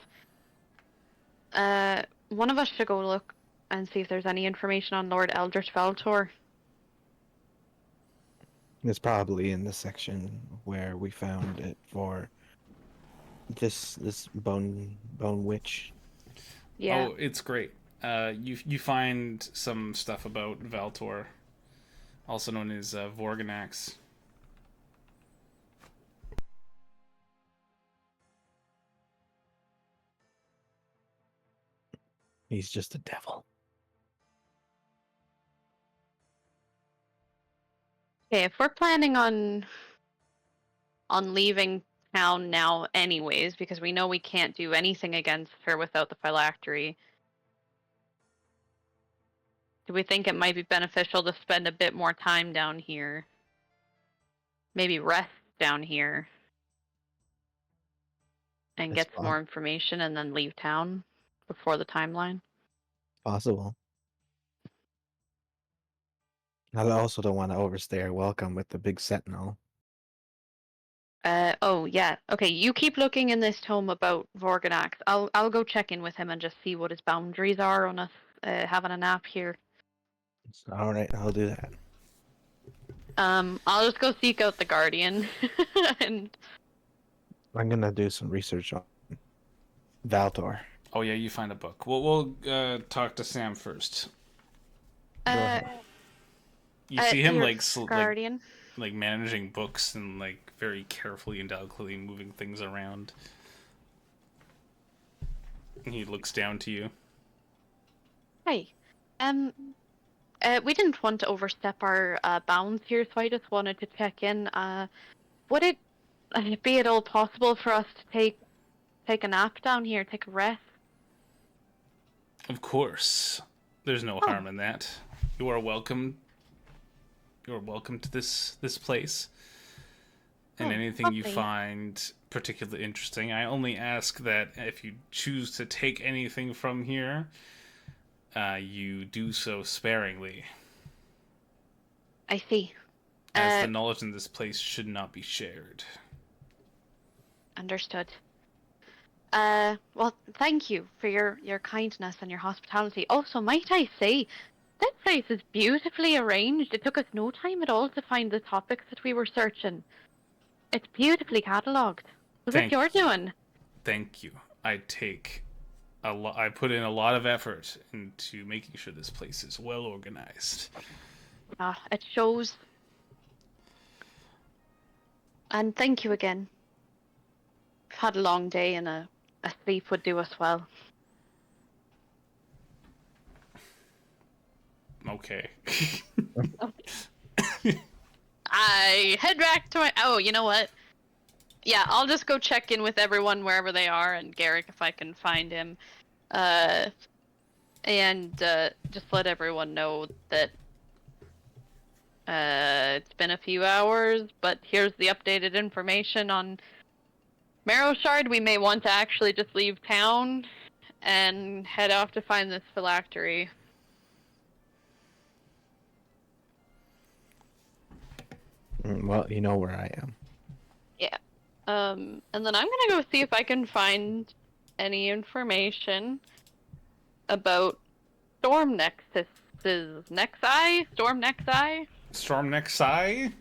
one of us should go look and see if there's any information on Lord Eldritch Valtor. It's probably in the section where we found it for this bone witch. Yeah. Oh, it's great. You find some stuff about Valtor, also known as Vorganax. He's just a devil. Okay, if we're planning on leaving town now anyways, because we know we can't do anything against her without the phylactery, do we think it might be beneficial to spend a bit more time down here? Maybe rest down here and That's get some more information and then leave town before the timeline? possible. I also don't want to overstay our welcome with the big sentinel. Oh yeah. Okay, you keep looking in this tome about Vorganax. I'll go check in with him and just see what his boundaries are on us having a nap here. All right, I'll do that. I'll just go seek out the Guardian and I'm gonna do some research on Valtor. Oh yeah, you find a book. We'll talk to Sam first. Go Uh, ahead. You see him dear like guardian. like managing books and like very carefully and delicately moving things around. And he looks down to you. Hi. Um, we didn't want to overstep our bounds here, so I just wanted to check in. Would it be at all possible for us to take a nap down here, take a rest? Of course, there's no Oh. harm in that. You are welcome. You are welcome to this place. And Oh, anything you lovely. find particularly interesting, I only ask that if you choose to take anything from here, you do so sparingly, I see. as the knowledge in this place should not be shared. Understood. Well, thank you for your kindness and your hospitality. Also, might I say, this place is beautifully arranged. It took us no time at all to find the topics that we were searching. It's beautifully catalogued. Was it your doing? Thank you. I take I put in a lot of effort into making sure this place is well organized. It shows. And thank you again. I've had a long day and a sleep would do us well. Okay. I head back to my... Oh, you know what? Yeah, I'll just go check in with everyone wherever they are, and Garrick if I can find him. And just let everyone know that it's been a few hours, but here's the updated information on Marrow Shard. We may want to actually just leave town and head off to find this phylactery. Well, you know where I am. Yeah. And then I'm gonna go see if I can find any information about Storm Nexus's Nexi? Storm Nexi? Storm Nexi?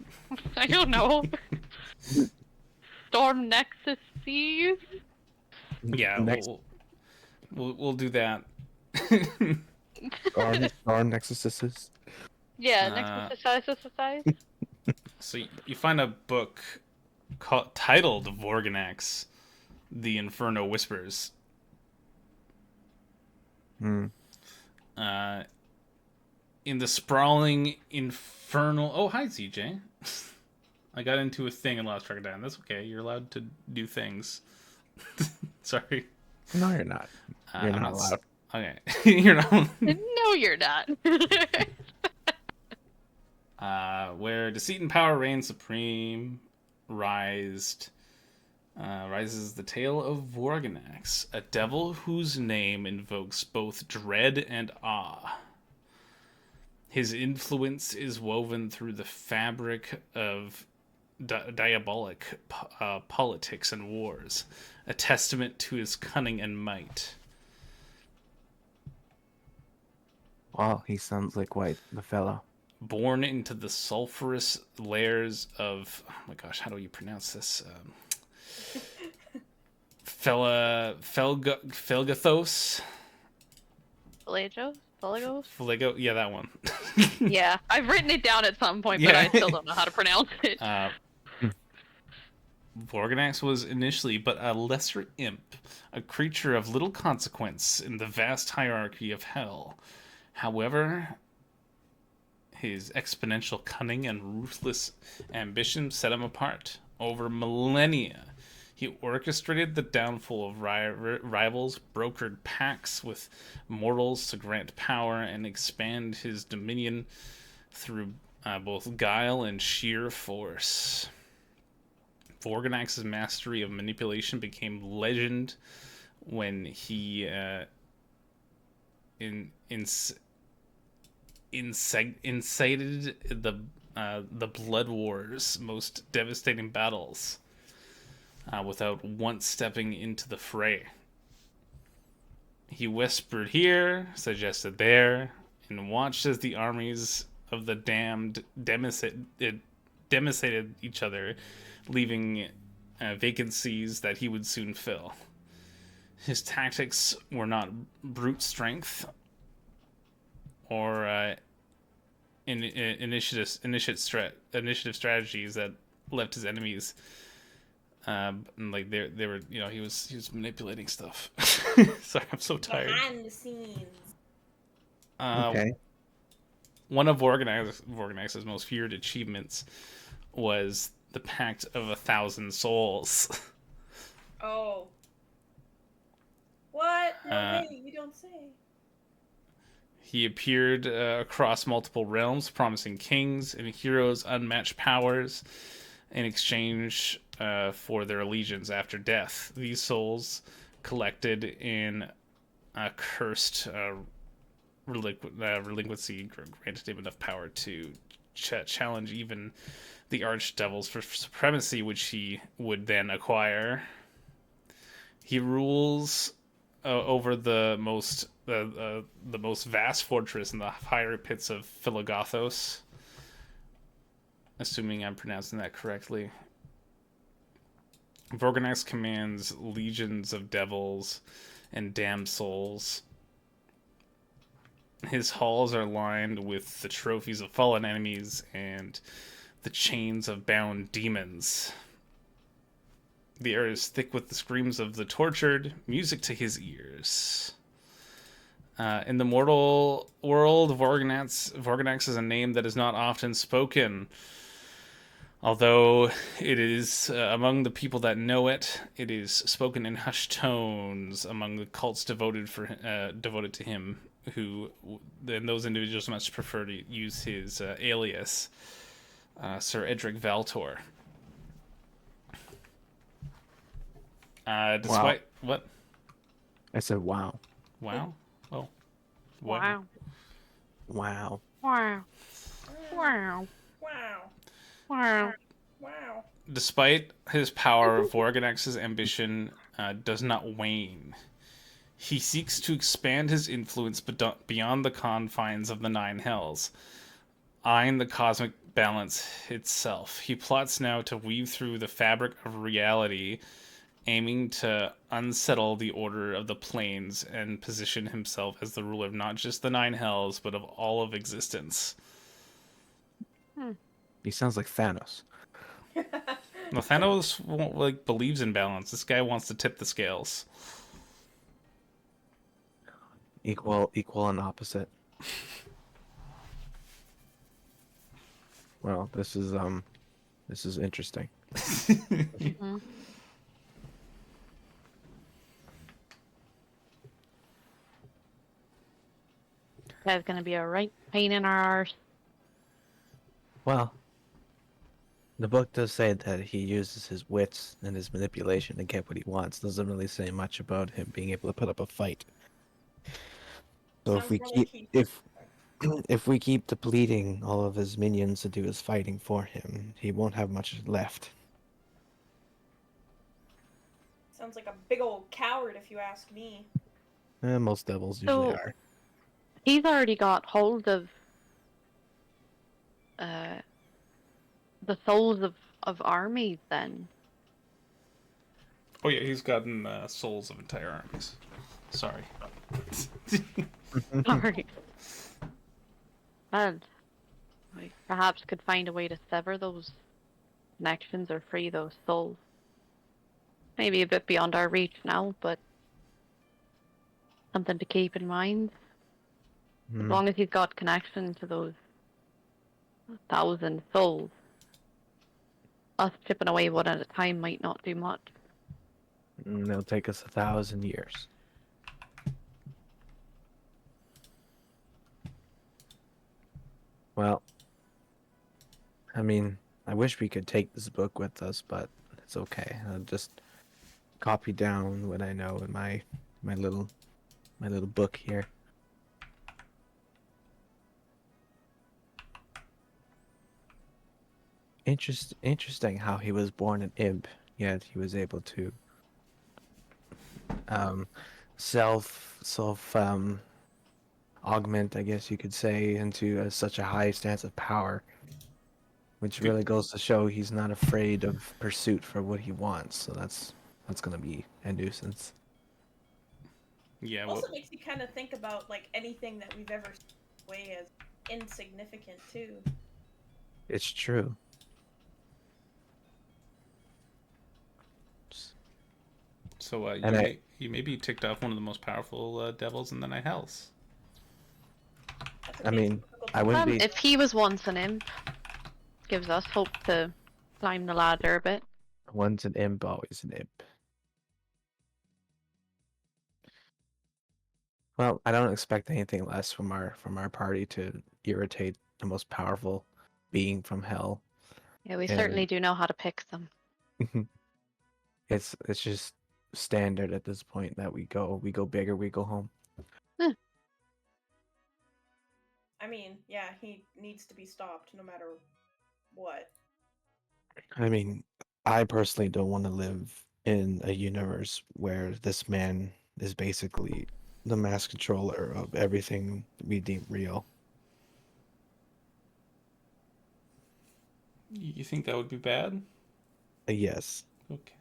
I don't know. Storm Nexus Seas? Yeah, Next- we'll do that. Storm Nexuses. Yeah, Nexus size. So you find a book titled Vorganax, The Inferno Whispers. Hmm. In the sprawling infernal... Oh, hi, CJ. I got into a thing and lost track of time. That's okay. You're allowed to do things. Sorry. No, you're not. You're I'm not allowed. Okay. You're not... No, you're not. Where deceit and power reign supreme, rises the tale of Vorganax, a devil whose name invokes both dread and awe. His influence is woven through the fabric of diabolic politics and wars, a testament to his cunning and might. Well, he sounds like quite the fellow. Born into the sulfurous layers of... Oh my gosh, how do you pronounce this? Felgathos? Felego? Yeah, that one. Yeah, I've written it down at some point, but Yeah. I still don't know how to pronounce it. Vorganax was initially but a lesser imp, a creature of little consequence in the vast hierarchy of hell. However, his exponential cunning and ruthless ambition set him apart. Over millennia, he orchestrated the downfall of rivals, brokered pacts with mortals to grant power and expand his dominion through both guile and sheer force. Vorganax's mastery of manipulation became legend when he incited the Blood War's most devastating battles without once stepping into the fray. He whispered here, suggested there, and watched as the armies of the damned devastated each other, leaving vacancies that he would soon fill. His tactics were not brute strength or initiative strategies that left his enemies. Like they were, he was manipulating stuff. Sorry, I'm so tired. Behind the scenes. Okay. One of Vorganax's most feared achievements was the Pact of 1,000 Souls. Oh. What? No way, you don't say. He appeared across multiple realms, promising kings and heroes unmatched powers in exchange for their allegiance after death. These souls, collected in a cursed relinquency, granted him enough power to challenge even the archdevils for supremacy, which he would then acquire. He rules over the most vast fortress in the higher pits of Philogothos. Assuming I'm pronouncing that correctly. Vorganax commands legions of devils and damned souls. His halls are lined with the trophies of fallen enemies and the chains of bound demons. The air is thick with the screams of the tortured, music to his ears. In the mortal world, Vorganax is a name that is not often spoken. Although it is among the people that know it, it is spoken in hushed tones among the cults devoted to him, who then those individuals much prefer to use his alias, Sir Edric Valtor. Despite what? I said, wow. Wow. Oh. Wow. Wow. Wow. Wow. Wow. Wow. Wow. Despite his power, Vorganax's ambition does not wane. He seeks to expand his influence beyond the confines of the Nine Hells, eyeing the cosmic balance itself. He plots now to weave through the fabric of reality, aiming to unsettle the order of the planes and position himself as the ruler of not just the Nine Hells, but of all of existence. He sounds like Thanos. No, Thanos believes in balance. This guy wants to tip the scales. Equal and opposite. Well, this is interesting. Mm-hmm. That's gonna be a right pain in our arse. Well, the book does say that he uses his wits and his manipulation to get what he wants. Doesn't really say much about him being able to put up a fight. So Sounds more like he- if we keep depleting all of his minions to do his fighting for him, he won't have much left. Sounds like a big old coward, if you ask me. Most devils usually So- are. He's already got hold of the souls of armies then. Oh yeah, he's gotten souls of entire armies. Sorry. Sorry. And we perhaps could find a way to sever those connections or free those souls. Maybe a bit beyond our reach now, but something to keep in mind. As long as he's got connection to those 1,000 souls, us chipping away one at a time might not do much. It'll take us 1,000 years. Well, I mean, I wish we could take this book with us, but it's okay. I'll just copy down what I know in my little book here. Interesting how he was born an imp, yet he was able to self augment, I guess you could say, into such a high stance of power, which really goes to show he's not afraid of pursuit for what he wants. So that's gonna be a nuisance. Yeah, Also makes you kind of think about like anything that we've ever seen away as insignificant too. It's true. so And you maybe ticked off one of the most powerful devils in the Night Hells. That's a I fancy mean, political I term. wouldn't be If he was once an imp, gives us hope to climb the ladder a bit. once an imp, always an imp. Well, I don't expect anything less from our party to irritate the most powerful being from hell. Yeah, we And certainly do know how to pick them. it's just standard at this point that we go big or we go home. I mean, yeah, he needs to be stopped no matter what. I mean, I personally don't want to live in a universe where this man is basically the mass controller of everything we deem real. You think that would be bad? Yes. Okay.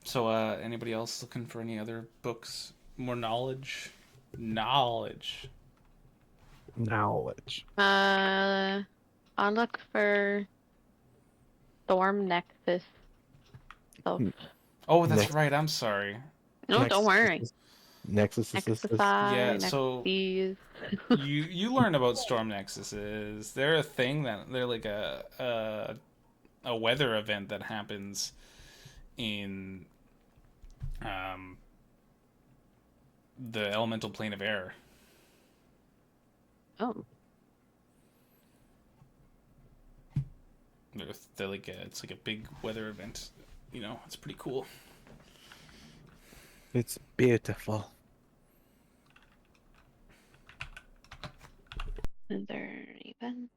So, anybody else looking for any other books? More knowledge? Knowledge. Knowledge. I'll look for Storm Nexus stuff. Oh, that's Next, right. I'm sorry. No, don't worry. Nexus. Yeah, Nexus, so Nexus. you learn about storm nexuses. They're a thing that they're like a weather event that happens in the elemental plane of air. Oh, They're like it's like a big weather event. You know, it's pretty cool. It's beautiful. is there an event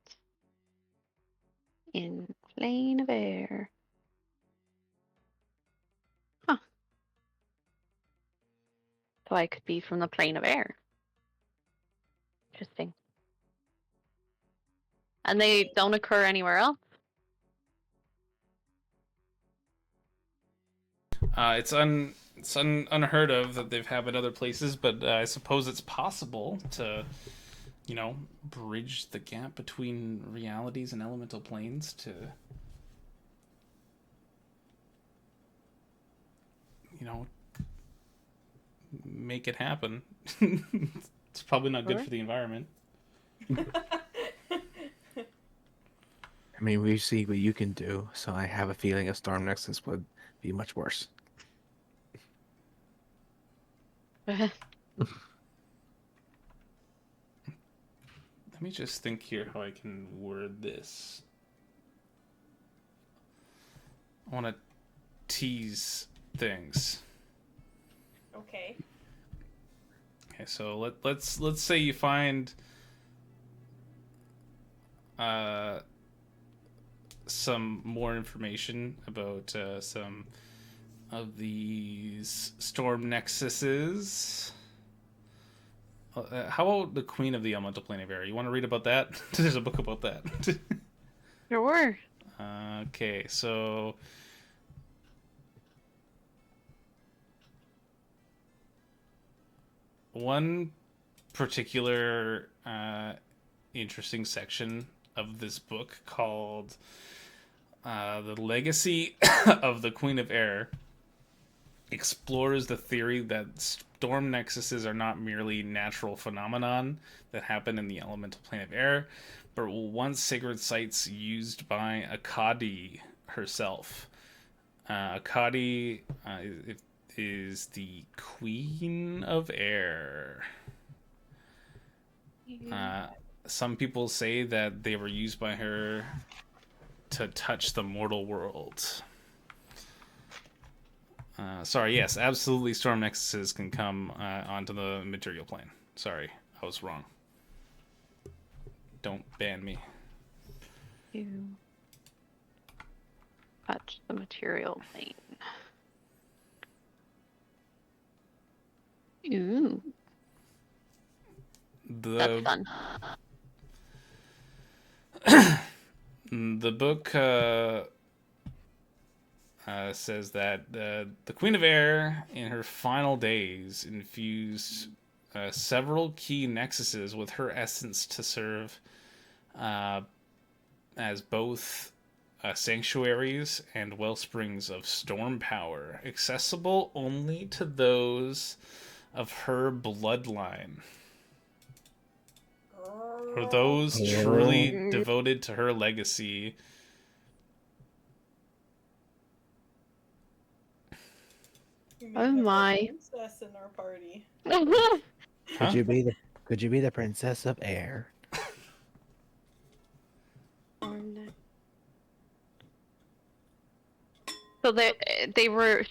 in plane of air? Huh. So I could be from the plane of air. Interesting. And they don't occur anywhere else? It's unheard of that they've happened other places, but I suppose it's possible to, you know, bridge the gap between realities and elemental planes to, you know, make it happen. It's probably not good Sure. for the environment. I mean, we see what you can do, so I have a feeling a Storm Nexus would be much worse. Let me just think here how I can word this. I want to tease things. Okay. Okay, so let's say you find some more information about some of these storm nexuses. How about the Queen of the Elemental Plane of Air? You want to read about that? There's a book about that. Sure. Okay, so one particular interesting section of this book called The Legacy of the Queen of Air explores the theory that storm nexuses are not merely natural phenomenon that happen in the elemental plane of air, but were once sacred sites used by Akkadi herself. Akkadi is the Queen of Air. Some people say that they were used by her to touch the mortal world. Sorry, yes, absolutely. Storm nexuses can come onto the material plane. Sorry, I was wrong. Don't ban me. You touch the material plane. Ooh, that's fun. The book says that the Queen of Air, in her final days, infused several key nexuses with her essence to serve as both sanctuaries and wellsprings of storm power, accessible only to those of her bloodline, or those truly Oh. devoted to her legacy. You Oh mean have a my. princess in our party. Huh? Could you be the princess of air? So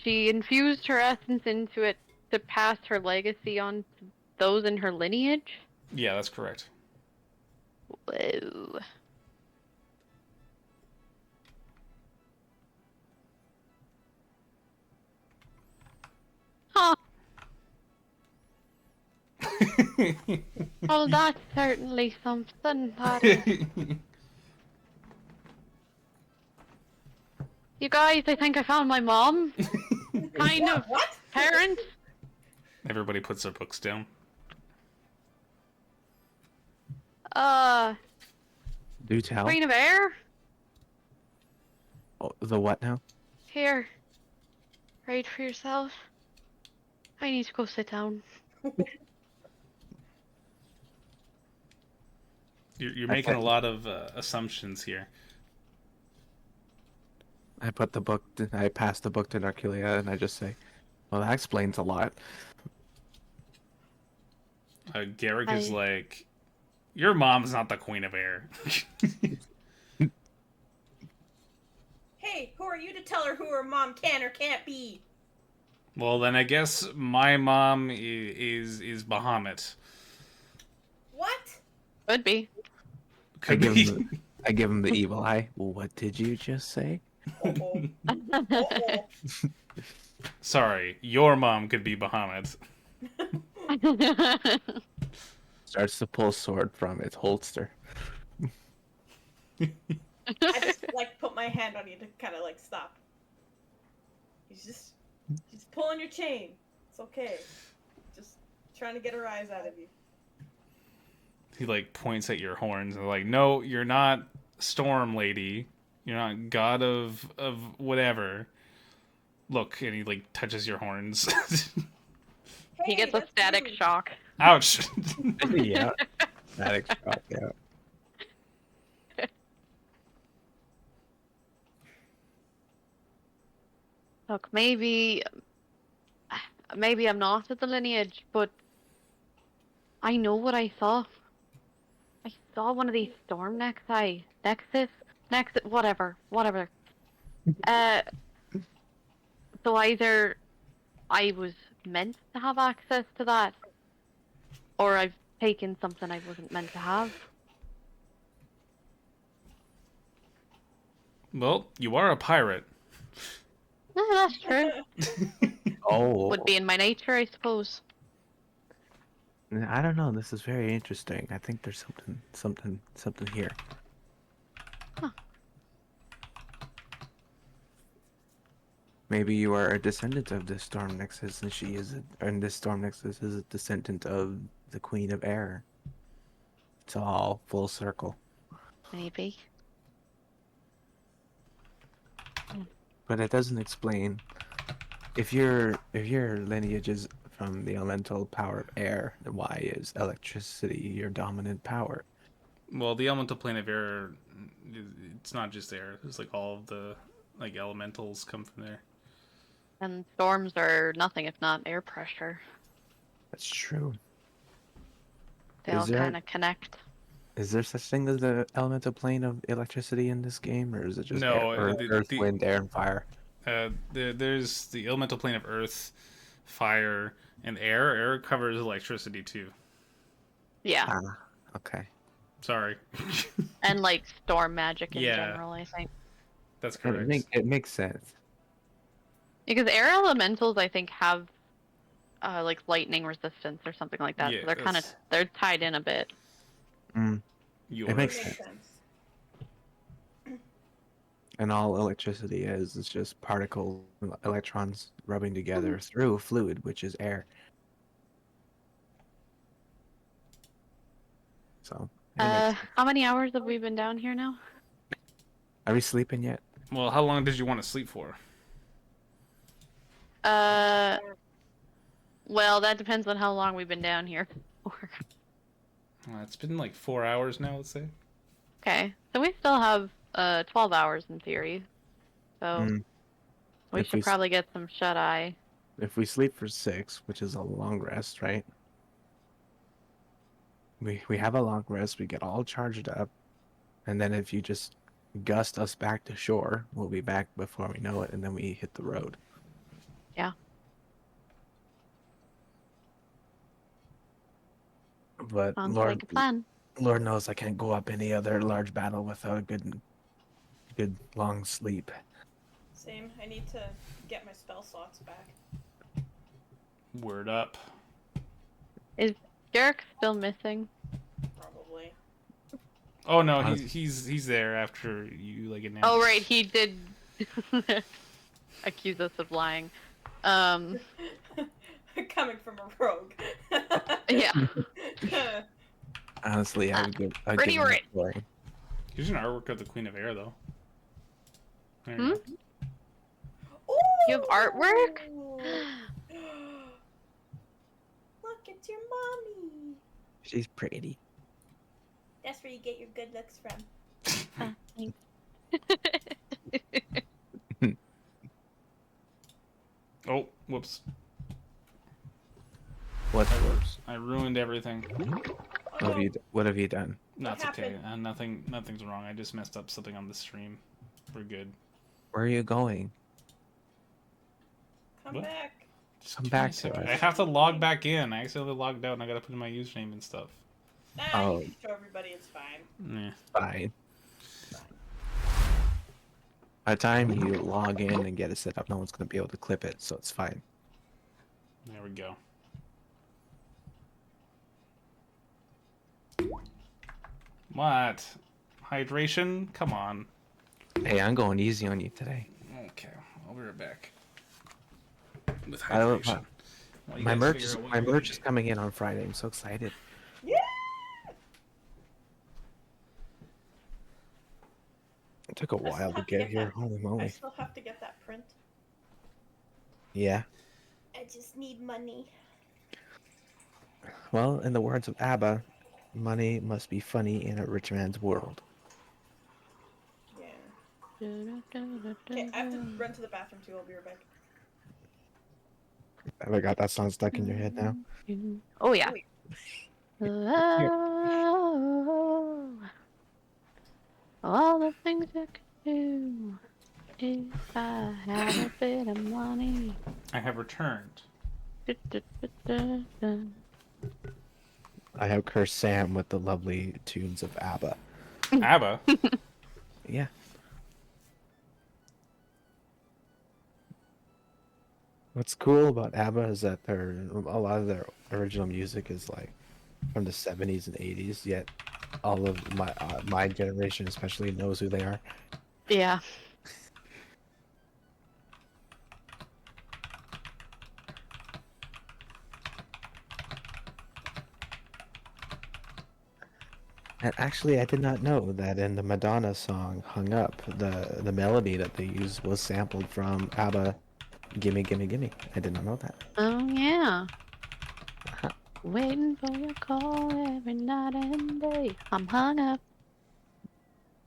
she infused her essence into it to pass her legacy on to those in her lineage? Yeah, that's correct. Whoa. Huh. Well, that's certainly something, that is. You guys, I think I found my mom. Kind of What? parent. Everybody puts their books down. Do tell. Queen of Air? Oh, the what now? Here. Read for yourself. I need to go sit down. You're making a lot of assumptions here. I put the book. I pass the book to Narculia, and I just say, "Well, that explains a lot." Garrick is like, your mom's not the Queen of Air. Hey, who are you to tell her who her mom can or can't be? Well, then I guess my mom is Bahamut. What? Could be. Could be. I give him the evil eye. Well, what did you just say? Uh-oh. Uh-oh. Sorry, your mom could be Bahamut. Starts to pull sword from its holster. I just like put my hand on you to kind of like stop. He's just pulling your chain. It's okay. Just trying to get her eyes out of you. He like points at your horns and like, no, you're not Storm Lady. You're not God of whatever. Look, and he like touches your horns. He gets a that's static rude. shock. Ouch. Yeah. Static shock, yeah. Look, maybe I'm not of the lineage, but I know what I saw. I saw one of these storm nexus, whatever. So either I was meant to have access to that, or I've taken something I wasn't meant to have. Well, you are a pirate. That's true. Oh. Would be in my nature, I suppose. I don't know. This is very interesting. I think there's something here. Huh. Maybe you are a descendant of this storm nexus, and and this storm nexus is a descendant of the Queen of Air. It's all full circle. Maybe. But it doesn't explain if your lineage is from the elemental power of air, then why is electricity your dominant power? Well, the elemental plane of air, it's not just air. It's like all of the like elementals come from there. And storms are nothing if not air pressure. That's true. They Is all there- kind of connect. Is there such thing as the elemental plane of electricity in this game, or is it just No, earth, wind, air, and fire? There's the elemental plane of earth, fire, and air. Air covers electricity too. Yeah. Ah, okay. Sorry. And like storm magic in Yeah. general, I think. That's correct. It makes sense. Because air elementals, I think, have like lightning resistance or something like that. Yeah, So they're tied in a bit. You It are. makes Makes sense. sense. And all electricity is just particles, electrons rubbing together through fluid, which is air. So it makes sense. How many hours have we been down here now? Are we sleeping yet? Well, how long did you want to sleep for? Well, that depends on how long we've been down here for. It's been like 4 hours now, let's say. Okay, so we still have 12 hours in theory. So Mm. we If should we probably get some shut eye. If we sleep for 6, which is a long rest, right? We have a long rest, we get all charged up, and then if you just gust us back to shore, we'll be back before we know it, and then we hit the road. Yeah. But Sounds like a plan. Lord knows I can't go up any other large battle without a good long sleep. Same. I need to get my spell slots back. Word up. Is Derek still missing? Probably. Oh no, he's there after you like announced. Oh right, he did accuse us of lying. Coming from a rogue. Yeah. Honestly, I'd give Pretty him the rich. glory. Here's an artwork of the Queen of Air though. There Hmm? you go. You have artwork? Look, it's your mommy. She's pretty. That's where you get your good looks from. Oh, whoops. What's worse? I ruined everything. What have you done? That's okay. happened? Nothing's wrong. I just messed up something on the stream. We're good. Where are you going? Come What? back. Just Come give me a back to second. us. I have to log back in. I accidentally logged out and I gotta put in my username and stuff. You can show everybody it's fine. Nah. Fine. By the time you log in and get it set up, no one's going to be able to clip it, so it's fine. There we go. What? Hydration? Come on. Hey, I'm going easy on you today. Okay, I'll be right back. With I love- hydration. While you My guys merch figure is out what my you're gonna merch is do. coming in on Friday. I'm so excited. Yeah. It took a still while to have to get get here. that. Holy I moly! still have to get that print. Yeah. I just need money. Well, in the words of ABBA, money must be funny in a rich man's world. Yeah. Okay, I have to run to the bathroom too. I'll be right back. Have I got that song stuck in your head now? Oh yeah. All the things I could do if I had a bit of money. I have returned. I have cursed Sam with the lovely tunes of ABBA. ABBA. Yeah. What's cool about ABBA is that a lot of their original music is like from the 70s and 80s, yet all of my generation especially knows who they are. Yeah. And actually, I did not know that in the Madonna song "Hung Up," the melody that they used was sampled from ABBA "Gimme Gimme Gimme." I did not know that. Oh yeah. Uh-huh. Waiting for your call every night and day. I'm hung up.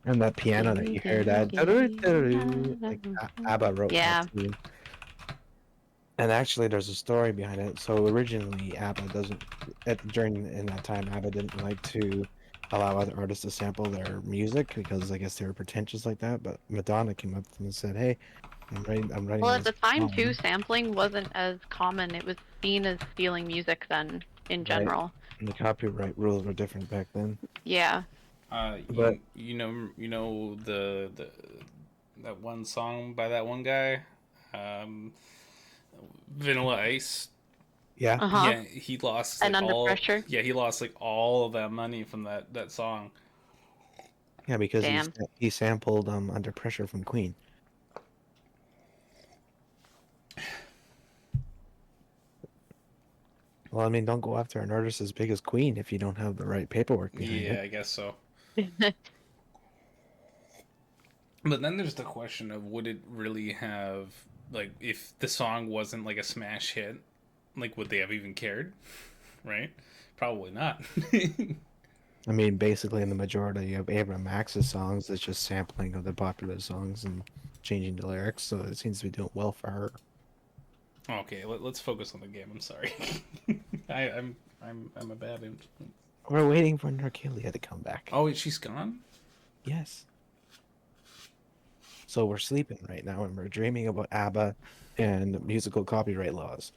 And that piano that you hear, that like ABBA wrote Yeah. that too. And actually, there's a story behind it. So originally, ABBA in that time, ABBA didn't like to allow other artists to sample their music because I guess they were pretentious like that. But Madonna came up to them and said, "Hey, I'm writing." Well, at the this time song." too, sampling wasn't as common. It was seen as stealing music then, in Right. general. And the copyright rules were different back then. Yeah. But- You know that one song by that one guy, Vanilla Ice. Yeah. Uh-huh. Yeah, he lost And like Under all. Pressure. Yeah, he lost like all of that money from that song. Yeah, because Damn. he sampled Under Pressure from Queen. Well, I mean, don't go after an artist as big as Queen if you don't have the right paperwork behind Yeah, it. I guess so. But then there's the question of would it really have, like, if the song wasn't like a smash hit, like, would they have even cared? Right? Probably not. I mean, basically, in the majority of Ava Max's songs, it's just sampling of the popular songs and changing the lyrics, so it seems to be doing well for her. Okay, let's focus on the game. I'm sorry. I'm a bad influence. We're waiting for Narcalia to come back. Oh wait, she's gone? Yes. So we're sleeping right now, and we're dreaming about ABBA and musical copyright laws.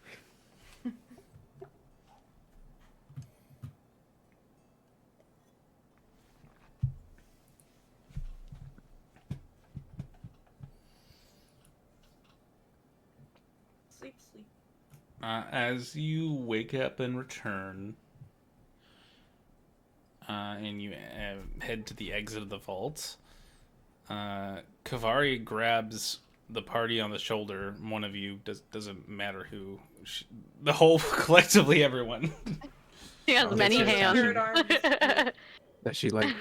Sleep, sleep. As you wake up and return, and you head to the exit of the vault, Kavari grabs the party on the shoulder. One of you, doesn't matter who. The whole, collectively, everyone. She has Oh, many that's hands. Third arm. Does she like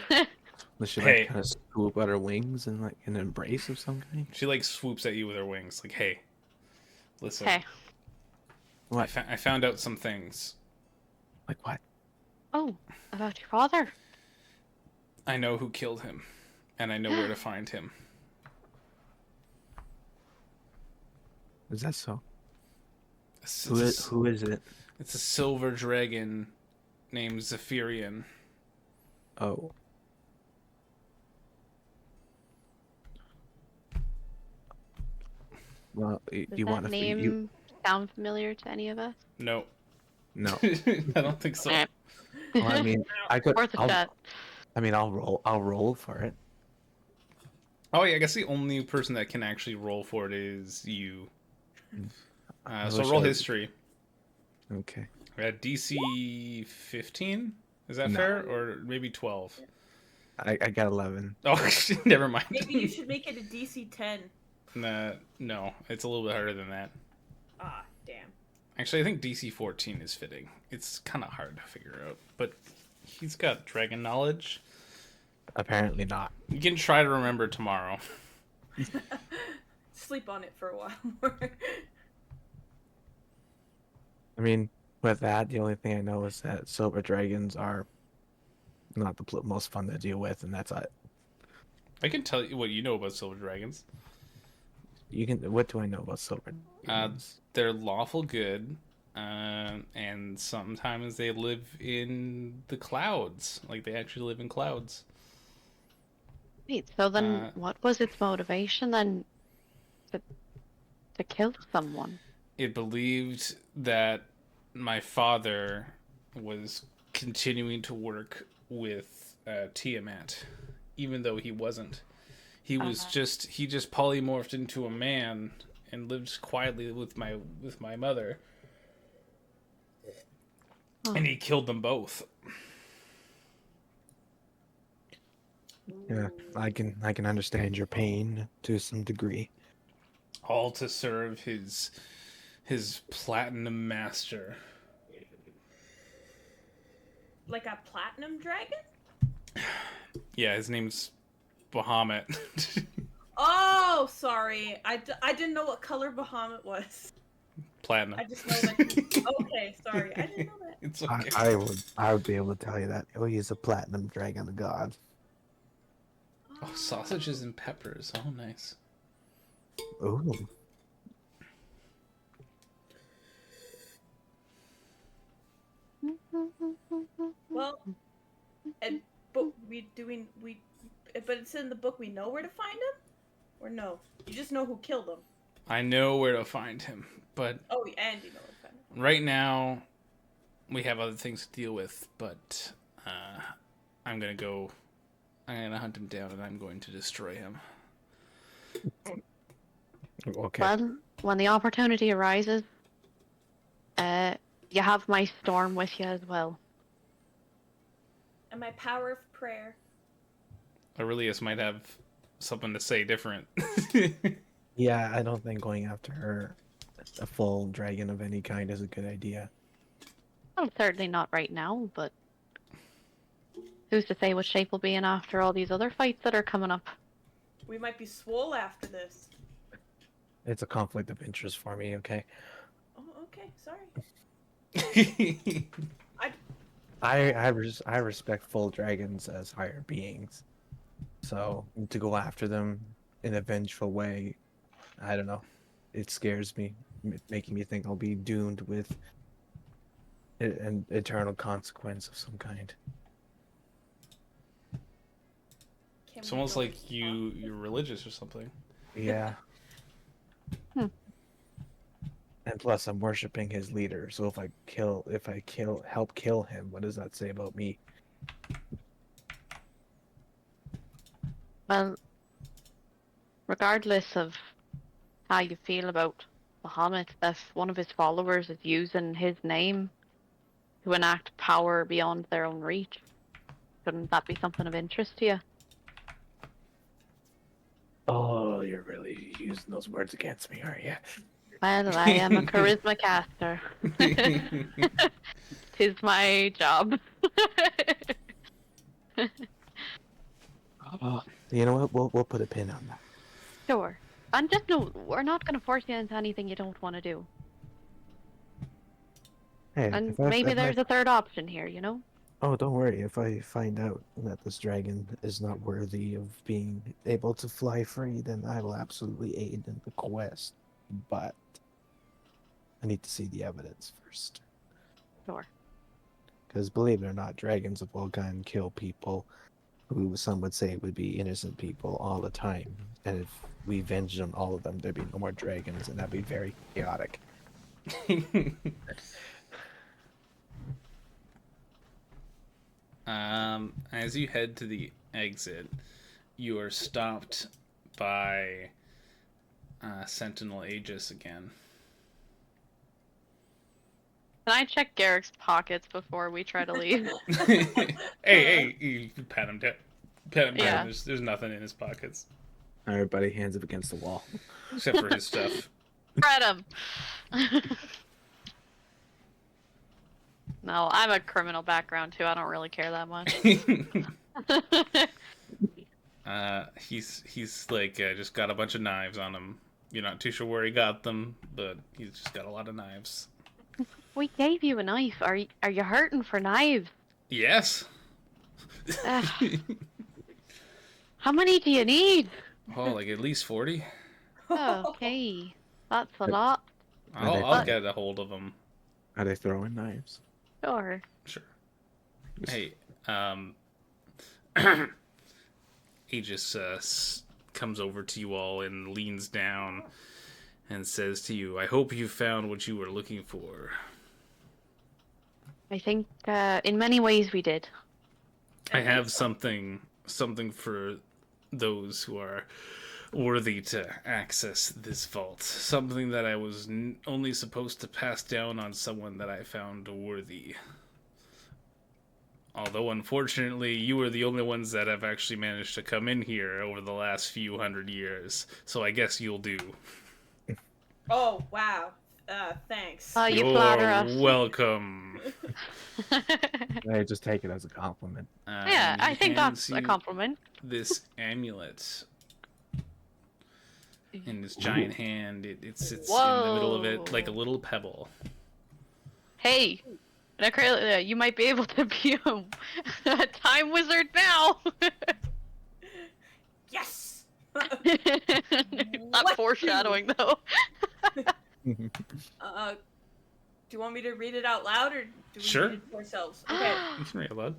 Hey. kind of swoop out her wings and like an embrace of some kind? She like swoops at you with her wings, like, "Hey, listen, Hey. What? I found out some things. Like what? Oh, about your father. I know who killed him, and I know where to find him." Is that so? It's, Who is it? it's a silver dragon named Zephyrian. Oh. Well, Does you that want to name sound familiar to any of us? No, No. I don't think so. Eh, Well, I mean, I could. worth a shot. I mean, I'll roll. I'll roll for it. Oh yeah, I guess the only person that can actually roll for it is you. So wish roll I- history. Okay. DC 15. Is that No. fair, or maybe 12? I got 11. Oh, never mind. Maybe you should make it a DC 10. No, it's a little bit harder than that. Ah, damn. Actually, I think DC 14 is fitting. It's kind of hard to figure out, but he's got dragon knowledge. Apparently not. You can try to remember tomorrow. Sleep on it for a while more. I mean, with that, the only thing I know is that silver dragons are not the most fun to deal with, and that's it. I can tell you what you know about silver dragons. You can. What do I know about silver dragons? They're lawful good, and sometimes they live in the clouds. Like, they actually live in clouds. Wait, so then what was its motivation then to kill someone? It believed that my father was continuing to work with Tiamat, even though he wasn't. He was he just polymorphed into a man and lived quietly with my mother. Oh. And he killed them both. Yeah, I can understand your pain to some degree. All to serve his platinum master. Like a platinum dragon? Yeah, his name's Bahamut. Oh, sorry. I didn't know what color Bahamut was. Platinum. I just know that. Okay, sorry. I didn't know that. It's okay. I would be able to tell you that. Oh, he's a platinum dragon god. Oh, sausages and peppers. Oh, nice. Ooh. Well, but but it's in the book. We know where to find him, or no? You just know who killed him. I know where to find him, but Oh, and you know where to find him. right now we have other things to deal with. But I'm gonna hunt him down, and I'm going to destroy him. Okay. Well, when the opportunity arises, you have my storm with you as well. And my power of prayer. Aurelius might have something to say different. Yeah, I don't think going after a full dragon of any kind is a good idea. Well, certainly not right now, but who's to say what shape we'll be in after all these other fights that are coming up? We might be swole after this. It's a conflict of interest for me, okay? Oh, okay. Sorry. I respect full dragons as higher beings. So to go after them in a vengeful way, I don't know. It scares me, making me think I'll be doomed with an eternal consequence of some kind. Can It's we almost go like you're religious or something. Yeah. Hmm. And plus, I'm worshiping his leader. So if I help kill him, what does that say about me? Well, regardless of how you feel about Bahamut, if one of his followers is using his name to enact power beyond their own reach, shouldn't that be something of interest to you? Oh, you're really using those words against me, are you? Well, I am a charisma caster. Tis my job. Oh, you know what? We'll put a pin on that. Sure. And just know, we're not going to force you into anything you don't want to do. Hey, And if I, maybe if I- there's a third option here, you know? oh, don't worry. If I find out that this dragon is not worthy of being able to fly free, then I will absolutely aid in the quest. But I need to see the evidence first. Sure. Because believe it or not, dragons of all kind kill people who some would say would be innocent people all the time. And if we venged on all of them, there'd be no more dragons, and that'd be very chaotic. As you head to the exit, you are stopped by Sentinel Aegis again. Can I check Garrick's pockets before we try to leave? hey, you pat him down. Pat him down. Yeah. There's nothing in his pockets Everybody hands up against the wall. except for his stuff. Fred him! No, I have a criminal background too. I don't really care that much. He's like just got a bunch of knives on him. You're not too sure where he got them, but he's just got a lot of knives. We gave you a knife. Are you hurting for knives? Yes. How many do you need? Oh, like at least 40. Okay, that's a lot. I'll get a hold of them. Are they throwing knives? Sure. Sure. Hey, Aegis comes over to you all and leans down and says to you, "I hope you found what you were looking for." I think in many ways we did. I have something for those who are worthy to access this vault. Something that I was only supposed to pass down on someone that I found worthy. Although, unfortunately, you were the only ones that have actually managed to come in here over the last few hundred years. So I guess you'll do. Oh, wow. Thanks. You You're flatter us. welcome. I just take it as a compliment. Yeah, And I he think hands that's a you compliment. This amulet in his giant hand. It sits in the middle of it like a little pebble. Hey, Necralia, you might be able to be a time wizard now. Yes! Not What foreshadowing though. Do you want me to read it out loud, or do we Sure. read it to ourselves? Okay. You can read it aloud.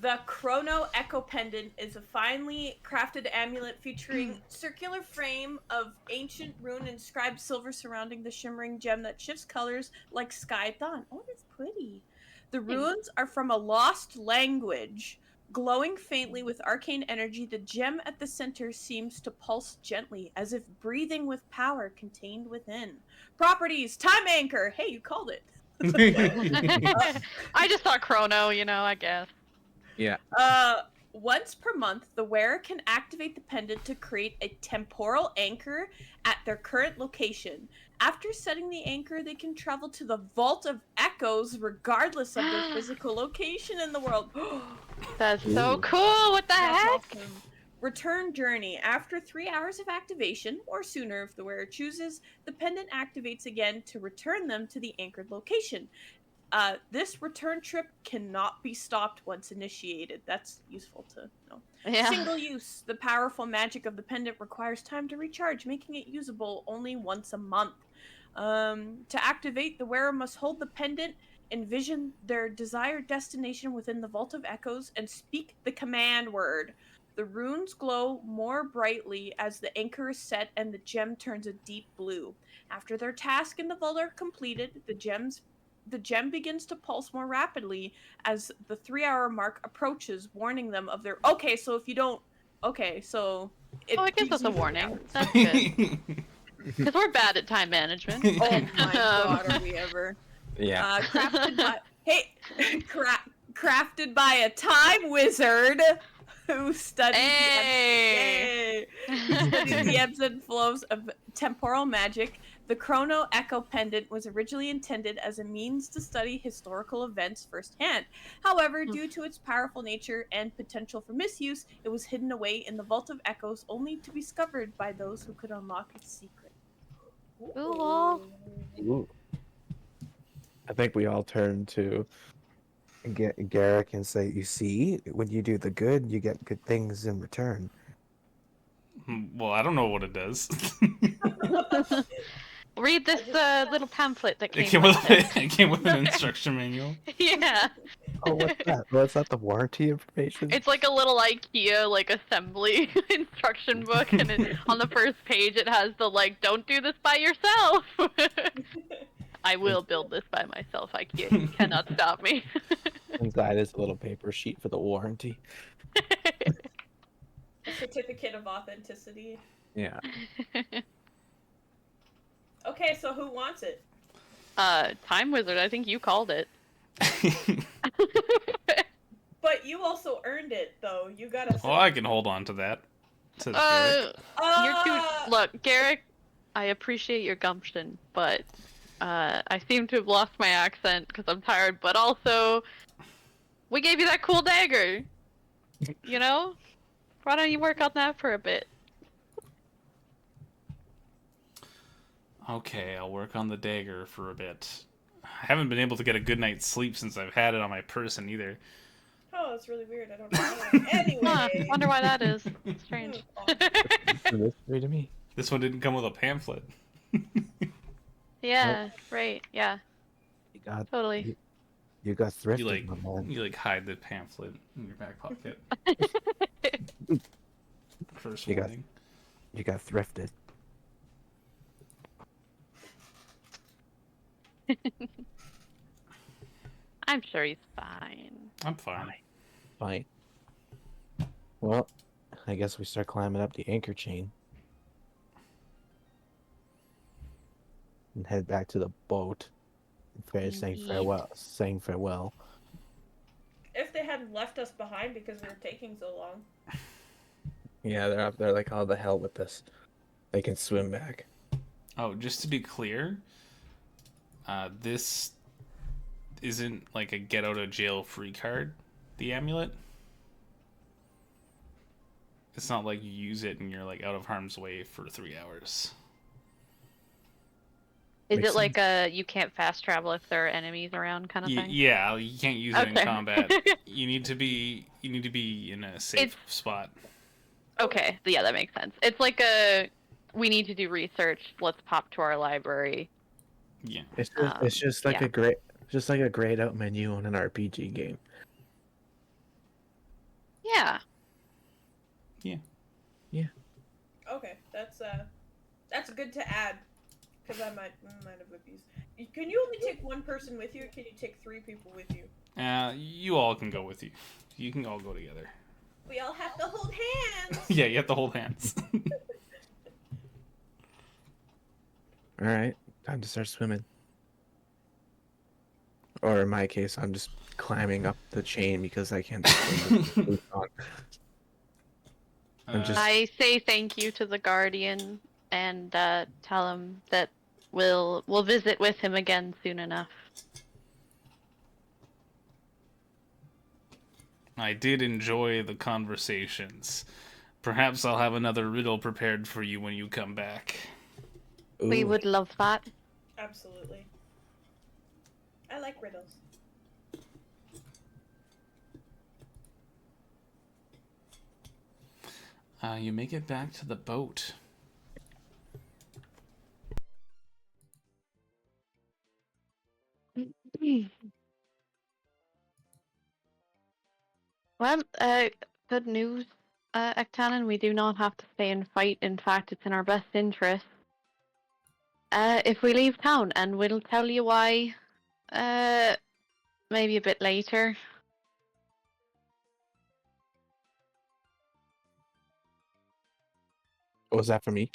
The Chrono Echo Pendant is a finely crafted amulet featuring circular frame of ancient rune inscribed silver surrounding the shimmering gem that shifts colors like sky at dawn. Oh, that's pretty. The runes are from a lost language. Glowing faintly with arcane energy, the gem at the center seems to pulse gently, as if breathing with power contained within. Properties, time anchor. Hey, you called it. I just thought Chrono, I guess. Yeah. Once per month, the wearer can activate the pendant to create a temporal anchor at their current location. After setting the anchor, they can travel to the Vault of Echoes regardless of their physical location in the world. That's so Ooh. cool. What the That's heck? awesome. Return journey. After 3 hours of activation, or sooner if the wearer chooses, the pendant activates again to return them to the anchored location. This return trip cannot be stopped once initiated. That's useful to know. Yeah. Single use. The powerful magic of the pendant requires time to recharge, making it usable only once a month. To activate, the wearer must hold the pendant, envision their desired destination within the Vault of Echoes, and speak the command word. The runes glow more brightly as the anchor is set and the gem turns a deep blue. After their task in the vault are completed, the gem begins to pulse more rapidly as the 3-hour mark approaches, warning them of their. Okay, so if you don't. Okay, so. It gives us a you 3 warning. hours. That's good. Because we're bad at time management. Oh my god, are we ever? Yeah. Crafted by. Hey! Crafted by a time wizard who studied Hey! who studied the ebbs and flows of temporal magic. The Chrono Echo Pendant was originally intended as a means to study historical events firsthand. However, due to its powerful nature and potential for misuse, it was hidden away in the Vault of Echoes only to be discovered by those who could unlock its secret. Cool. Ooh. I think we all turn to Garrick and say, "You see, when you do the good, you get good things in return." Well, I don't know what it does. Read this little pamphlet that It came came with with it. it came with an instruction manual. Yeah. Oh, what's that? Oh, it's not the warranty information. It's like a little IKEA assembly instruction book, and on the first page it has the don't do this by yourself. I will build this by myself, IKEA. You cannot stop me. Inside is a little paper sheet for the warranty. A certificate of authenticity. Yeah. Okay, so who wants it? Time Wizard, I think you called it. But you also earned it, though. You gotta. Well, I can hold on to that. Says Garrick. You're too. Look, Garrick, I appreciate your gumption, but I seem to have lost my accent because I'm tired. But also, we gave you that cool dagger. You know, why don't you work on that for a bit? Okay, I'll work on the dagger for a bit. I haven't been able to get a good night's sleep since I've had it on my person either. Oh, that's really weird. I don't know. Huh, Anyway. wonder why that is. Strange. It's a mystery to me. This one didn't come with a pamphlet. Yeah, right. Yeah, You got totally. you got thrifted, You my man. you hide the pamphlet in your back pocket. First You got- warning. You got thrifted. I'm sure he's fine. I'm fine. Fine. Well, I guess we start climbing up the anchor chain. And head back to the boat. Saying farewell. Saying farewell. If they hadn't left us behind because we were taking so long. Yeah, they're up there like, oh, the hell with this. They can swim back. Oh, just to be clear, this isn't like a get out of jail free card, the amulet. It's not like you use it and you're out of harm's way for 3 hours. Is Makes it like a you can't fast travel if there are enemies around kind of thing? Yeah, you can't use it in Okay. combat. You need to be in a safe spot. Okay, yeah, that makes sense. It's like a we need to do research. Let's pop to our library. Yeah. It's just like yeah. a grayed out menu on an RPG game. Yeah. Okay, that's good to add. Because I might have abused. Can you only take one person with you, or can you take 3 people with you? You all can go with you. You can all go together. We all have to hold hands. Yeah, you have to hold hands. All right, time to start swimming. Or in my case, I'm just climbing up the chain because I can't swim with boots on. I'm just I say thank you to the Guardian and tell him that we'll visit with him again soon enough. I did enjoy the conversations. Perhaps I'll have another riddle prepared for you when you come back. We ooh, would love that. Absolutely. I like riddles. You make it back to the boat. Well, good news, Ektanen. We do not have to stay and fight. In fact, it's in our best interest. If we leave town, and we'll tell you why, maybe a bit later. what was that for me?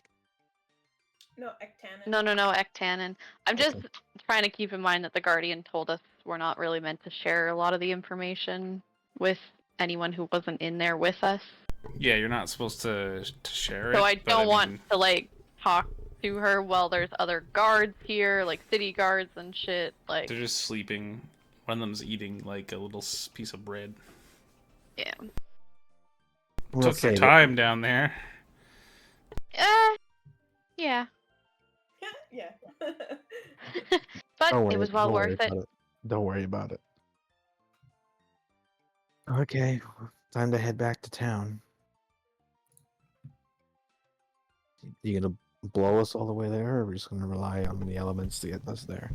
No, Ektanen. No, Ektanen. I'm just Okay. trying to keep in mind that the Guardian told us we're not really meant to share a lot of the information with anyone who wasn't in there with us. Yeah, you're not supposed to share it. So I but don't want mean, to, like, talk to her while there's other guards here, like city guards and shit. Like, they're just sleeping. One of them's eating like a little piece of bread. yeah. We'll Took your save it. time down there. Yeah. Yeah. But Don't it worry, was well don't worry worth it. about it. Don't worry about it. Okay, time to head back to town. You gonna blow us all the way there, or are we just gonna rely on the elements to get us there?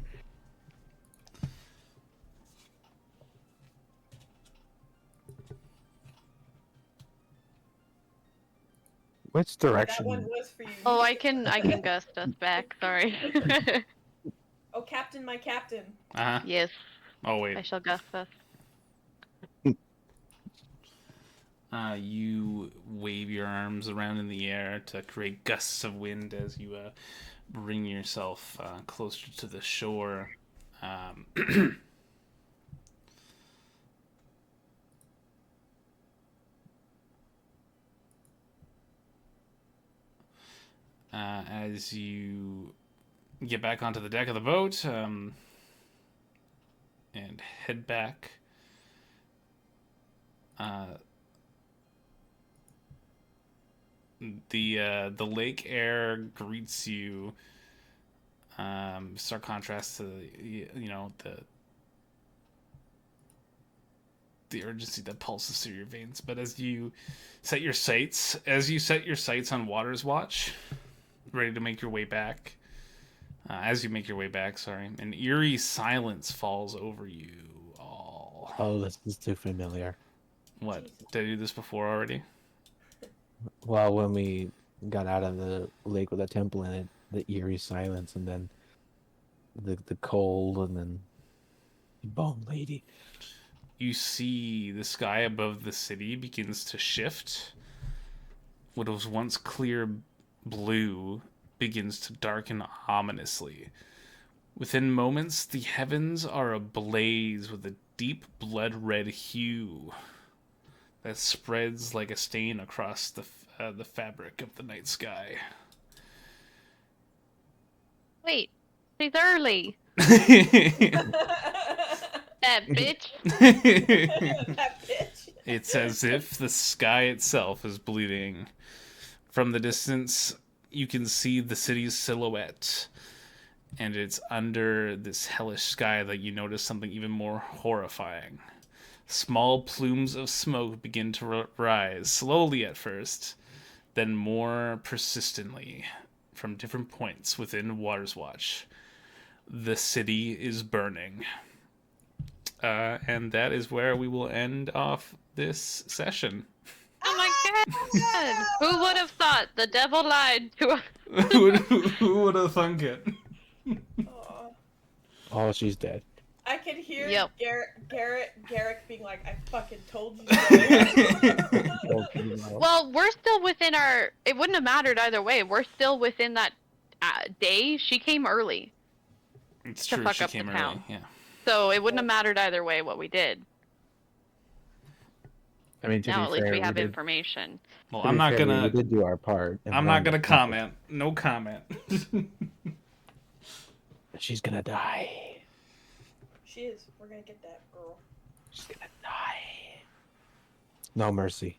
Which That direction? one was for you. Oh, I can gust us back. Sorry. Oh, Captain, my captain. Uh huh. Yes, Oh I wait. shall gust us. You wave your arms around in the air to create gusts of wind as you bring yourself closer to the shore. As you get back onto the deck of the boat and head back. The lake air greets you. Stark contrast to the urgency that pulses through your veins. But as you set your sights on Water's Watch, ready to make your way back. As you make your way back, sorry, an eerie silence falls over you all. Oh, this is too familiar. What? Did I do this before already? Well, when we got out of the lake with a temple in it, the eerie silence, and then the cold, and then the bone lady. You see the sky above the city begins to shift. What was once clear blue begins to darken ominously. Within moments, the heavens are ablaze with a deep blood-red hue that spreads like a stain across the fabric of the night sky. Wait, she's early. That bitch. That bitch. It's as if the sky itself is bleeding. From the distance, you can see the city's silhouette, and it's under this hellish sky that you notice something even more horrifying. Small plumes of smoke begin to rise, slowly at first, then more persistently from different points within Water's Watch. The city is burning. And that is where we will end off this session. Oh my god! Who would have thought the devil lied to us? Who would have thunk it? Aw. Oh, she's dead. I could hear Yep. Garrick being like, "I fucking told you so." Well, we're still within our. It wouldn't have mattered either way. We're still within that day. She came early, It's To true, fuck she up the came early. town. Yeah. so it wouldn't have mattered either way what we did. I mean, to Now be at least fair, we have did, information. Well, to I'm be not fair, we gonna. did do our part. and I'm not warned gonna the couple. comment. No comment. She's gonna die. She is. We're gonna get that girl. She's gonna die. No mercy.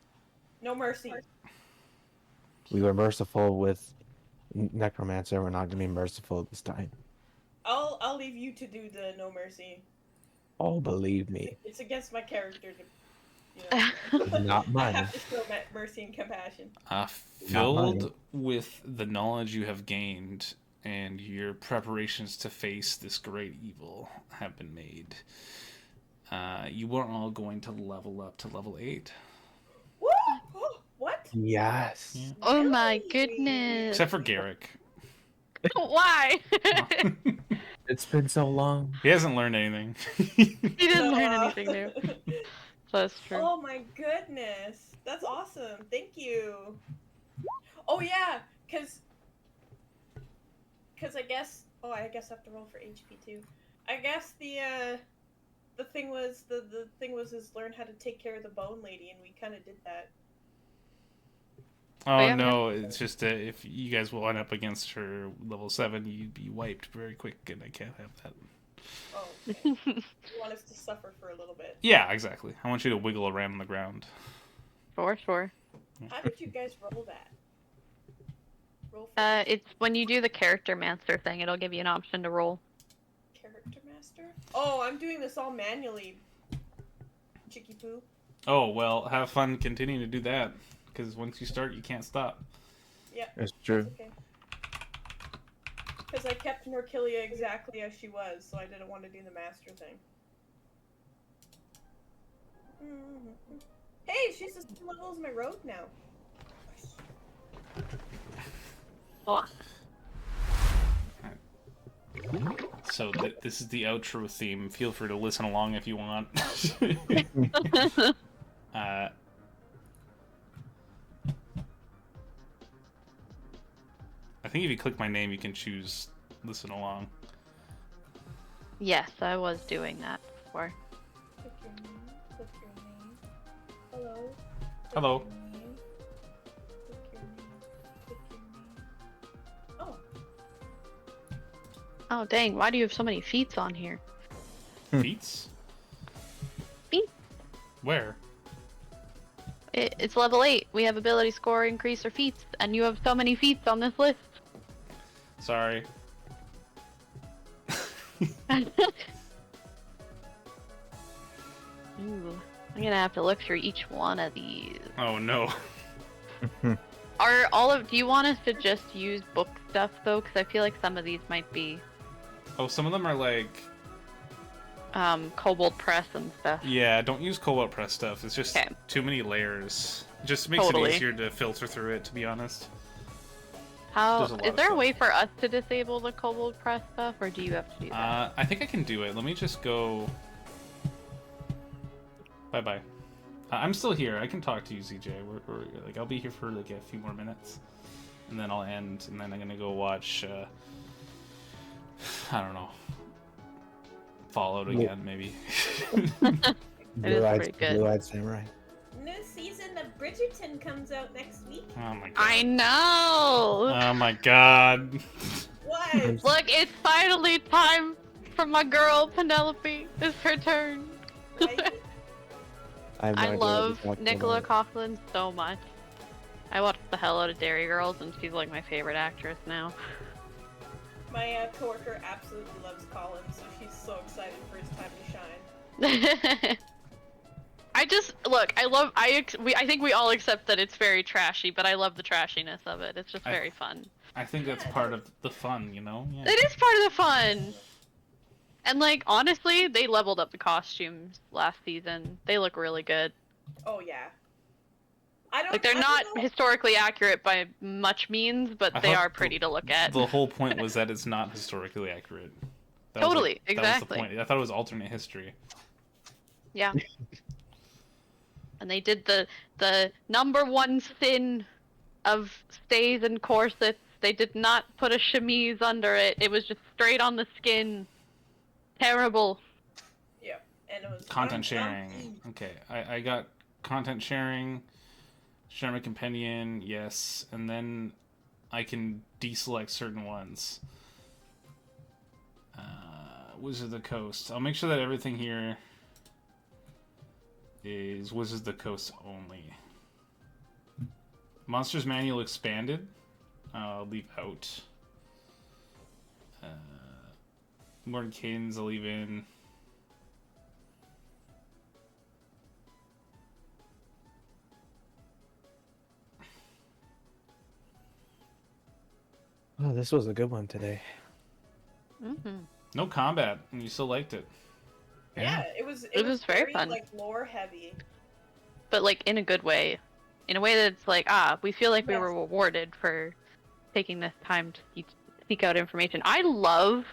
No mercy. We were merciful with Necromancer. We're not gonna be merciful this time. I'll leave you to do the no mercy. Oh, believe me. It's against my character to, Not I mine. have to show mercy and compassion. Filled with the knowledge you have gained and your preparations to face this great evil have been made, you are all going to level up to level 8. Woo! What? Yes. Yeah. Oh my Really? goodness. Except for Garrick. Why? It's been so long. He hasn't learned anything. He didn't learn anything new. That's true. Oh my goodness. That's awesome. Thank you. Oh yeah, cause I guess I guess I have to roll for HP too. I guess the thing was the thing was is learn how to take care of the bone lady, and we kind of did that. Oh yeah. no, it's just if you guys will line up against her level 7, you'd be wiped very quick, and I can't have that. Oh, okay. You want us to suffer for a little bit. Yeah, exactly. I want you to wiggle around on the ground. Sure. How did you guys roll that? Roll for It's when you do the character master thing, it'll give you an option to roll. character master? Oh, I'm doing this all manually. Chicky poo. Oh, well, have fun continuing to do that, because once you start, you can't stop. Yeah. It's true. Okay. Because I kept Norkilia exactly as she was, so I didn't want to do the master thing. Hey, she's the same level as my rogue now. Oh. So this is the outro theme. Feel free to listen along if you want. I think if you click my name, you can choose listen along. Yes, I was doing that before. Click your name. Click your name. Hello. Click Hello. your name. Click your name. Click your name. Oh. Oh dang, why do you have so many feats on here? Feats? Feats? Where? It's level 8. We have ability score increase or feats, and you have so many feats on this list. Sorry. Ooh, I'm gonna have to look through each one of these. Oh no. Do you want us to just use book stuff though? Because I feel like some of these might be Oh, some of them are like... Kobold Press and stuff. Yeah, don't use Cobalt Press stuff. It's just Okay. too many layers. It just makes Totally. it easier to filter through it, to be honest. How There's a lot is of there a stuff. way for us to disable the Kobold Press stuff, or do you have to do that? I think I can do it. Let me just go... Bye-bye. I'm still here. I can talk to you, ZJ. Like, I'll be here for like a few more minutes. And then I'll end, and then I'm gonna go watch, I don't know. Fallout again, maybe. It is pretty good. Blue-eyed samurai. New season of Bridgerton comes out next week. Oh my god. I know. Oh my god. What? Look, it's finally time for my girl Penelope. It's her turn. Right? I, have no I idea what love you're talking Nicola about. Coughlan so much. I watched the hell out of Dairy Girls, and she's like my favorite actress now. My coworker absolutely loves Colin, so she's so excited for his time to shine. I think we all accept that it's very trashy, but I love the trashiness of it. It's just very fun. I think that's part of the fun, you know? Yeah. It is part of the fun. And like honestly, they leveled up the costumes last season. They look really good. Oh yeah. I don't. Like they're I not don't know. historically accurate by much means, but I they thought are pretty to look at. The whole point was that it's not historically accurate. That was, Totally, that was the exactly. point. I thought it was alternate history. Yeah. And they did the number one sin of stays and corsets. They did not put a chemise under it. It was just straight on the skin. Terrible. Yeah, and it was Content sharing. Okay, I got content sharing, share my companion, yes, and then I can deselect certain ones. Wizards of the Coast. I'll make sure that everything here is Wizards of the Coast only. Monsters Manual Expanded. I'll leave out. Morton Cadence I'll leave in. Oh, this was a good one today. Mm-hmm. No combat, and you still liked it. Yeah, it was very fun. like lore heavy. But like in a good way. In a way that's like, we feel like we Yes. were rewarded for taking this time to seek out information. I love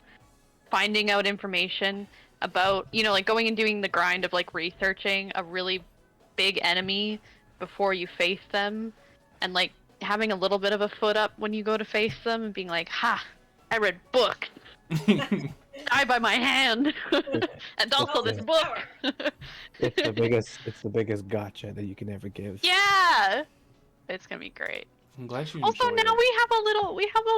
finding out information about, like going and doing the grind of like researching a really big enemy before you face them, and like having a little bit of a foot up when you go to face them and being like, I read book. Die by my hand. And also this book. It's the biggest gotcha that you can ever give. Yeah. It's gonna be great. I'm glad you Also, enjoyed now it. we have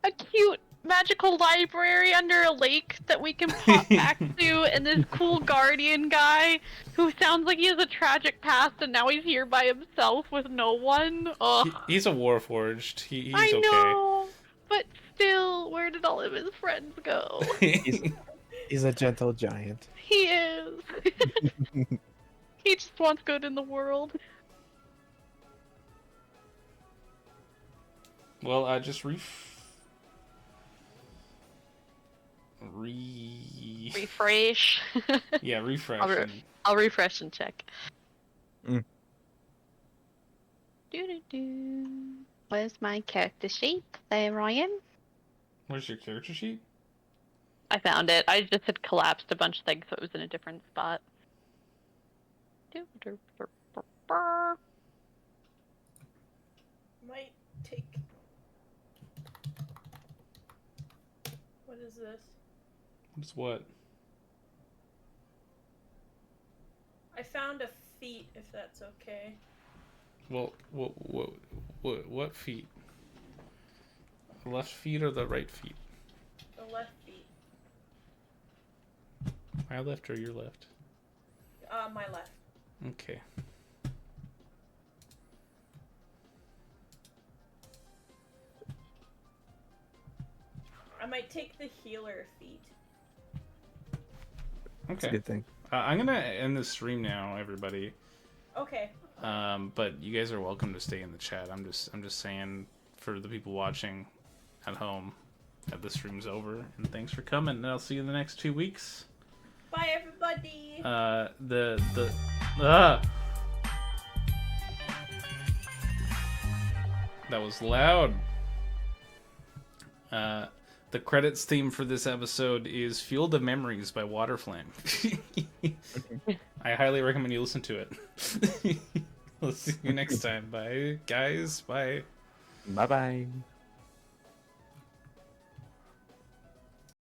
a cute magical library under a lake that we can pop back to, and this cool guardian guy who sounds like he has a tragic past, and now he's here by himself with no one. Ugh. He's a Warforged. He's I okay. know, but still, where did all of his friends go? He's a gentle giant. He is. He just wants good in the world. Well, I just Refresh. Yeah, refresh. I'll refresh and check. Mm. Doo-doo-doo. Where's my character sheet? There I am. Where's your character sheet? I found it. I just had collapsed a bunch of things, so it was in a different spot. Might take. What is this? What's what? I found a feat, if that's okay. Well, what feet? The left feet or the right feet? The left feet. My left or your left? My left. Okay. I might take the healer feat. It's a Okay. good thing. I'm gonna end the stream now, everybody. Okay. But you guys are welcome to stay in the chat. I'm just saying for the people watching at home that the stream's over. And thanks for coming. And I'll see you in the next 2 weeks. Bye, everybody. That was loud. The credits theme for this episode is Field of Memories by Waterflame. I highly recommend you listen to it. We'll see you next time. Bye, guys. Bye. Bye-bye.